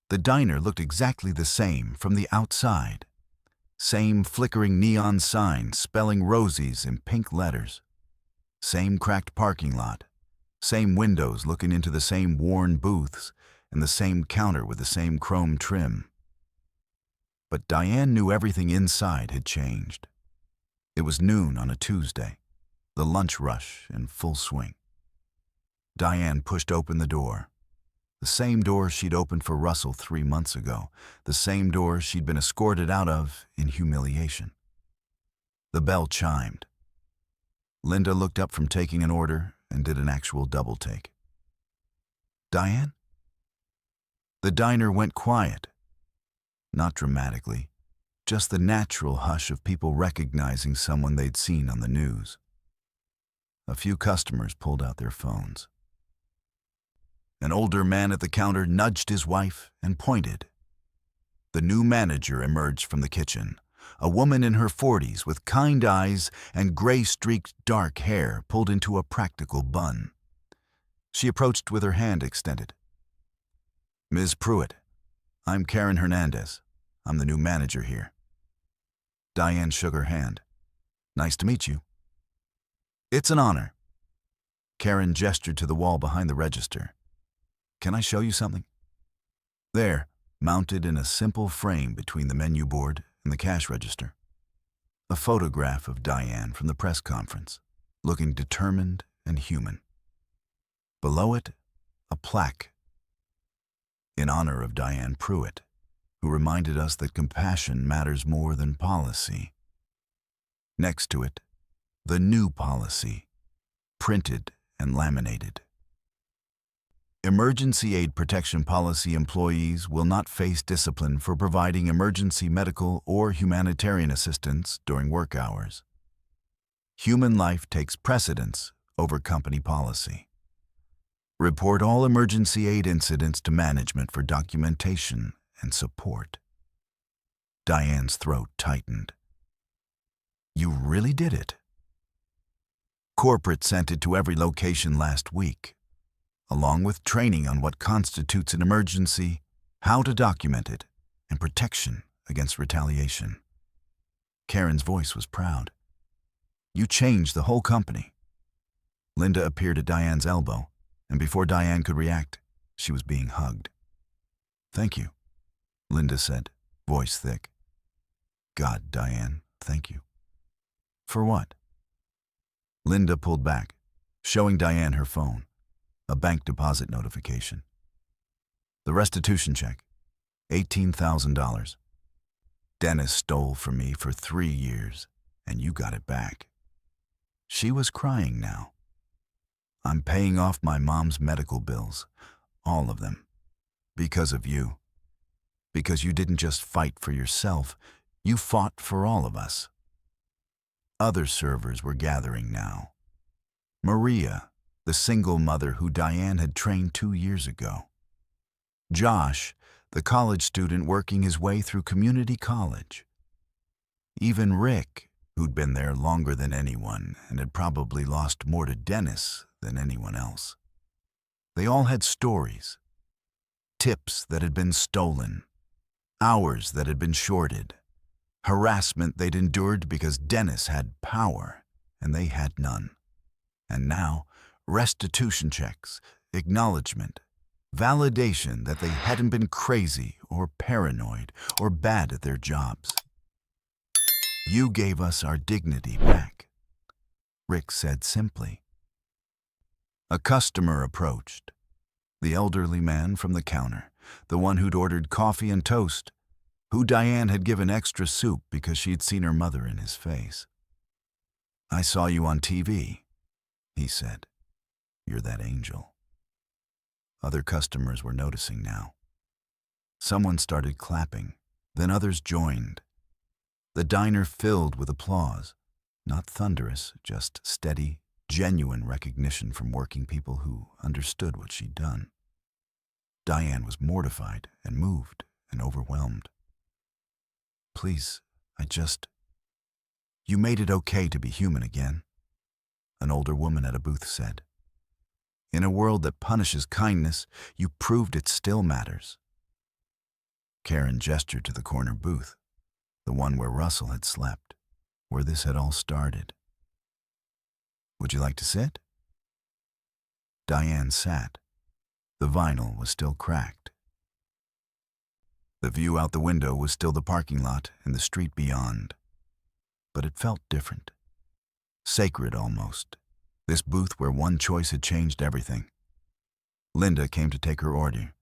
The diner looked exactly the same from the outside. Same flickering neon signs spelling Rosie's in pink letters. Same cracked parking lot. Same windows looking into the same worn booths, and the same counter with the same chrome trim. But Diane knew everything inside had changed. It was noon on a Tuesday, the lunch rush in full swing. Diane pushed open the door. The same door she'd opened for Russell 3 months ago, the same door she'd been escorted out of in humiliation. The bell chimed. Linda looked up from taking an order and did an actual double take. "Diane?" The diner went quiet. Not dramatically, just the natural hush of people recognizing someone they'd seen on the news. A few customers pulled out their phones. An older man at the counter nudged his wife and pointed. The new manager emerged from the kitchen, a woman in her 40s with kind eyes and gray-streaked dark hair pulled into a practical bun. She approached with her hand extended. "Ms. Pruitt, I'm Karen Hernandez. I'm the new manager here." Diane shook her hand. "Nice to meet you." "It's an honor." Karen gestured to the wall behind the register. "Can I show you something?" There, mounted in a simple frame between the menu board and the cash register, a photograph of Diane from the press conference, looking determined and human. Below it, a plaque in honor of Diane Pruitt, who reminded us that compassion matters more than policy. Next to it, the new policy, printed and laminated. Emergency aid protection policy employees will not face discipline for providing emergency medical or humanitarian assistance during work hours. Human life takes precedence over company policy. Report all emergency aid incidents to management for documentation and support. Diane's throat tightened. You really did it. Corporate sent it to every location last week, along with training on what constitutes an emergency, how to document it, and protection against retaliation. Karen's voice was proud. You changed the whole company. Linda appeared at Diane's elbow, and before Diane could react, she was being hugged. Thank you, Linda said, voice thick. God, Diane, thank you. For what? Linda pulled back, showing Diane her phone, a bank deposit notification. The restitution check, $18,000. Dennis stole from me for 3 years, and you got it back. She was crying now. I'm paying off my mom's medical bills, all of them, because of you. Because you didn't just fight for yourself, you fought for all of us. Other servers were gathering now. Maria, the single mother who Diane had trained 2 years ago. Josh, the college student working his way through community college. Even Rick, who'd been there longer than anyone and had probably lost more to Dennis than anyone else. They all had stories. Tips that had been stolen. Hours that had been shorted. Harassment they'd endured because Dennis had power and they had none. And now, restitution checks, acknowledgement, validation that they hadn't been crazy or paranoid or bad at their jobs. You gave us our dignity back, Rick said simply. A customer approached. The elderly man from the counter, the one who'd ordered coffee and toast, who Diane had given extra soup because she'd seen her mother in his face. I saw you on TV, he said. You're that angel. Other customers were noticing now. Someone started clapping, then others joined. The diner filled with applause, not thunderous, just steady, genuine recognition from working people who understood what she'd done. Diane was mortified and moved and overwhelmed. Please, You made it okay to be human again, an older woman at a booth said. In a world that punishes kindness, you proved it still matters. Karen gestured to the corner booth, the one where Russell had slept, where this had all started. Would you like to sit? Diane sat. The vinyl was still cracked. The view out the window was still the parking lot and the street beyond. But it felt different. Sacred almost. This booth where one choice had changed everything. Linda came to take her order.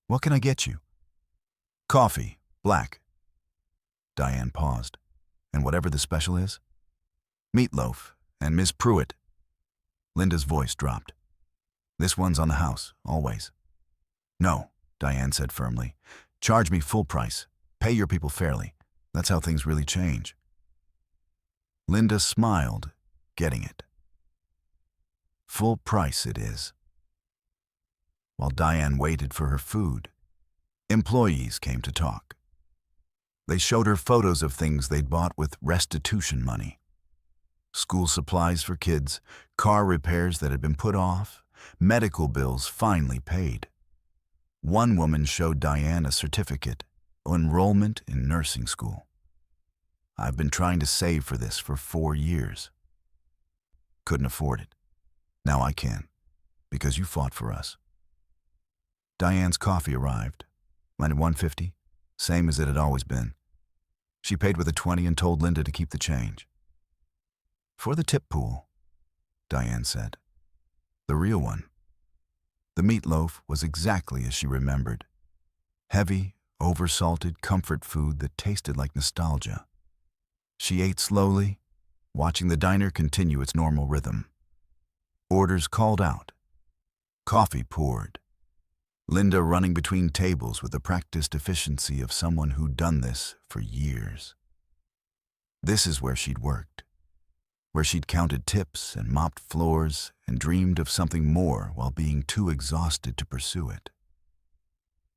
What can I get you? Coffee, black. Diane paused. And whatever the special is? Meatloaf and Miss Pruitt. Linda's voice dropped. This one's on the house, always. No, Diane said firmly. Charge me full price. Pay your people fairly. That's how things really change. Linda smiled, getting it. Full price it is. While Diane waited for her food, employees came to talk. They showed her photos of things they'd bought with restitution money. School supplies for kids, car repairs that had been put off, medical bills finally paid. One woman showed Diane a certificate, enrollment in nursing school. I've been trying to save for this for 4 years. Couldn't afford it. Now I can, because you fought for us. Diane's coffee arrived. Mine at $1.50, same as it had always been. She paid with a 20 and told Linda to keep the change. For the tip pool, Diane said. The real one. The meatloaf was exactly as she remembered. Heavy, oversalted comfort food that tasted like nostalgia. She ate slowly, watching the diner continue its normal rhythm. Orders called out. Coffee poured. Linda running between tables with the practiced efficiency of someone who'd done this for years. This is where she'd worked, where she'd counted tips and mopped floors and dreamed of something more while being too exhausted to pursue it.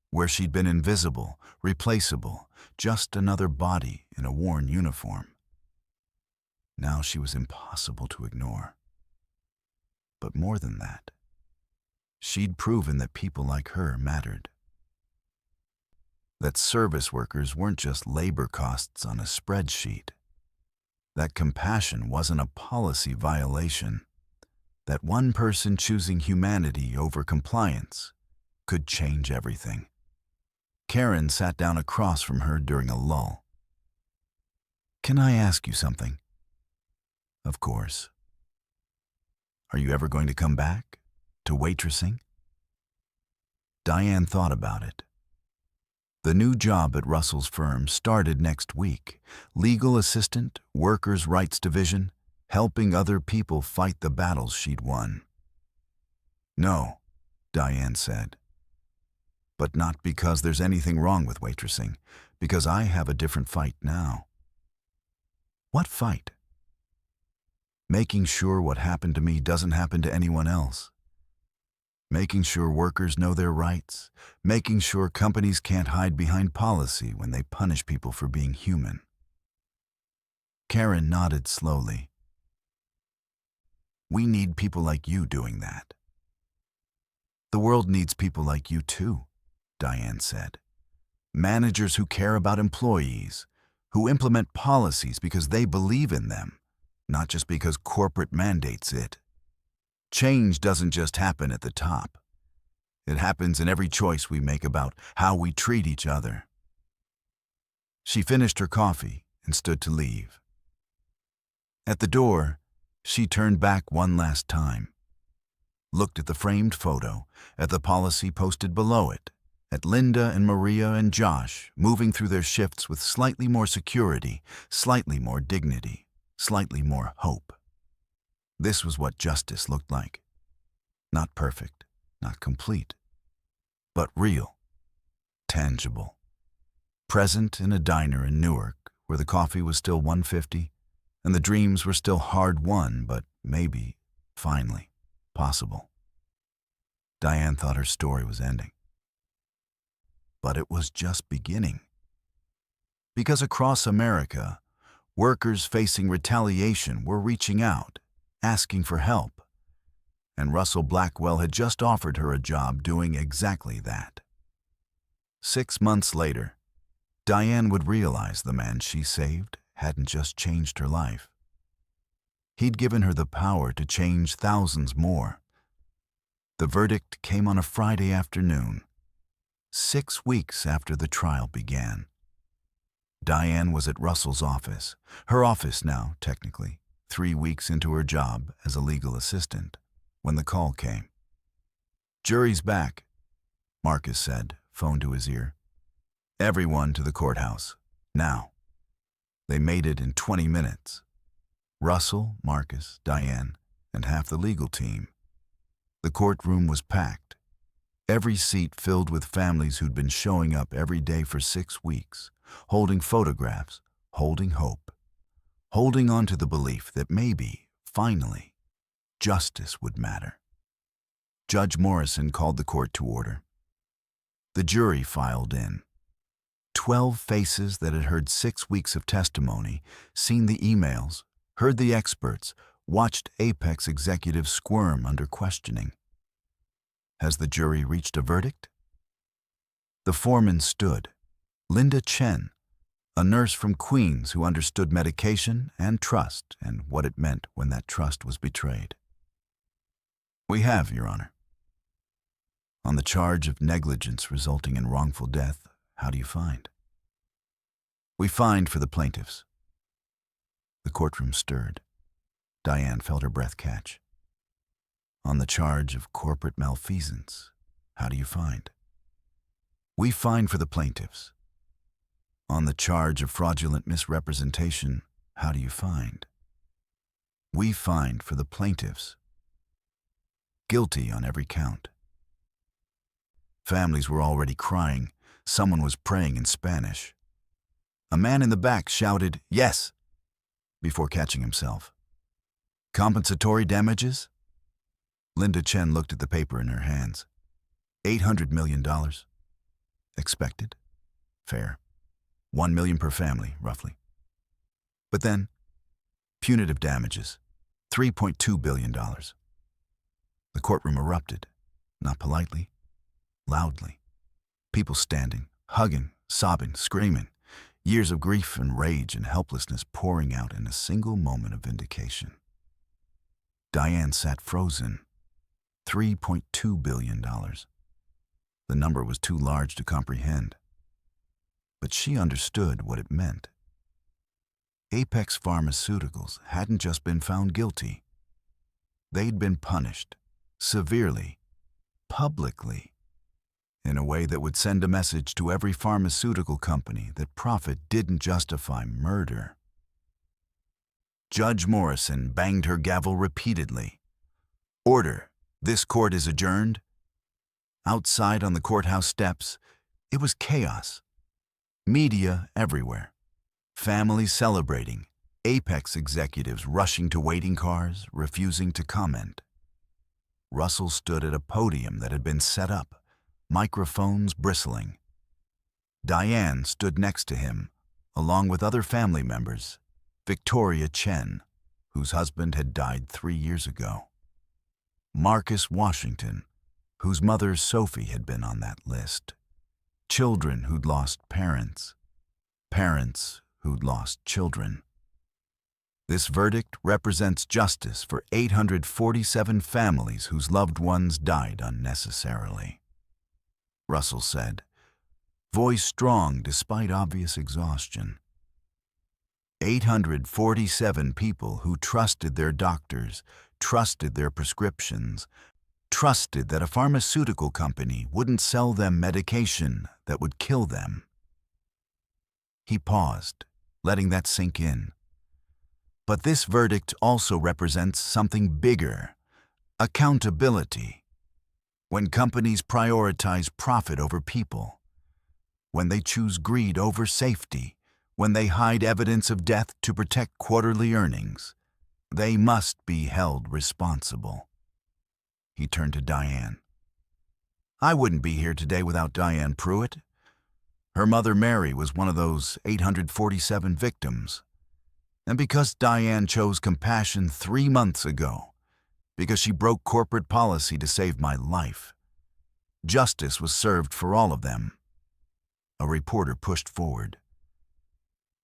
Where she'd been invisible, replaceable, just another body in a worn uniform. now she was impossible to ignore. But more than that, she'd proven that people like her mattered. That service workers weren't just labor costs on a spreadsheet. That compassion wasn't a policy violation. That one person choosing humanity over compliance could change everything. Karen sat down across from her during a lull. "Can I ask you something?" "Of course." "Are you ever going to come back to waitressing?" Diane thought about it. The new job at Russell's firm started next week. Legal assistant, workers' rights division, helping other people fight the battles she'd won. "No," Diane said. "But not because there's anything wrong with waitressing, because I have a different fight now." "What fight?" "Making sure what happened to me doesn't happen to anyone else. Making sure workers know their rights. Making sure companies can't hide behind policy when they punish people for being human." Karen nodded slowly. "We need people like you doing that." "The world needs people like you too," Diane said. "Managers who care about employees, who implement policies because they believe in them, not just because corporate mandates it. Change doesn't just happen at the top. It happens in every choice we make about how we treat each other." She finished her coffee and stood to leave. At the door, she turned back one last time, looked at the framed photo, at the policy posted below it, at Linda and Maria and Josh moving through their shifts with slightly more security, slightly more dignity, slightly more hope. This was what justice looked like. Not perfect, not complete, but real, tangible. Present in a diner in Newark where the coffee was still $1.50 and the dreams were still hard-won, but maybe, finally, possible. Diane thought her story was ending. But it was just beginning. Because across America, workers facing retaliation were reaching out, asking for help, and Russell Blackwell had just offered her a job doing exactly that. 6 months later, Diane would realize the man she saved hadn't just changed her life. He'd given her the power to change thousands more. The verdict came on a Friday afternoon, 6 weeks after the trial began. Diane was at Russell's office, her office now, technically, 3 weeks into her job as a legal assistant, when the call came. "Jury's back," Marcus said, phone to his ear. "Everyone to the courthouse, now." They made it in 20 minutes. Russell, Marcus, Diane, and half the legal team. The courtroom was packed, every seat filled with families who'd been showing up every day for 6 weeks, holding photographs, holding hope, holding on to the belief that maybe, finally, justice would matter. Judge Morrison called the court to order. The jury filed in. 12 faces that had heard 6 weeks of testimony, seen the emails, heard the experts, watched Apex executives squirm under questioning. Has the jury reached a verdict? The foreman stood. Linda Chen, a nurse from Queens who understood medication and trust and what it meant when that trust was betrayed. "We have, Your Honor." "On the charge of negligence resulting in wrongful death, how do you find?" "We find for the plaintiffs." The courtroom stirred. Diane felt her breath catch. "On the charge of corporate malfeasance, how do you find?" "We find for the plaintiffs." "On the charge of fraudulent misrepresentation, how do you find?" "We find for the plaintiffs." Guilty on every count. Families were already crying. Someone was praying in Spanish. A man in the back shouted, "Yes," before catching himself. "Compensatory damages?" Linda Chen looked at the paper in her hands. $800 million. Expected. Fair. $1 million per family, roughly. But then, Punitive damages, $3.2 billion. The courtroom erupted, not politely, loudly. People standing, hugging, sobbing, screaming. Years of grief and rage and helplessness pouring out in a single moment of vindication. Diane sat frozen. $3.2 billion. The number was too large to comprehend. But she understood what it meant. Apex Pharmaceuticals hadn't just been found guilty. They'd been punished, severely, publicly, in a way that would send a message to every pharmaceutical company that profit didn't justify murder. Judge Morrison banged her gavel repeatedly. Order, this court is adjourned. Outside on the courthouse steps, it was chaos. Media everywhere. Families celebrating. Apex executives rushing to waiting cars, refusing to comment. Russell stood at a podium that had been set up, microphones bristling. Diane stood next to him, along with other family members, Victoria Chen, whose husband had died 3 years ago. Marcus Washington, whose mother Sophie had been on that list. Children who'd lost parents. Parents who'd lost children. This verdict represents justice for 847 families whose loved ones died unnecessarily. Russell said, voice strong despite obvious exhaustion. 847 people who trusted their doctors, trusted their prescriptions, trusted that a pharmaceutical company wouldn't sell them medication that would kill them. He paused, letting that sink in. But this verdict also represents something bigger: accountability. When companies prioritize profit over people, when they choose greed over safety, when they hide evidence of death to protect quarterly earnings, they must be held responsible. He turned to Diane. I wouldn't be here today without Diane Pruitt. Her mother Mary was one of those 847 victims. And because Diane chose compassion 3 months ago, because she broke corporate policy to save my life, justice was served for all of them. A reporter pushed forward.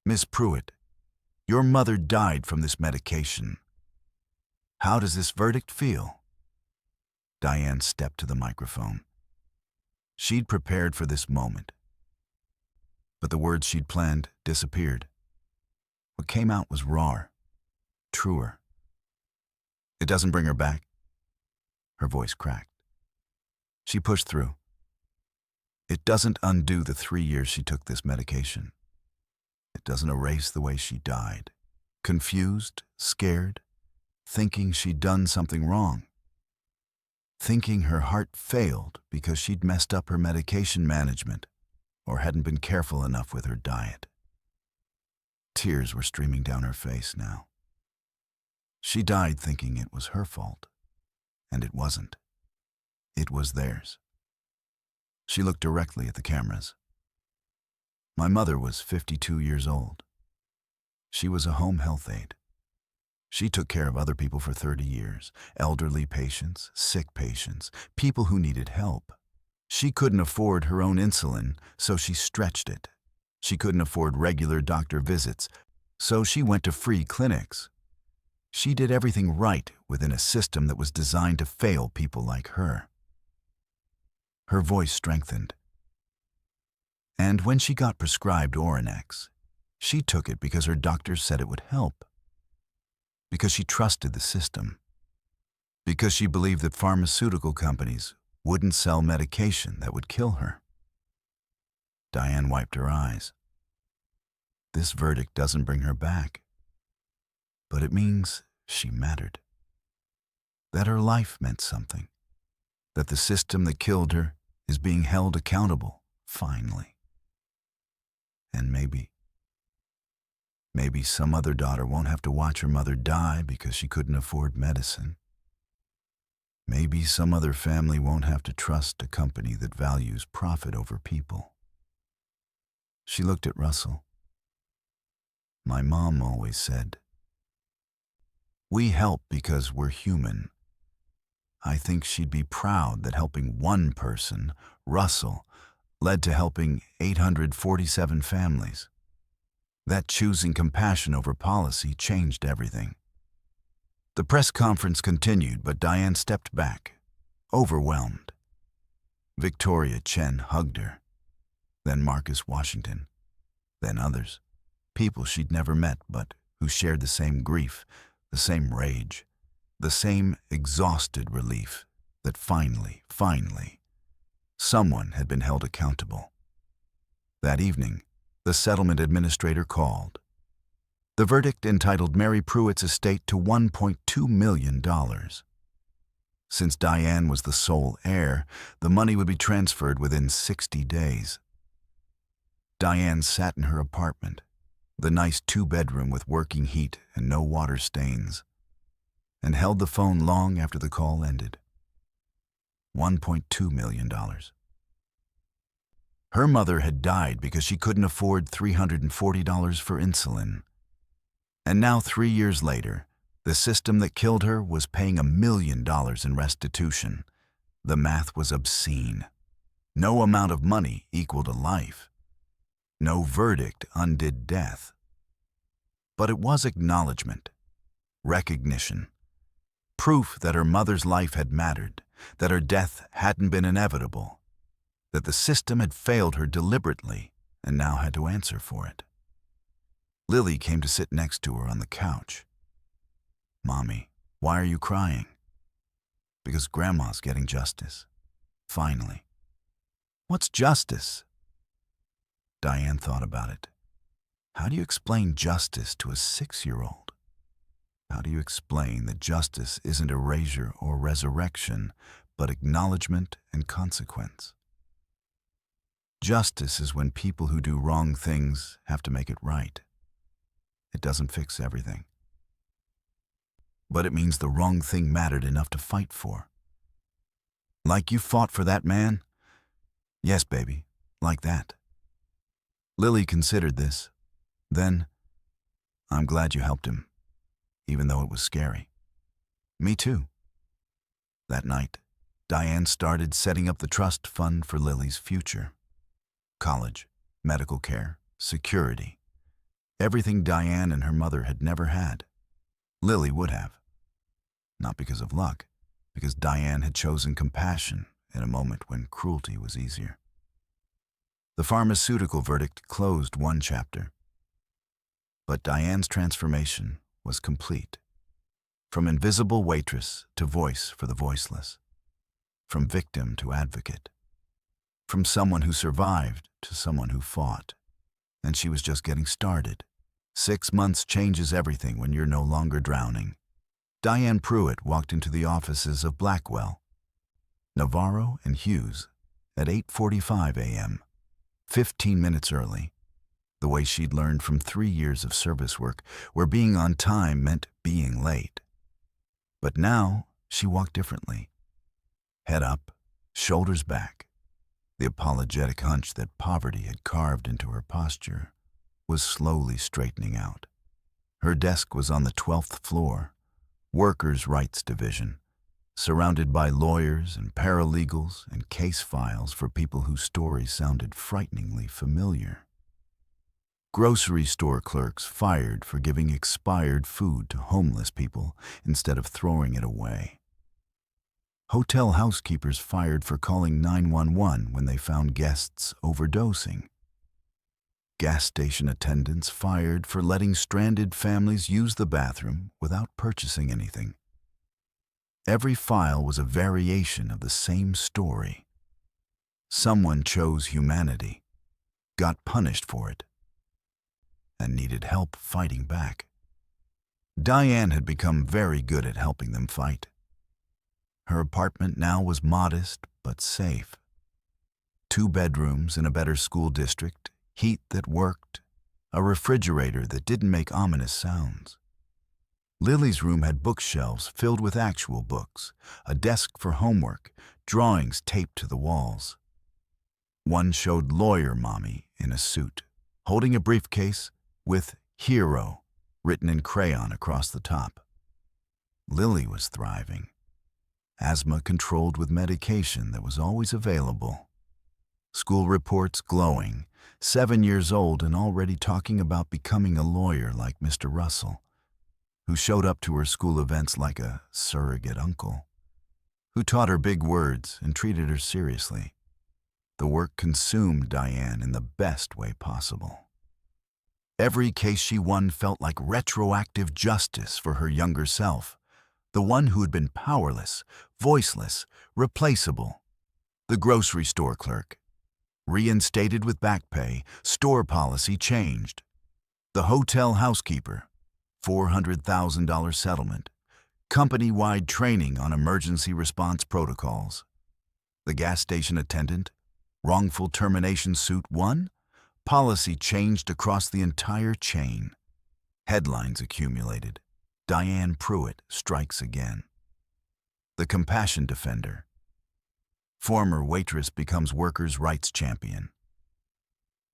Miss Pruitt, your mother died from this medication. How does this verdict feel? Diane stepped to the microphone. She'd prepared for this moment. But the words she'd planned disappeared. What came out was rawer, truer. It doesn't bring her back. Her voice cracked. She pushed through. It doesn't undo the 3 years she took this medication. It doesn't erase the way she died. Confused, scared, thinking she'd done something wrong. Thinking her heart failed because she'd messed up her medication management or hadn't been careful enough with her diet. Tears were streaming down her face now. She died thinking it was her fault, and it wasn't. It was theirs. She looked directly at the cameras. My mother was 52 years old. She was a home health aide. She took care of other people for 30 years, elderly patients, sick patients, people who needed help. She couldn't afford her own insulin, so she stretched it. She couldn't afford regular doctor visits, so she went to free clinics. She did everything right within a system that was designed to fail people like her. Her voice strengthened. And when she got prescribed Oronex, she took it because her doctor said it would help. Because she trusted the system. Because she believed that pharmaceutical companies wouldn't sell medication that would kill her. Diane wiped her eyes. This verdict doesn't bring her back. But it means she mattered. That her life meant something. That the system that killed her is being held accountable, finally. And maybe some other daughter won't have to watch her mother die because she couldn't afford medicine. Maybe some other family won't have to trust a company that values profit over people. She looked at Russell. My mom always said, We help because we're human. I think she'd be proud that helping one person, Russell, led to helping 847 families. That choosing compassion over policy changed everything. The press conference continued, but Diane stepped back, overwhelmed. Victoria Chen hugged her, then Marcus Washington, then others, people she'd never met but who shared the same grief, the same rage, the same exhausted relief that finally, someone had been held accountable. That evening, the settlement administrator called. The verdict entitled Mary Pruitt's estate to $1.2 million. Since Diane was the sole heir, the money would be transferred within 60 days. Diane sat in her apartment, the nice two-bedroom with working heat and no water stains, and held the phone long after the call ended. $1.2 million. Her mother had died because she couldn't afford $340 for insulin. And now, 3 years later, the system that killed her was paying $1 million in restitution. The math was obscene. No amount of money equaled a life. No verdict undid death. But it was acknowledgement, recognition, proof that her mother's life had mattered, that her death hadn't been inevitable, that the system had failed her deliberately and now had to answer for it. Lily came to sit next to her on the couch. "Mommy, why are you crying?" "Because Grandma's getting justice. Finally." "What's justice?" Diane thought about it. How do you explain justice to a 6-year-old? How do you explain that justice isn't erasure or resurrection, but acknowledgement and consequence? Justice is when people who do wrong things have to make it right. It doesn't fix everything. But it means the wrong thing mattered enough to fight for. "Like you fought for that man?" "Yes, baby, like that." Lily considered this. Then, "I'm glad you helped him, even though it was scary." "Me too." That night, Diane started setting up the trust fund for Lily's future. College, medical care, security. Everything Diane and her mother had never had. Lily would have. Not because of luck, because Diane had chosen compassion in a moment when cruelty was easier. The pharmaceutical verdict closed one chapter. But Diane's transformation was complete. From invisible waitress to voice for the voiceless. From victim to advocate. From someone who survived to someone who fought. And she was just getting started. 6 months changes everything when you're no longer drowning. Diane Pruitt walked into the offices of Blackwell, Navarro and Hughes at 8:45 a.m., 15 minutes early, the way she'd learned from 3 years of service work where being on time meant being late. But now she walked differently. Head up, shoulders back. The apologetic hunch that poverty had carved into her posture was slowly straightening out. Her desk was on the 12th floor, Workers' Rights Division, surrounded by lawyers and paralegals and case files for people whose stories sounded frighteningly familiar. Grocery store clerks fired for giving expired food to homeless people instead of throwing it away. Hotel housekeepers fired for calling 911 when they found guests overdosing. Gas station attendants fired for letting stranded families use the bathroom without purchasing anything. Every file was a variation of the same story. Someone chose humanity, got punished for it, and needed help fighting back. Diane had become very good at helping them fight. Her apartment now was modest but safe. 2 bedrooms in a better school district, heat that worked, a refrigerator that didn't make ominous sounds. Lily's room had bookshelves filled with actual books, a desk for homework, drawings taped to the walls. One showed Lawyer Mommy in a suit, holding a briefcase with Hero written in crayon across the top. Lily was thriving. Asthma controlled with medication that was always available. School reports glowing, 7 years old and already talking about becoming a lawyer like Mr. Russell, who showed up to her school events like a surrogate uncle, who taught her big words and treated her seriously. The work consumed Diane in the best way possible. Every case she won felt like retroactive justice for her younger self, the one who had been powerless, voiceless, replaceable. The grocery store clerk, reinstated with back pay, store policy changed. The hotel housekeeper, $400,000 settlement, company-wide training on emergency response protocols. The gas station attendant, wrongful termination suit won, policy changed across the entire chain. Headlines accumulated. Diane Pruitt strikes again. The compassion defender. Former waitress becomes workers' rights champion.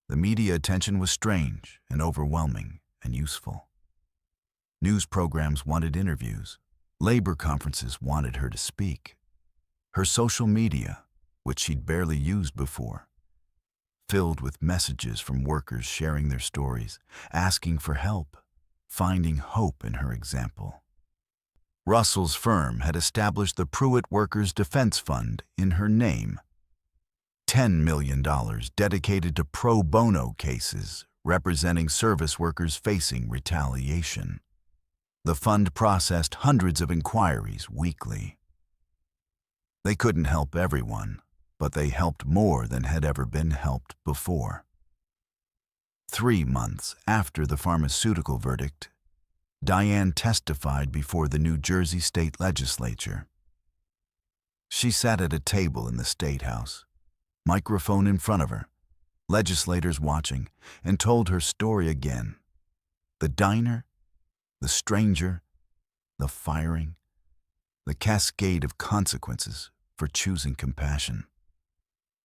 The media attention was strange and overwhelming and useful. News programs wanted interviews. Labor conferences wanted her to speak. Her social media, which she'd barely used before, filled with messages from workers sharing their stories, asking for help, finding hope in her example. Russell's firm had established the Pruitt Workers Defense Fund in her name. $10 million dedicated to pro bono cases representing service workers facing retaliation. The fund processed hundreds of inquiries weekly. They couldn't help everyone, but they helped more than had ever been helped before. 3 months after the pharmaceutical verdict, Diane testified before the New Jersey State Legislature. She sat at a table in the State House, microphone in front of her, legislators watching, and told her story again. The diner, the stranger, the firing, the cascade of consequences for choosing compassion.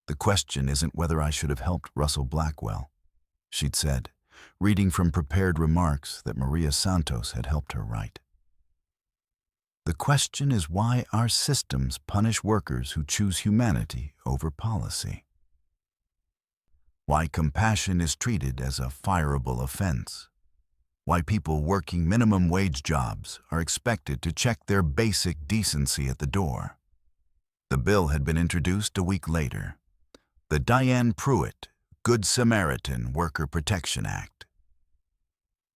The question isn't whether I should have helped Russell Blackwell, she'd said, reading from prepared remarks that Maria Santos had helped her write. The question is why our systems punish workers who choose humanity over policy. Why compassion is treated as a fireable offense. Why people working minimum wage jobs are expected to check their basic decency at the door. The bill had been introduced a week later. The Diane Pruitt Good Samaritan Worker Protection Act.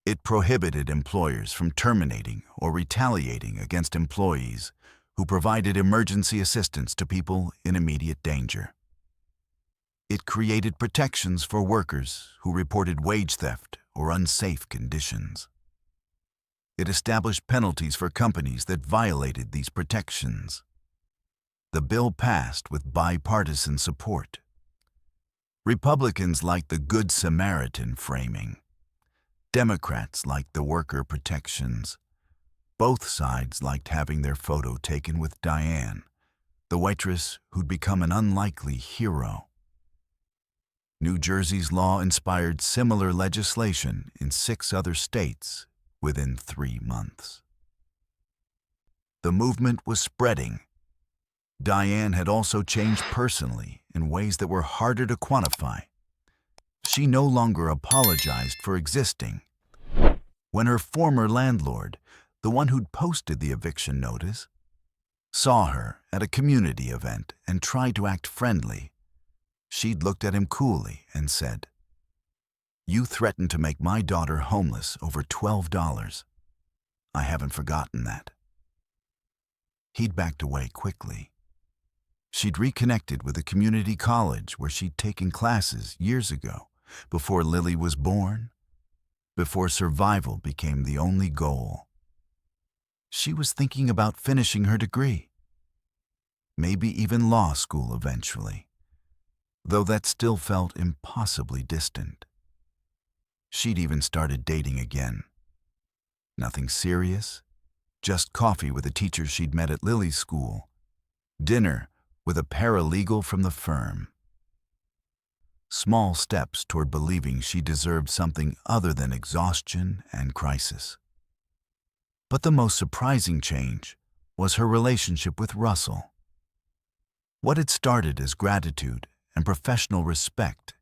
It prohibited employers from terminating or retaliating against employees who provided emergency assistance to people in immediate danger. It created protections for workers who reported wage theft or unsafe conditions. It established penalties for companies that violated these protections. The bill passed with bipartisan support. Republicans liked the Good Samaritan framing. Democrats liked the worker protections. Both sides liked having their photo taken with Diane, the waitress who'd become an unlikely hero. New Jersey's law inspired similar legislation in 6 other states within 3 months. The movement was spreading. Diane had also changed personally in ways that were harder to quantify. She no longer apologized for existing. When her former landlord, the one who'd posted the eviction notice, saw her at a community event and tried to act friendly, she'd looked at him coolly and said, "You threatened to make my daughter homeless over $12. I haven't forgotten that." He'd backed away quickly. She'd reconnected with a community college where she'd taken classes years ago, before Lily was born, before survival became the only goal. She was thinking about finishing her degree, maybe even law school eventually, though that still felt impossibly distant. She'd even started dating again. Nothing serious, just coffee with a teacher she'd met at Lily's school, dinner with a paralegal from the firm. Small steps toward believing she deserved something other than exhaustion and crisis. But the most surprising change was her relationship with Russell. What had started as gratitude and professional respect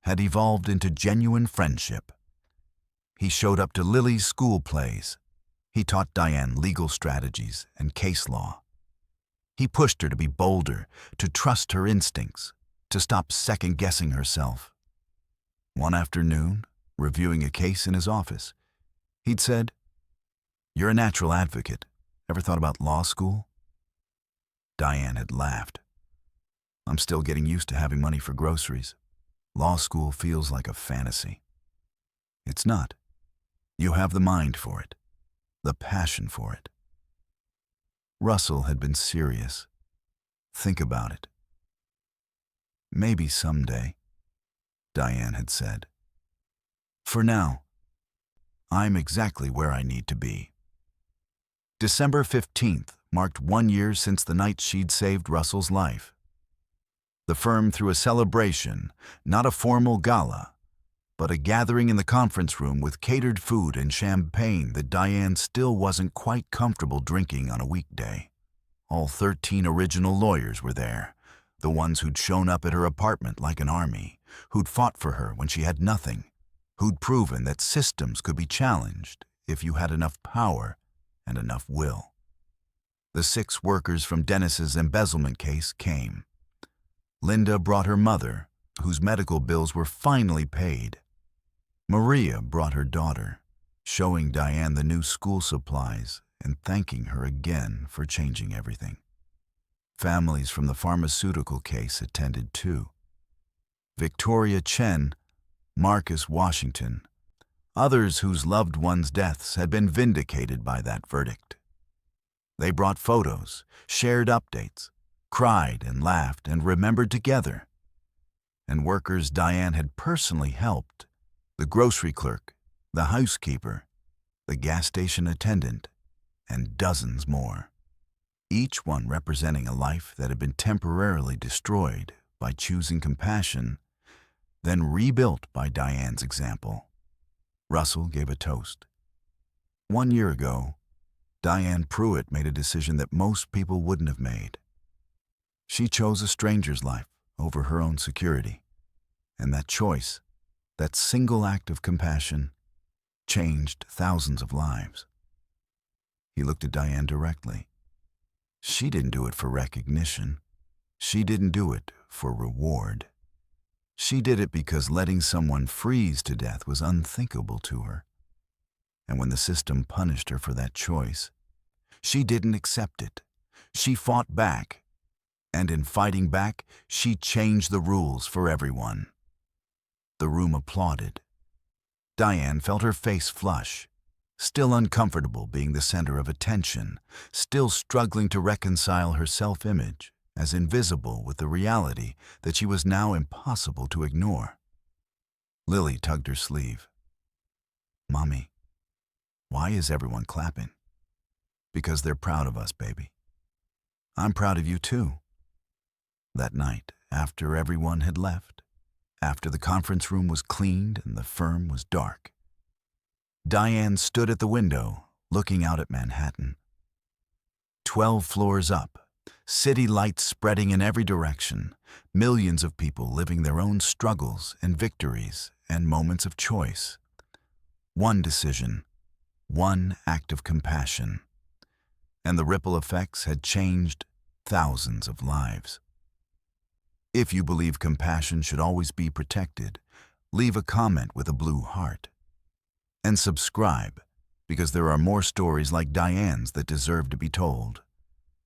had evolved into genuine friendship. He showed up to Lily's school plays. He taught Diane legal strategies and case law. He pushed her to be bolder, to trust her instincts, to stop second-guessing herself. One afternoon, reviewing a case in his office, he'd said, "You're a natural advocate. Ever thought about law school?" Diane had laughed. "I'm still getting used to having money for groceries. Law school feels like a fantasy." "It's not. You have the mind for it, the passion for it." Russell had been serious. "Think about it." "Maybe someday," Diane had said. "For now, I'm exactly where I need to be." December 15th marked 1 year since the night she'd saved Russell's life. The firm threw a celebration, not a formal gala, but a gathering in the conference room with catered food and champagne that Diane still wasn't quite comfortable drinking on a weekday. All 13 original lawyers were there, the ones who'd shown up at her apartment like an army, who'd fought for her when she had nothing, who'd proven that systems could be challenged if you had enough power and enough will. The 6 workers from Dennis's embezzlement case came. Linda brought her mother, whose medical bills were finally paid. Maria brought her daughter, showing Diane the new school supplies and thanking her again for changing everything. Families from the pharmaceutical case attended too. Victoria Chen, Marcus Washington, others whose loved ones' deaths had been vindicated by that verdict. They brought photos, shared updates, cried and laughed and remembered together. And workers Diane had personally helped, the grocery clerk, the housekeeper, the gas station attendant, and dozens more, each one representing a life that had been temporarily destroyed by choosing compassion, then rebuilt by Diane's example. Russell gave a toast. 1 year ago, Diane Pruitt made a decision that most people wouldn't have made. She chose a stranger's life over her own security, and that choice, that single act of compassion, changed thousands of lives. He looked at Diane directly. She didn't do it for recognition. She didn't do it for reward. She did it because letting someone freeze to death was unthinkable to her. And when the system punished her for that choice, she didn't accept it. She fought back. And in fighting back, she changed the rules for everyone. The room applauded. Diane felt her face flush, still uncomfortable being the center of attention, still struggling to reconcile her self-image as invisible with the reality that she was now impossible to ignore. Lily tugged her sleeve. "Mommy, why is everyone clapping?" "Because they're proud of us, baby. I'm proud of you too." That night, after everyone had left, after the conference room was cleaned and the firm was dark, Diane stood at the window, looking out at Manhattan. 12 floors up, city lights spreading in every direction, millions of people living their own struggles and victories and moments of choice. One decision, one act of compassion, and the ripple effects had changed thousands of lives. If you believe compassion should always be protected, leave a comment with a blue heart. And subscribe, because there are more stories like Diane's that deserve to be told.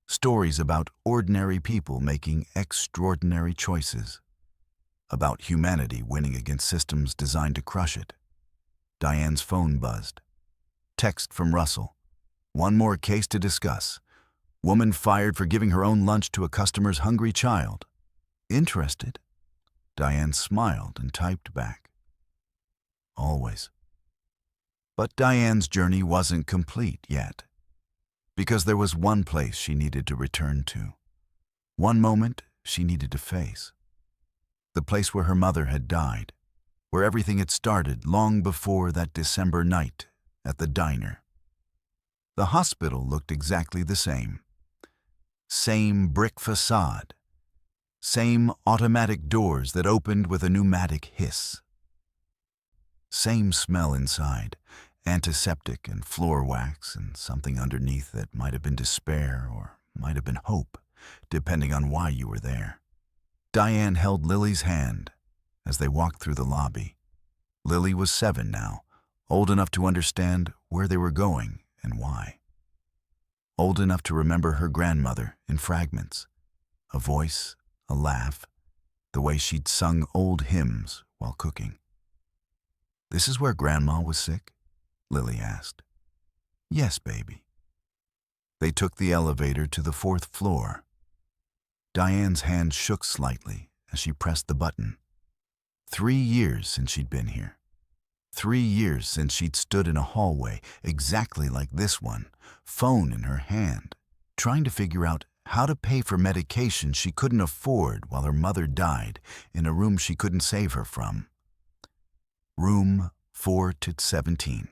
Stories about ordinary people making extraordinary choices. About humanity winning against systems designed to crush it. Diane's phone buzzed. Text from Russell. "One more case to discuss. Woman fired for giving her own lunch to a customer's hungry child. Interested?" Diane smiled and typed back. "Always." But Diane's journey wasn't complete yet, because there was one place she needed to return to, one moment she needed to face. The place where her mother had died, where everything had started long before that December night at the diner. The hospital looked exactly the same. Same brick facade. Same automatic doors that opened with a pneumatic hiss. Same smell inside, antiseptic and floor wax and something underneath that might have been despair or might have been hope, depending on why you were there. Diane held Lily's hand as they walked through the lobby. Lily was 7 now, old enough to understand where they were going and why. Old enough to remember her grandmother in fragments, a voice, a laugh, the way she'd sung old hymns while cooking. "This is where Grandma was sick?" Lily asked. "Yes, baby." They took the elevator to the 4th floor. Diane's hand shook slightly as she pressed the button. 3 years since she'd been here. 3 years since she'd stood in a hallway exactly like this one, phone in her hand, trying to figure out how to pay for medication she couldn't afford while her mother died in a room she couldn't save her from. Room 4-17.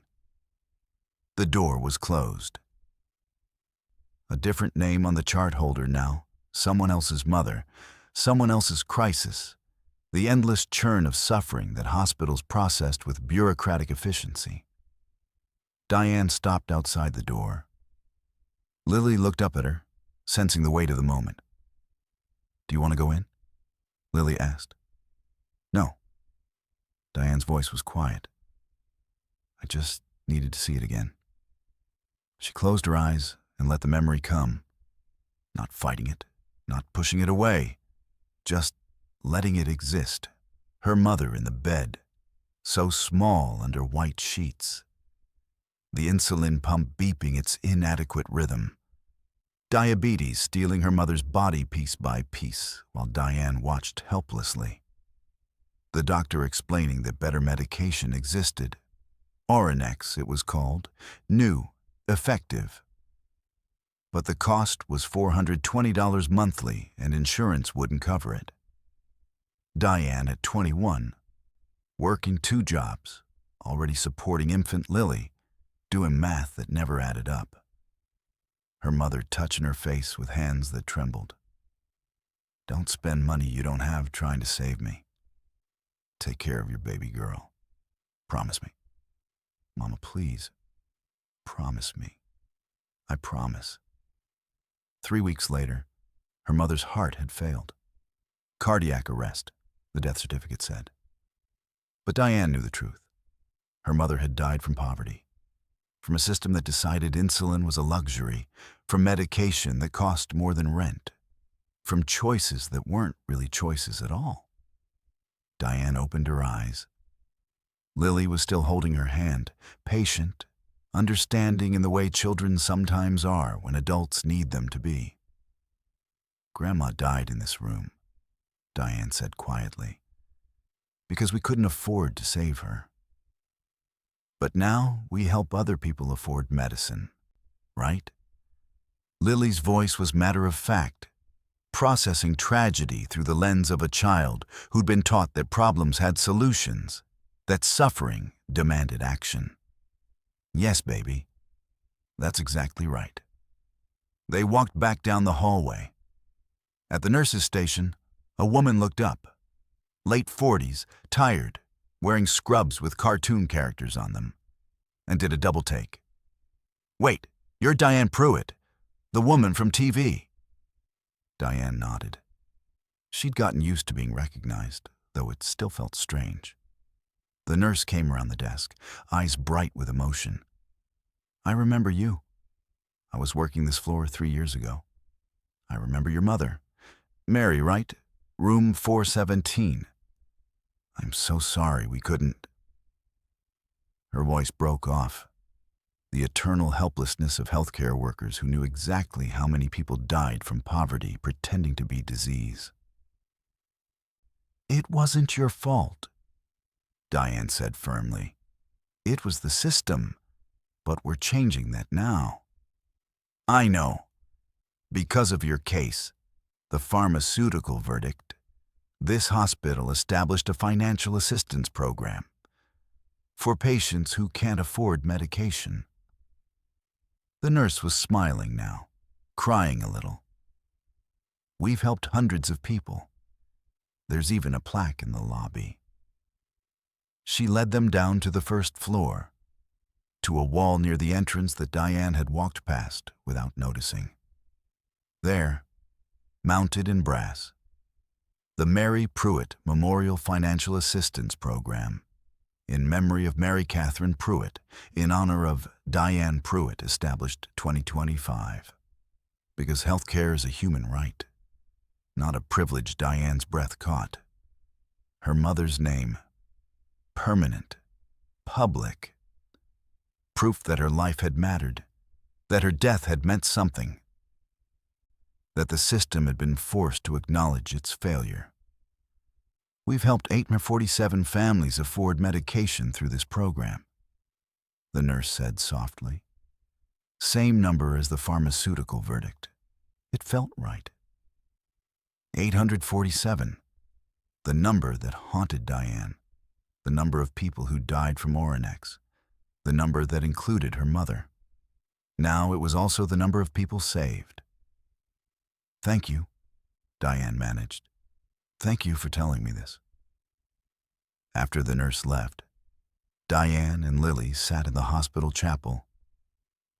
The door was closed. A different name on the chart holder now, someone else's mother, someone else's crisis, the endless churn of suffering that hospitals processed with bureaucratic efficiency. Diane stopped outside the door. Lily looked up at her, sensing the weight of the moment. "Do you want to go in?" Lily asked. "No." Diane's voice was quiet. "I just needed to see it again." She closed her eyes and let the memory come, not fighting it, not pushing it away, just letting it exist. Her mother in the bed, so small under white sheets. The insulin pump beeping its inadequate rhythm. Diabetes stealing her mother's body piece by piece while Diane watched helplessly. The doctor explaining that better medication existed. Oronex, it was called. New, effective. But the cost was $420 monthly and insurance wouldn't cover it. Diane at 21, working 2 jobs, already supporting infant Lily, doing math that never added up. Her mother touching her face with hands that trembled. "Don't spend money you don't have trying to save me. Take care of your baby girl. Promise me. Mama, please. Promise me. I promise." 3 weeks later, her mother's heart had failed. Cardiac arrest, the death certificate said. But Diane knew the truth. Her mother had died from poverty, from a system that decided insulin was a luxury, from medication that cost more than rent, from choices that weren't really choices at all. Diane opened her eyes. Lily was still holding her hand, patient, understanding in the way children sometimes are when adults need them to be. "Grandma died in this room," Diane said quietly, "because we couldn't afford to save her. But now we help other people afford medicine, right?" Lily's voice was matter of fact, processing tragedy through the lens of a child who'd been taught that problems had solutions, that suffering demanded action. "Yes, baby. That's exactly right." They walked back down the hallway. At the nurse's station, a woman looked up. Late 40s, tired, wearing scrubs with cartoon characters on them, and did a double take. "Wait, you're Diane Pruitt, the woman from TV." Diane nodded. She'd gotten used to being recognized, though it still felt strange. The nurse came around the desk, eyes bright with emotion. "I remember you. I was working this floor 3 years ago. I remember your mother. Mary, right? Room 417. I'm so sorry we couldn't." Her voice broke off. The eternal helplessness of healthcare workers who knew exactly how many people died from poverty pretending to be disease. "It wasn't your fault," Diane said firmly. "It was the system, but we're changing that now." "I know. Because of your case, the pharmaceutical verdict, this hospital established a financial assistance program for patients who can't afford medication." The nurse was smiling now, crying a little. We've helped hundreds of people. There's even a plaque in the lobby. She led them down to the first floor, to a wall near the entrance that Diane had walked past without noticing. There, mounted in brass, the Mary Pruitt Memorial Financial Assistance Program, in memory of Mary Catherine Pruitt, in honor of Diane Pruitt, established 2025. Because healthcare is a human right, not a privilege Diane's breath caught. Her mother's name, permanent, public, proof that her life had mattered, that her death had meant something, that the system had been forced to acknowledge its failure. We've helped 847 families afford medication through this program, the nurse said softly. Same number as the pharmaceutical verdict. It felt right. 847, the number that haunted Diane, the number of people who died from Oronex, the number that included her mother. Now it was also the number of people saved. Thank you, Diane managed. Thank you for telling me this. After the nurse left, Diane and Lily sat in the hospital chapel,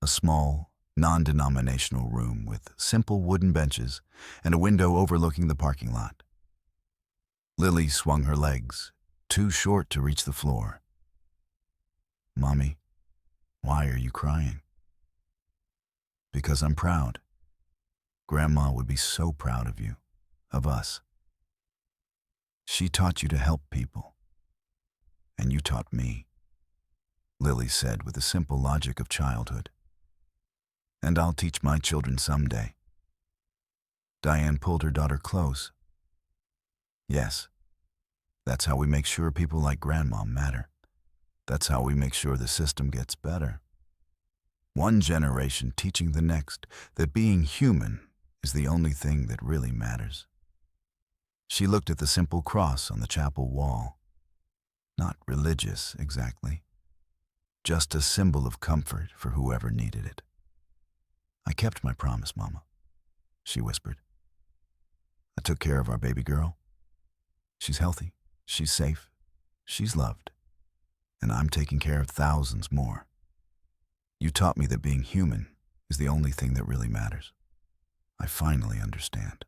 a small, non-denominational room with simple wooden benches and a window overlooking the parking lot. Lily swung her legs, too short to reach the floor. Mommy, why are you crying? Because I'm proud. Grandma would be so proud of you, of us. She taught you to help people, and you taught me, Lily said with the simple logic of childhood. And I'll teach my children someday. Diane pulled her daughter close. Yes, that's how we make sure people like Grandma matter. That's how we make sure the system gets better. One generation teaching the next that being human is the only thing that really matters. She looked at the simple cross on the chapel wall. Not religious, exactly. Just a symbol of comfort for whoever needed it. I kept my promise, Mama, she whispered. I took care of our baby girl. She's healthy, she's safe, she's loved, and I'm taking care of thousands more. You taught me that being human is the only thing that really matters. I finally understand.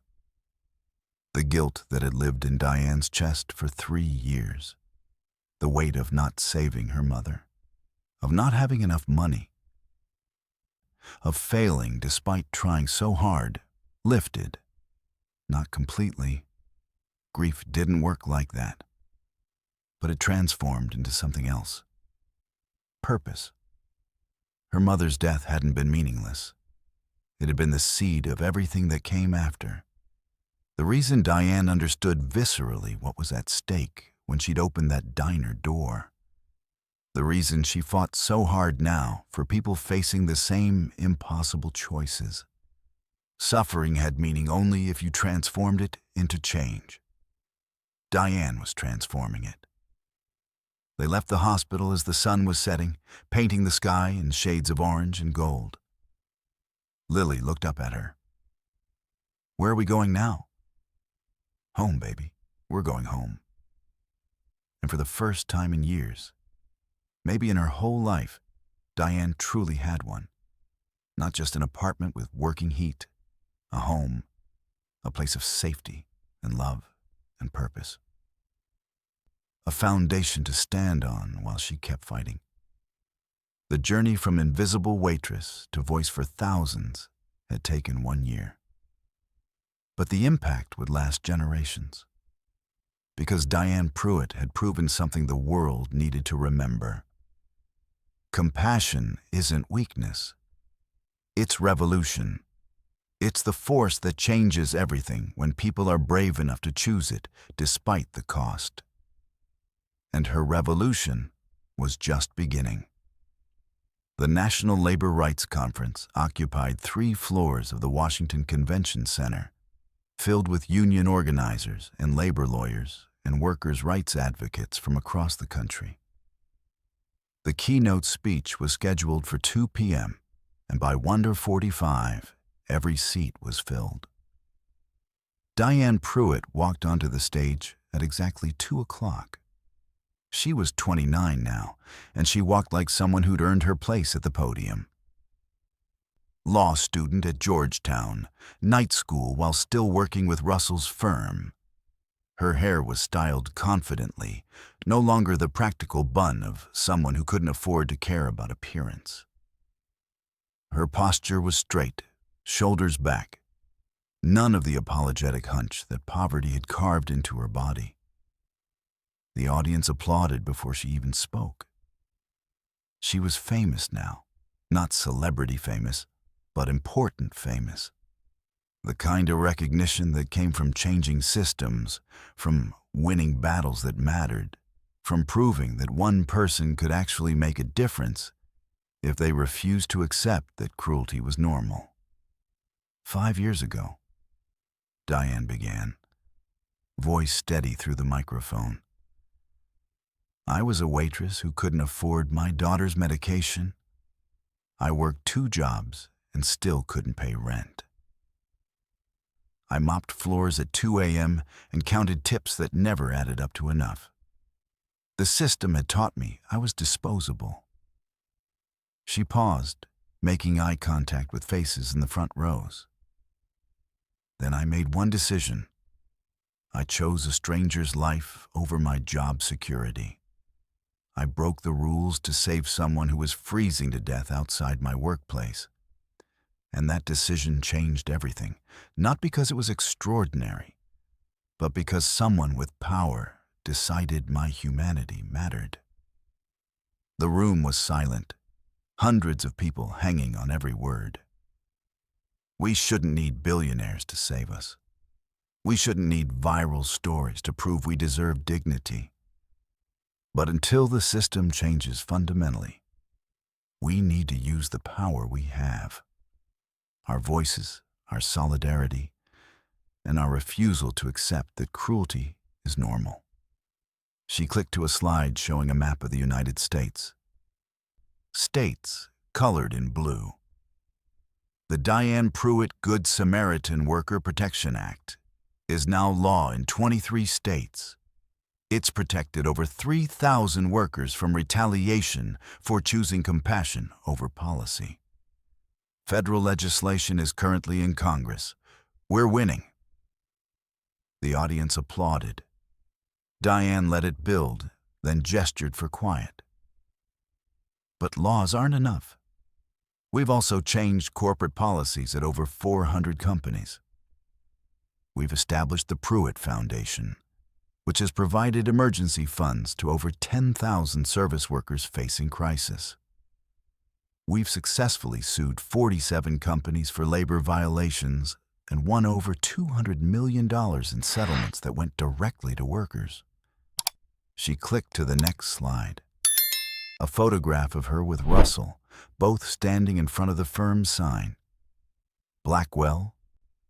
The guilt that had lived in Diane's chest for 3 years, the weight of not saving her mother, of not having enough money, of failing despite trying so hard, lifted. Not completely. Grief didn't work like that. But it transformed into something else. Purpose. Her mother's death hadn't been meaningless. It had been the seed of everything that came after. The reason Diane understood viscerally what was at stake when she'd opened that diner door. The reason she fought so hard now for people facing the same impossible choices. Suffering had meaning only if you transformed it into change. Diane was transforming it. They left the hospital as the sun was setting, painting the sky in shades of orange and gold. Lily looked up at her. Where are we going now? Home, baby. We're going home. And for the first time in years, maybe in her whole life, Diane truly had one. Not just an apartment with working heat, a home, a place of safety and love and purpose. A foundation to stand on while she kept fighting. The journey from invisible waitress to voice for thousands had taken 1 year. But the impact would last generations. Because Diane Pruitt had proven something the world needed to remember. Compassion isn't weakness. It's revolution. It's the force that changes everything when people are brave enough to choose it, despite the cost. And her revolution was just beginning. The National Labor Rights Conference occupied 3 floors of the Washington Convention Center, filled with union organizers and labor lawyers and workers' rights advocates from across the country. The keynote speech was scheduled for 2 p.m., and by 1:45, every seat was filled. Diane Pruitt walked onto the stage at exactly 2 o'clock. She was 29 now, and she walked like someone who'd earned her place at the podium. Law student at Georgetown, night school while still working with Russell's firm. Her hair was styled confidently, no longer the practical bun of someone who couldn't afford to care about appearance. Her posture was straight, shoulders back, none of the apologetic hunch that poverty had carved into her body. The audience applauded before she even spoke. She was famous now, not celebrity famous, but important famous. The kind of recognition that came from changing systems, from winning battles that mattered, from proving that one person could actually make a difference if they refused to accept that cruelty was normal. 5 years ago, Diane began, voice steady through the microphone. I was a waitress who couldn't afford my daughter's medication. I worked 2 jobs and still couldn't pay rent. I mopped floors at 2 a.m. and counted tips that never added up to enough. The system had taught me I was disposable. She paused, making eye contact with faces in the front rows. Then I made one decision. I chose a stranger's life over my job security. I broke the rules to save someone who was freezing to death outside my workplace. And that decision changed everything, not because it was extraordinary, but because someone with power decided my humanity mattered. The room was silent, hundreds of people hanging on every word. We shouldn't need billionaires to save us. We shouldn't need viral stories to prove we deserve dignity. But until the system changes fundamentally, we need to use the power we have. Our voices, our solidarity, and our refusal to accept that cruelty is normal. She clicked to a slide showing a map of the United States. States colored in blue. The Diane Pruitt Good Samaritan Worker Protection Act is now law in 23 states. It's protected over 3,000 workers from retaliation for choosing compassion over policy. Federal legislation is currently in Congress. We're winning. The audience applauded. Diane let it build, then gestured for quiet. But laws aren't enough. We've also changed corporate policies at over 400 companies. We've established the Pruitt Foundation, which has provided emergency funds to over 10,000 service workers facing crisis. We've successfully sued 47 companies for labor violations and won over $200 million in settlements that went directly to workers. She clicked to the next slide. A photograph of her with Russell, both standing in front of the firm's sign. Blackwell,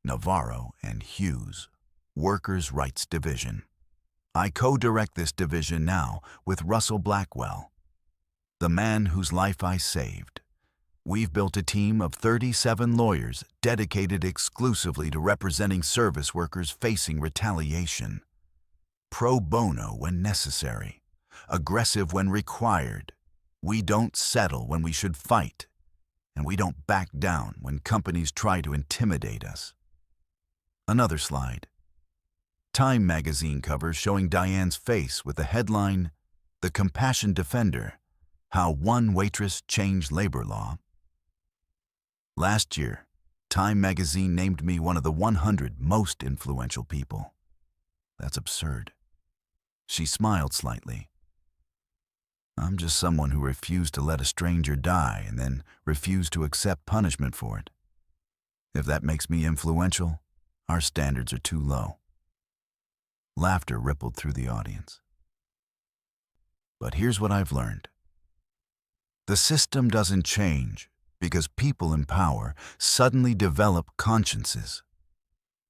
Navarro, and Hughes, Workers' Rights Division. I co-direct this division now with Russell Blackwell, the man whose life I saved. We've built a team of 37 lawyers dedicated exclusively to representing service workers facing retaliation. Pro bono when necessary, aggressive when required. We don't settle when we should fight, and we don't back down when companies try to intimidate us. Another slide. Time magazine cover showing Diane's face with the headline, "The Compassion Defender, How One Waitress Changed Labor Law." Last year, Time magazine named me one of the 100 most influential people. That's absurd. She smiled slightly. I'm just someone who refused to let a stranger die and then refused to accept punishment for it. If that makes me influential, our standards are too low. Laughter rippled through the audience. But here's what I've learned. The system doesn't change because people in power suddenly develop consciences.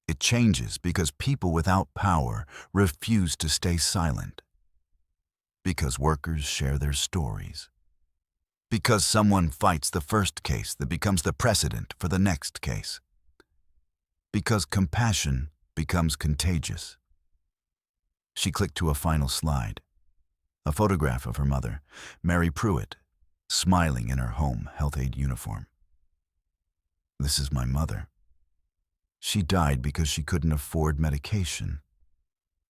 It changes because people without power refuse to stay silent. Because workers share their stories. Because someone fights the first case that becomes the precedent for the next case. Because compassion becomes contagious. She clicked to a final slide. A photograph of her mother, Mary Pruitt, smiling in her home health aide uniform. This is my mother. She died because she couldn't afford medication.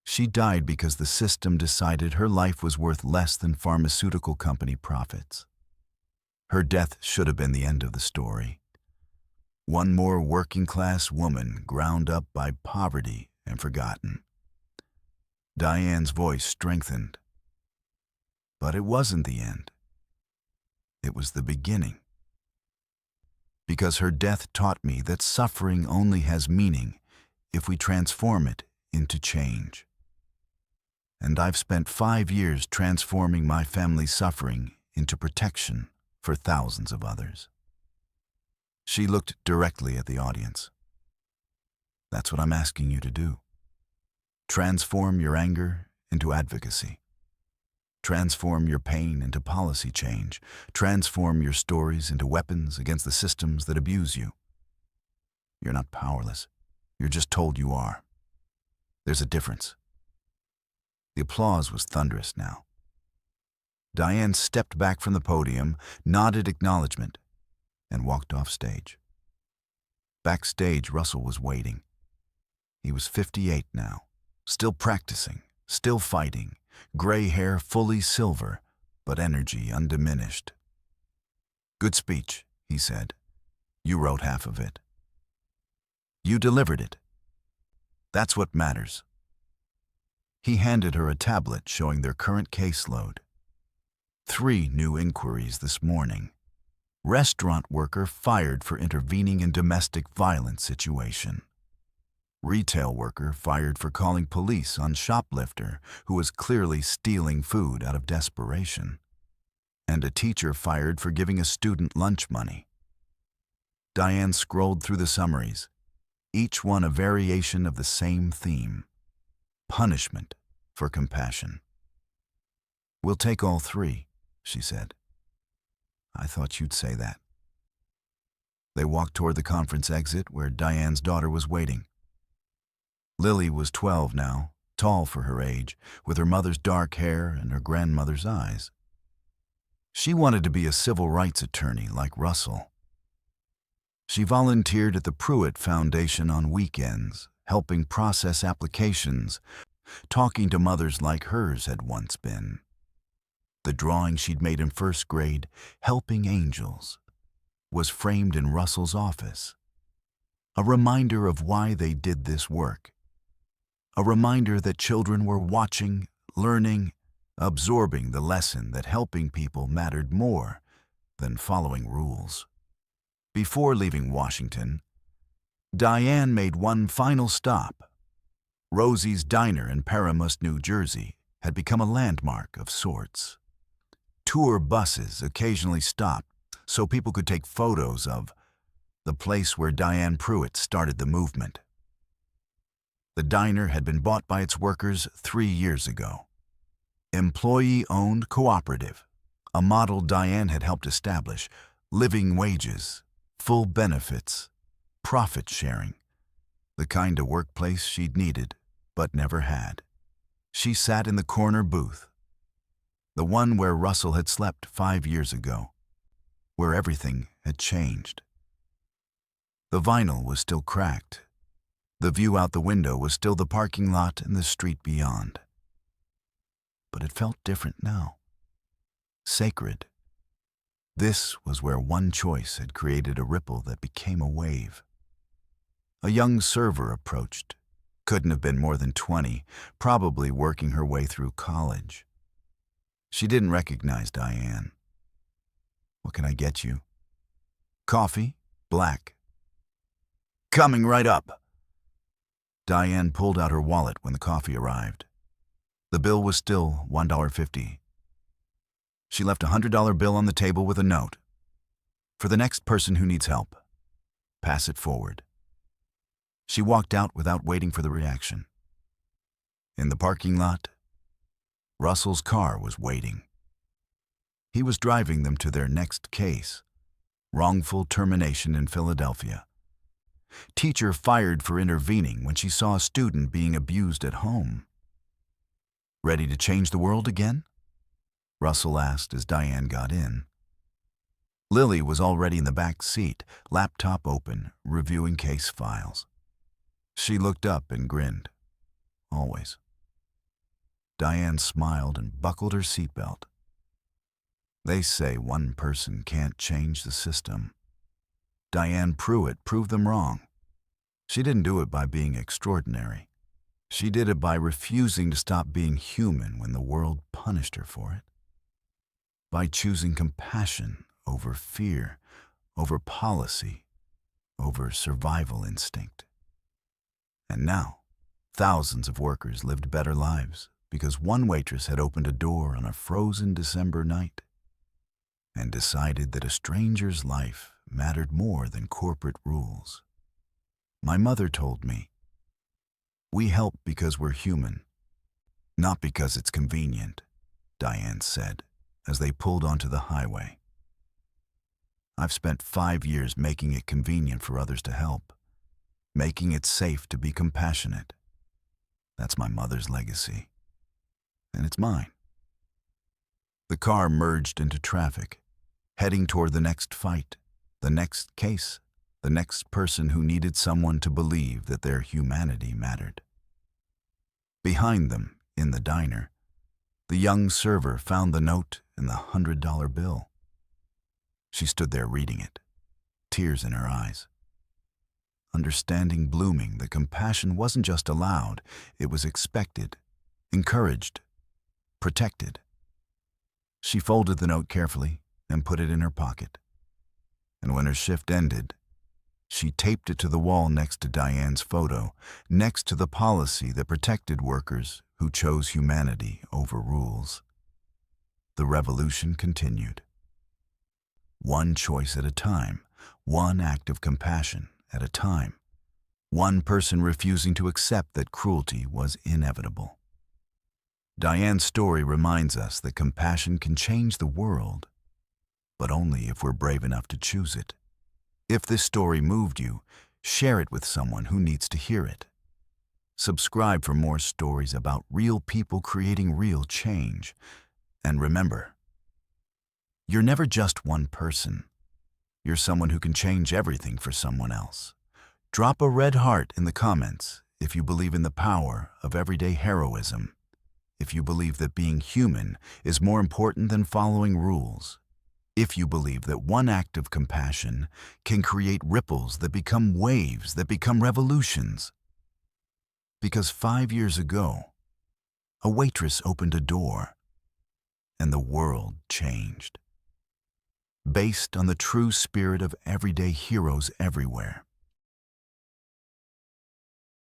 She died because the system decided her life was worth less than pharmaceutical company profits. Her death should have been the end of the story. One more working-class woman ground up by poverty and forgotten. Diane's voice strengthened. But it wasn't the end. It was the beginning. Because her death taught me that suffering only has meaning if we transform it into change. And I've spent 5 years transforming my family's suffering into protection for thousands of others. She looked directly at the audience. That's what I'm asking you to do. Transform your anger into advocacy. Transform your pain into policy change. Transform your stories into weapons against the systems that abuse you. You're not powerless. You're just told you are. There's a difference. The applause was thunderous now. Diane stepped back from the podium, nodded acknowledgement, and walked off stage. Backstage, Russell was waiting. He was 58 now, still practicing, still fighting, gray hair fully silver, but energy undiminished. Good speech, he said. You wrote half of it. You delivered it. That's what matters. He handed her a tablet showing their current caseload. 3 new inquiries this morning. Restaurant worker fired for intervening in domestic violence situation. Retail worker fired for calling police on shoplifter who was clearly stealing food out of desperation. And a teacher fired for giving a student lunch money. Diane scrolled through the summaries, each one a variation of the same theme. Punishment for compassion. We'll take all 3, she said. I thought you'd say that. They walked toward the conference exit where Diane's daughter was waiting. Lily was 12 now, tall for her age, with her mother's dark hair and her grandmother's eyes. She wanted to be a civil rights attorney like Russell. She volunteered at the Pruitt Foundation on weekends, helping process applications, talking to mothers like hers had once been. The drawing she'd made in first grade, Helping Angels, was framed in Russell's office. A reminder of why they did this work. A reminder that children were watching, learning, absorbing the lesson that helping people mattered more than following rules. Before leaving Washington, Diane made one final stop. Rosie's Diner in Paramus, New Jersey, had become a landmark of sorts. Tour buses occasionally stopped so people could take photos of the place where Diane Pruitt started the movement. The diner had been bought by its workers 3 years ago. Employee-owned cooperative, a model Diane had helped establish, living wages, full benefits, profit sharing, the kind of workplace she'd needed but never had. She sat in the corner booth, the one where Russell had slept 5 years ago, where everything had changed. The vinyl was still cracked. The view out the window was still the parking lot and the street beyond. But it felt different now. Sacred. This was where one choice had created a ripple that became a wave. A young server approached. Couldn't have been more than 20, probably working her way through college. She didn't recognize Diane. What can I get you? Coffee? Black. Coming right up. Diane pulled out her wallet when the coffee arrived. The bill was still $1.50. She left a $100 bill on the table with a note. For the next person who needs help, pass it forward. She walked out without waiting for the reaction. In the parking lot, Russell's car was waiting. He was driving them to their next case, wrongful termination in Philadelphia. Teacher fired for intervening when she saw a student being abused at home. Ready to change the world again? Russell asked as Diane got in. Lily was already in the back seat, laptop open, reviewing case files. She looked up and grinned. Always. Diane smiled and buckled her seatbelt. They say one person can't change the system. Diane Pruitt proved them wrong. She didn't do it by being extraordinary. She did it by refusing to stop being human when the world punished her for it. By choosing compassion over fear, over policy, over survival instinct. And now, thousands of workers lived better lives because one waitress had opened a door on a frozen December night and decided that a stranger's life mattered more than corporate rules. My mother told me, "We help because we're human, not because it's convenient," Diane said as they pulled onto the highway. I've spent 5 years making it convenient for others to help, making it safe to be compassionate. That's my mother's legacy, and it's mine. The car merged into traffic, heading toward the next fight, the next case, the next person who needed someone to believe that their humanity mattered. Behind them, in the diner, the young server found the note and the $100 bill. She stood there reading it, tears in her eyes. Understanding blooming that compassion wasn't just allowed, it was expected, encouraged, protected. She folded the note carefully and put it in her pocket. And when her shift ended, she taped it to the wall next to Diane's photo, next to the policy that protected workers who chose humanity over rules. The revolution continued. One choice at a time, one act of compassion at a time, one person refusing to accept that cruelty was inevitable. Diane's story reminds us that compassion can change the world, but only if we're brave enough to choose it. If this story moved you, share it with someone who needs to hear it. Subscribe for more stories about real people creating real change. And remember, you're never just one person. You're someone who can change everything for someone else. Drop a red heart in the comments if you believe in the power of everyday heroism, if you believe that being human is more important than following rules, if you believe that one act of compassion can create ripples that become waves, that become revolutions. Because 5 years ago, a waitress opened a door, and the world changed. Based on the true spirit of everyday heroes everywhere.